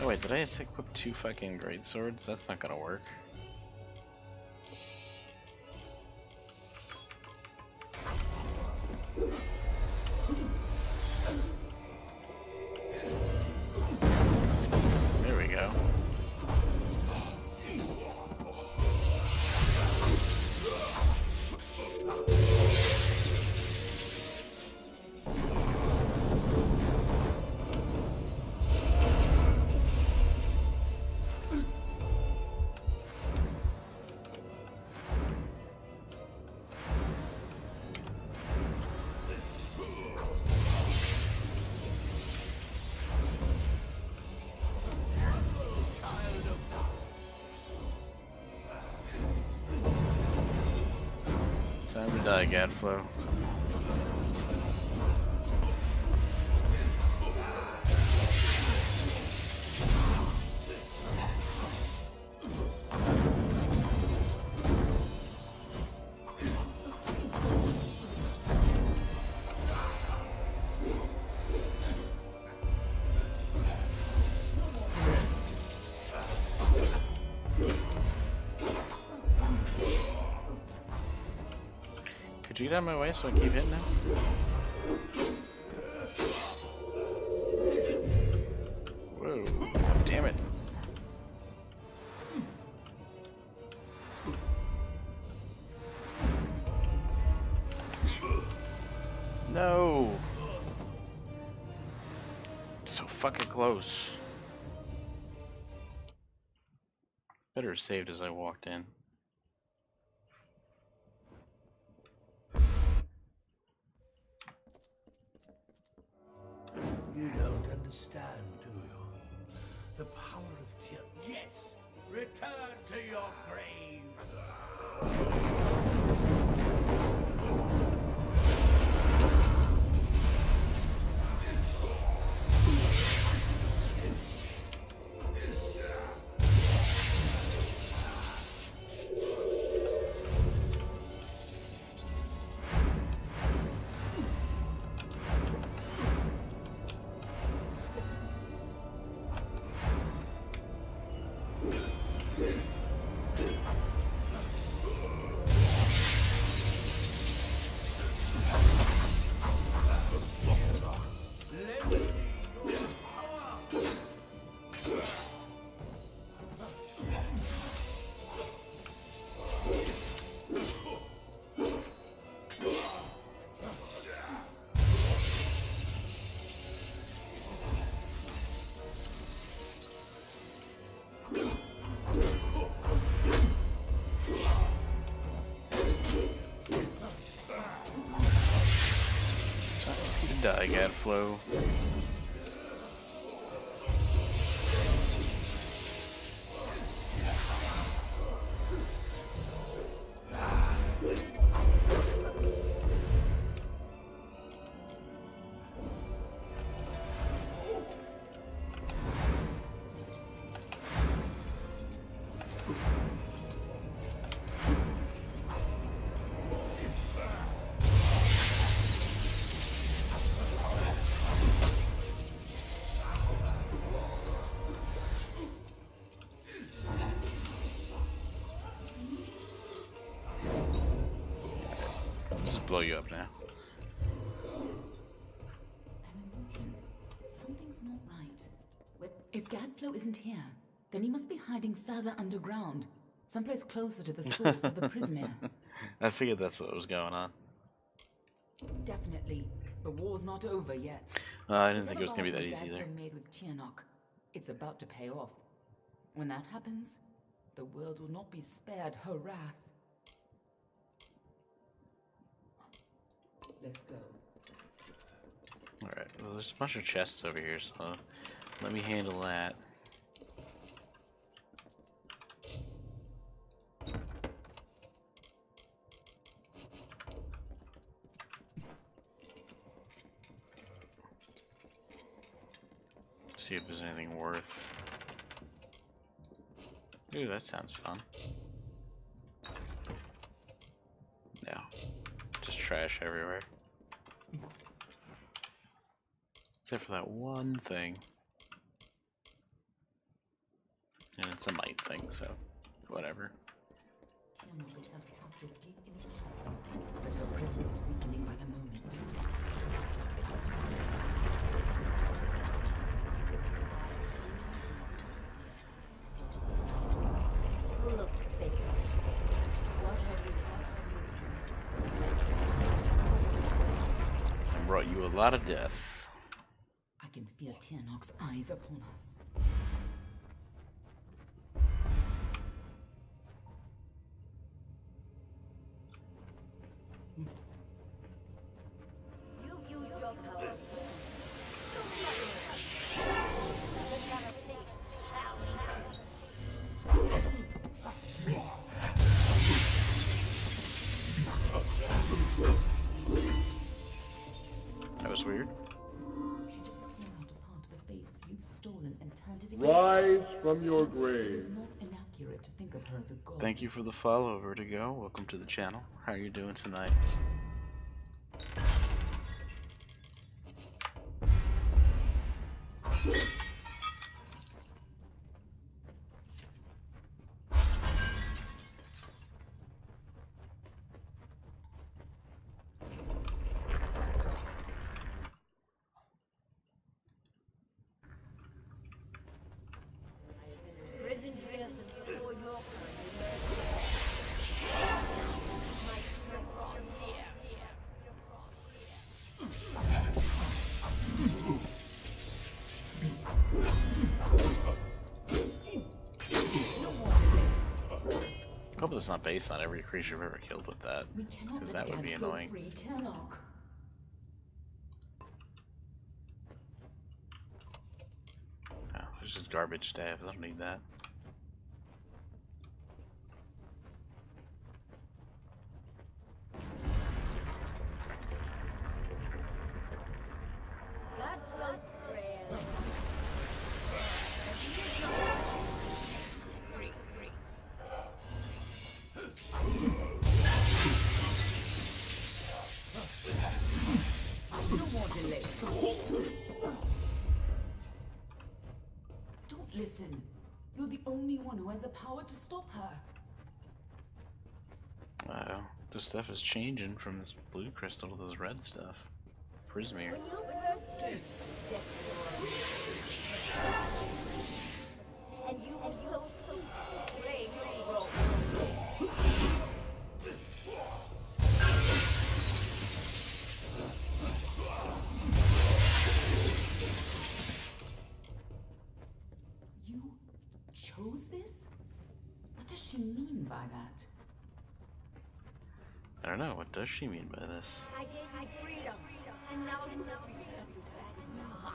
Speaker 1: Oh wait, did I equip 2 fucking great swords? That's not gonna work. There we go. Time to die, Gadflow. Could you get out of my way so I keep hitting him? Whoa, damn it. No! So fucking close. Better have saved as I walked in.
Speaker 12: You don't understand, do you? The power of tear. Yes! Return to your grave!
Speaker 1: Die, Gadflow. Blow you up now.
Speaker 6: Something's not right. If Gadflow isn't here, then he must be hiding further underground, someplace closer to the source of the Prismere.
Speaker 1: I figured that's what was going on.
Speaker 6: Definitely. The war's not over yet.
Speaker 1: I didn't think it was going to be that easy either.
Speaker 6: Made with Tianok. It's about to pay off. When that happens, the world will not be spared her wrath. Let's go.
Speaker 1: Alright, well there's a bunch of chests over here, so let me handle that. See if there's anything worth. Ooh, that sounds fun. No. Just trash everywhere. Except for that one thing. And it's a might thing, so whatever.
Speaker 6: Tianok is held captive deep in the earth, but her prison is weakening by the moment.
Speaker 10: Look, baby. What have you?
Speaker 1: I brought you a lot of death.
Speaker 6: I can feel Tianok's eyes upon us.
Speaker 10: You've used your power. The kind of taste shall
Speaker 14: from your
Speaker 6: It
Speaker 14: grave.
Speaker 6: is not inaccurate to think of her as a god.
Speaker 1: Thank you for the follow, Vertigo. Welcome to the channel. How are you doing tonight? I hope it's not based on every creature I've ever killed with that,
Speaker 6: We cannot
Speaker 1: because
Speaker 6: let
Speaker 1: that would be
Speaker 6: Gadflo
Speaker 1: annoying.
Speaker 6: free Tianok.
Speaker 1: Oh, there's just garbage staff. I don't need that.
Speaker 10: Gadflo's prayers.
Speaker 6: No more delays. Don't listen. You're the only one who has the power to stop her.
Speaker 1: Oh, this stuff is changing from this blue crystal to this red stuff. Prismere.
Speaker 10: When you first came, and you were so brave, your role.
Speaker 6: You chose this? What does she mean by that?
Speaker 1: I don't know. What does she mean by this?
Speaker 10: I gave you freedom, and now you have returned it back in mine.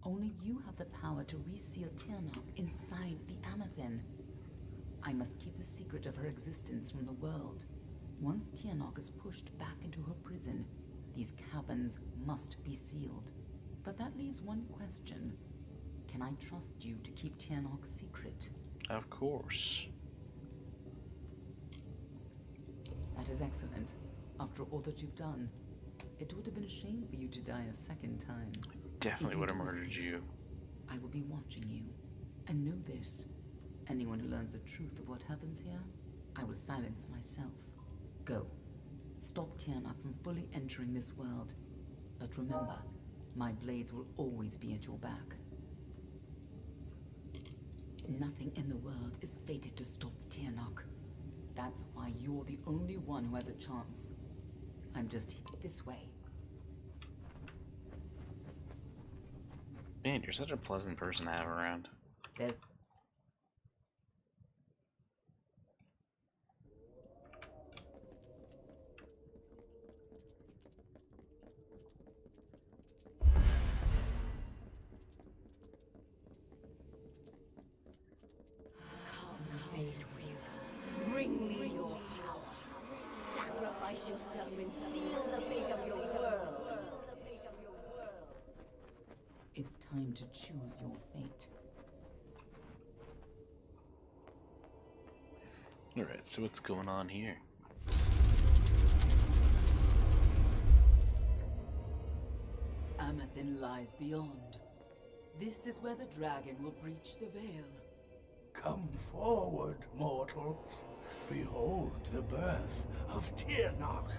Speaker 6: Only you have the power to reseal Tianok inside the Amethyn. I must keep the secret of her existence from the world. Once Tianok is pushed back into her prison, these caverns must be sealed. But that leaves one question. Can I trust you to keep Tianok secret?
Speaker 1: Of course.
Speaker 6: That is excellent. After all that you've done, it would have been a shame for you to die a second time.
Speaker 1: Definitely
Speaker 6: If
Speaker 1: would have
Speaker 6: do
Speaker 1: murdered
Speaker 6: escape,
Speaker 1: you.
Speaker 6: I will be watching you. And know this. Anyone who learns the truth of what happens here, I will silence myself. Go. Stop Tianok from fully entering this world. But remember, my blades will always be at your back. Nothing in the world is fated to stop Tianok. That's why you're the only one who has a chance. I'm just this way.
Speaker 1: Man, you're such a pleasant person to have around.
Speaker 6: There's
Speaker 10: Bring me your power. Sacrifice yourself and seal the fate of your world.
Speaker 6: It's time to choose your fate.
Speaker 1: Alright, so what's going on here?
Speaker 6: Amethyn lies beyond. This is where the dragon will breach the veil.
Speaker 12: Come forward, mortals. Behold the birth of Tiernach.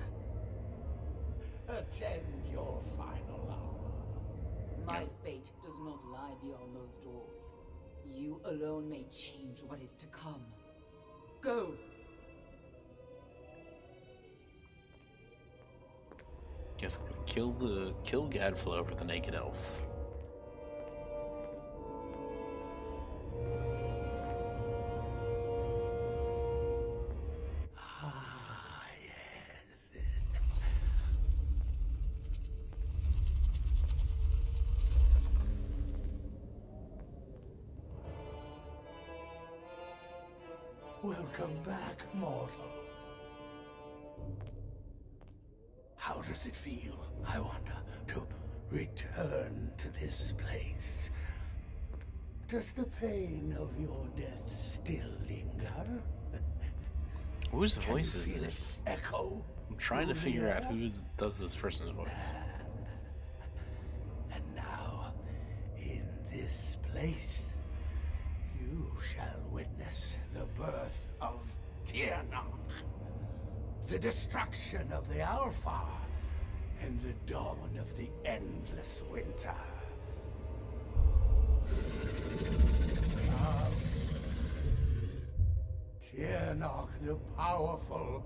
Speaker 12: Attend your final hour.
Speaker 6: My fate does not lie beyond those doors. You alone may change what is to come. Go!
Speaker 1: Just kill Gadflow for the naked elf.
Speaker 12: Welcome back, mortal. How does it feel, I wonder, to
Speaker 13: return to this place. Does the pain of your death still linger?
Speaker 1: Whose
Speaker 13: Can
Speaker 1: voice
Speaker 13: you
Speaker 1: is
Speaker 13: feel
Speaker 1: this?
Speaker 13: it echo
Speaker 1: I'm trying to
Speaker 13: through the
Speaker 1: figure out
Speaker 13: air?
Speaker 1: who does this person's voice.
Speaker 13: And now, in this place, you shall witness the birth of Tiernach, the destruction of the Alfar, and the dawn of the endless winter. Tiernach the powerful.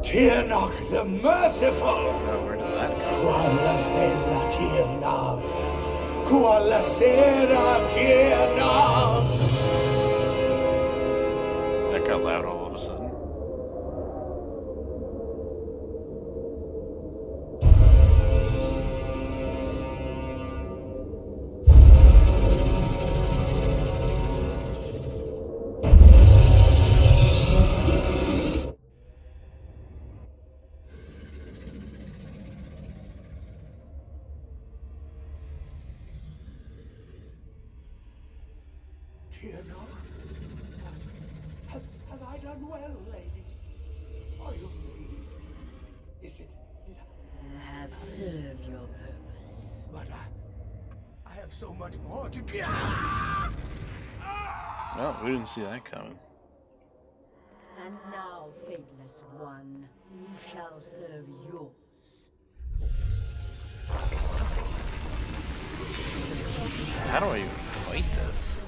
Speaker 13: Tiernach the merciful.
Speaker 1: Oh, where did that come
Speaker 13: Qualla fella Tiernach. Qualla sera Tiernach.
Speaker 1: That got loud all of a sudden.
Speaker 13: Tiernach? Have I done well, lady? Are you pleased? Is it that
Speaker 10: Have served your purpose.
Speaker 13: But I have so much more to give.
Speaker 1: Oh, we didn't see that coming.
Speaker 10: And now, faithless one, you shall serve yours.
Speaker 1: How do I even fight this?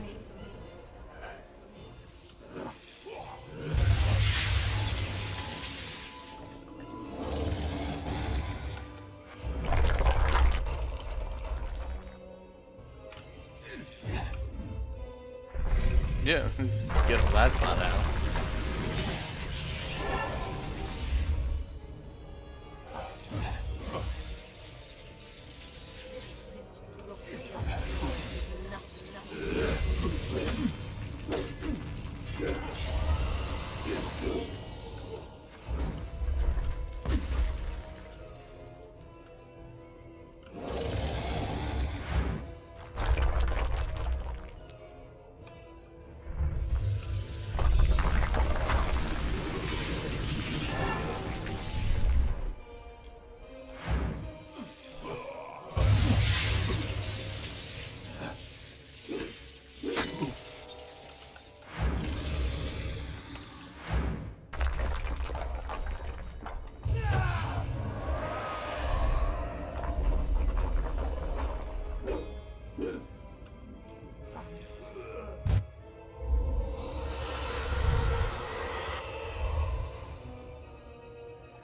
Speaker 1: Yeah, guess that's not how.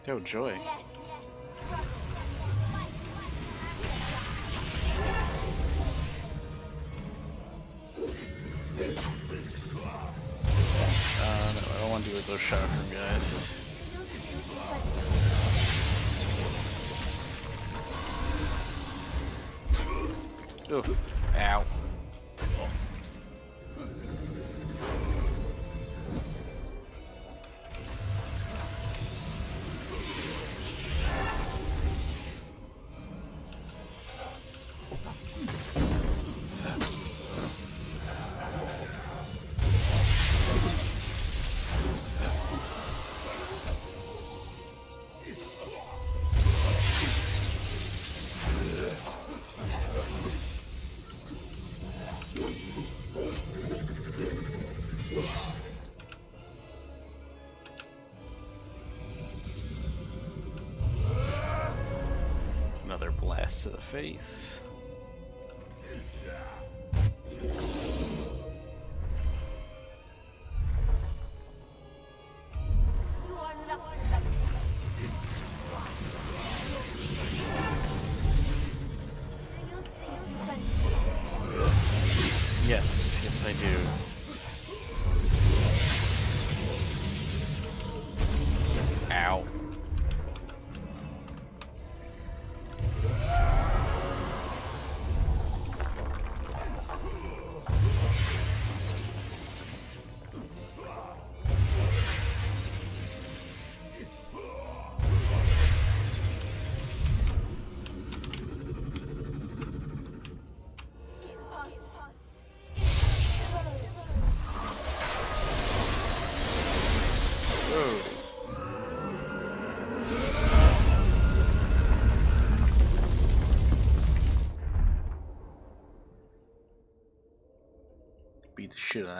Speaker 1: Yo, Joy. No, I don't want to deal with those shotgun guys. Oof. Ow. Another blast to the face. Yes, yes I do. Ow.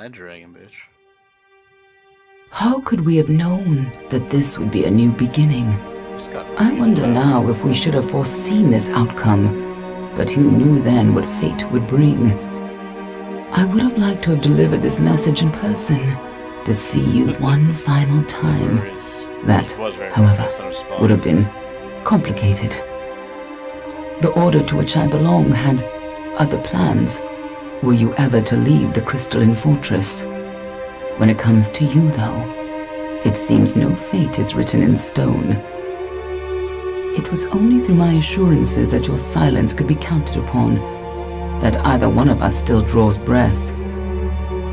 Speaker 1: that dragon bitch.
Speaker 6: How could we have known that this would be a new beginning? I wonder now if we should have foreseen this outcome, but who knew then what fate would bring? I would have liked to have delivered this message in person, to see you one final time. That, however, would have been complicated. The order to which I belong had other plans. Were you ever to leave the crystalline fortress? When it comes to you, though, it seems no fate is written in stone. It was only through my assurances that your silence could be counted upon that either one of us still draws breath.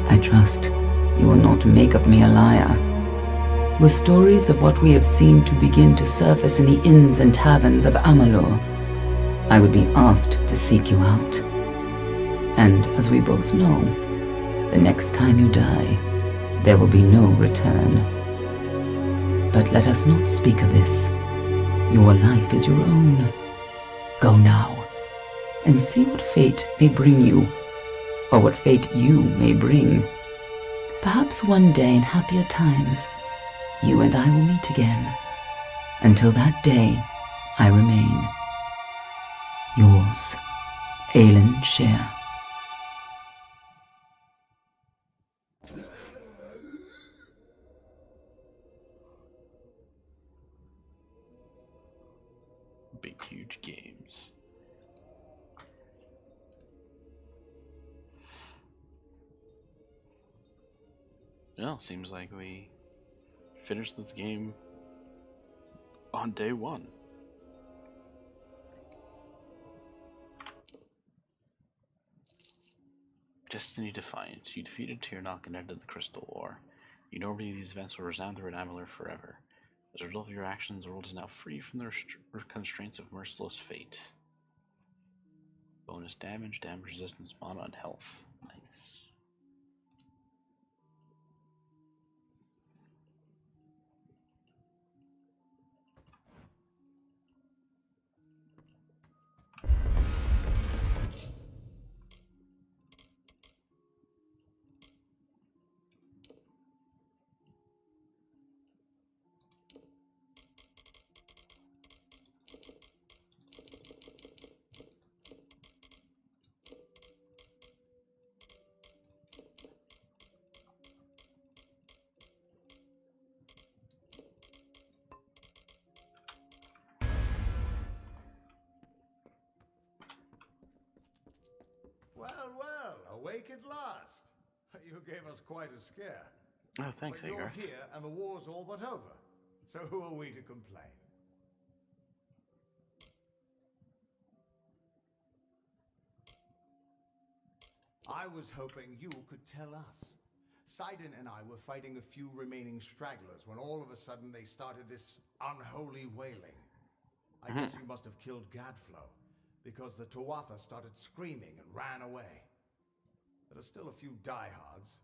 Speaker 6: I trust you will not make of me a liar. Were stories of what we have seen to begin to surface in the inns and taverns of Amalur, I would be asked to seek you out. And as we both know, the next time you die, there will be no return. But let us not speak of this. Your life is your own. Go now, and see what fate may bring you, or what fate you may bring. Perhaps one day in happier times, you and I will meet again. Until that day, I remain yours, Aelin Share.
Speaker 1: Big, huge games. Well, seems like we finished this game on day one. Destiny Defiance. You defeated Tyrnok and ended the Crystal War. You know many of these events will resound through Amalur forever. As a result of your actions, the world is now free from the constraints of merciless fate. Bonus damage, damage resistance, mana, and health. Nice.
Speaker 12: Well, well, awake at last. You gave us quite a scare.
Speaker 1: Oh, thanks,
Speaker 12: but you're
Speaker 1: Agarth.
Speaker 12: here and the war's all but over. So who are we to complain? I was hoping you could tell us. Sidon and I were fighting a few remaining stragglers when all of a sudden they started this unholy wailing. I guess you must have killed Gadflow, because the Tuatha started screaming and ran away. There are still a few diehards,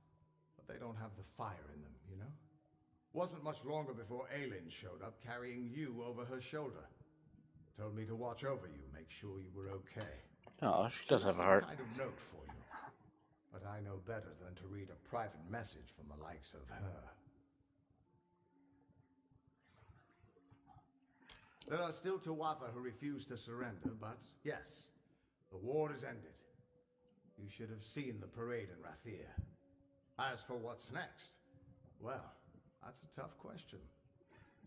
Speaker 12: but they don't have the fire in them, you know? Wasn't much longer before Aelin showed up carrying you over her shoulder. Told me to watch over you, make sure you were okay.
Speaker 1: Oh, she does have a heart.
Speaker 12: Some kind of note for you. But I know better than to read a private message from the likes of her. There are still Tuatha who refuse to surrender, but yes, the war is ended. You should have seen the parade in Rathir. As for what's next, well, that's a tough question.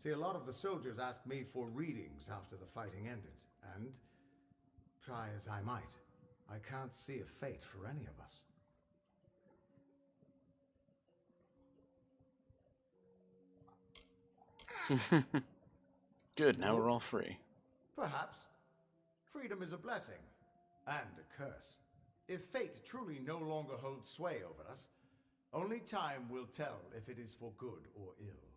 Speaker 12: See, a lot of the soldiers asked me for readings after the fighting ended, and try as I might, I can't see a fate for any of us.
Speaker 1: Good, now we're all free.
Speaker 12: Perhaps. Freedom is a blessing, and a curse. If fate truly no longer holds sway over us, only time will tell if it is for good or ill.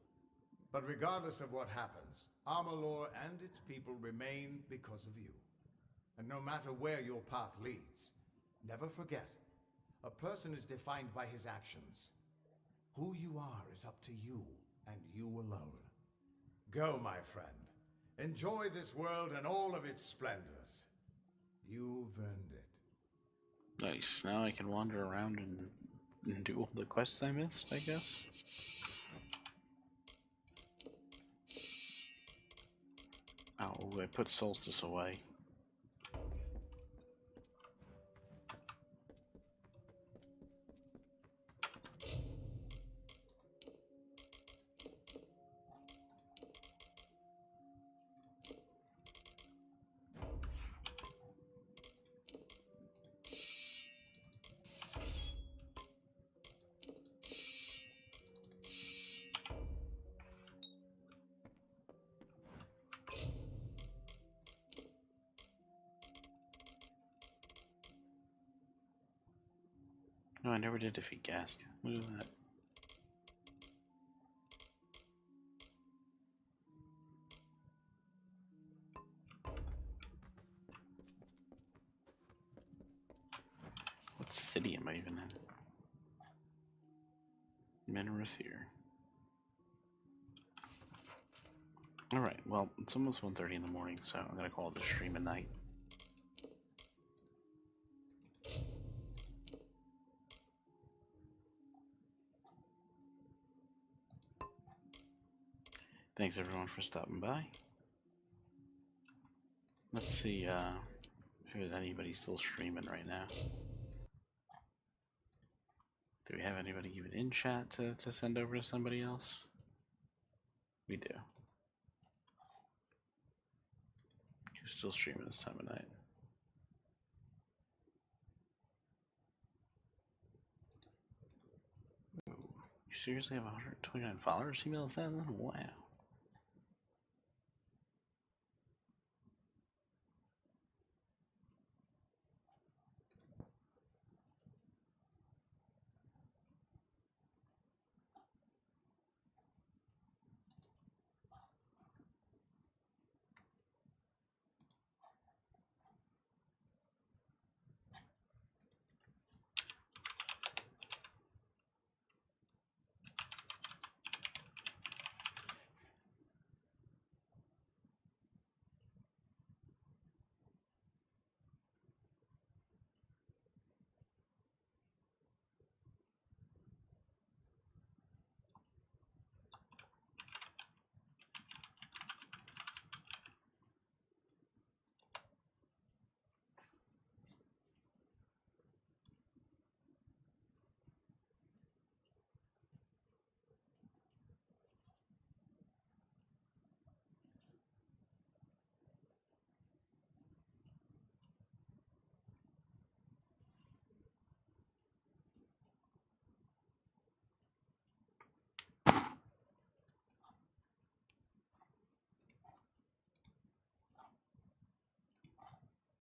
Speaker 12: But regardless of what happens, Amalur and its people remain because of you. And no matter where your path leads, never forget, a person is defined by his actions. Who you are is up to you, and you alone. Go, my friend. Enjoy this world and all of its splendors. You've earned it.
Speaker 1: Nice. Now I can wander around and do all the quests I missed, I guess. Oh, I put Solstice away. No, I never did defeat Gask. Look at that. What city am I even in? Menrithir. Alright, well, it's almost 1:30 in the morning, so I'm gonna call it a stream at night. Thanks everyone for stopping by. Let's see if there's anybody still streaming right now. Do we have anybody even in chat to send over to somebody else? We do. Who's still streaming this time of night? You seriously have 129 followers? Email us that? Wow.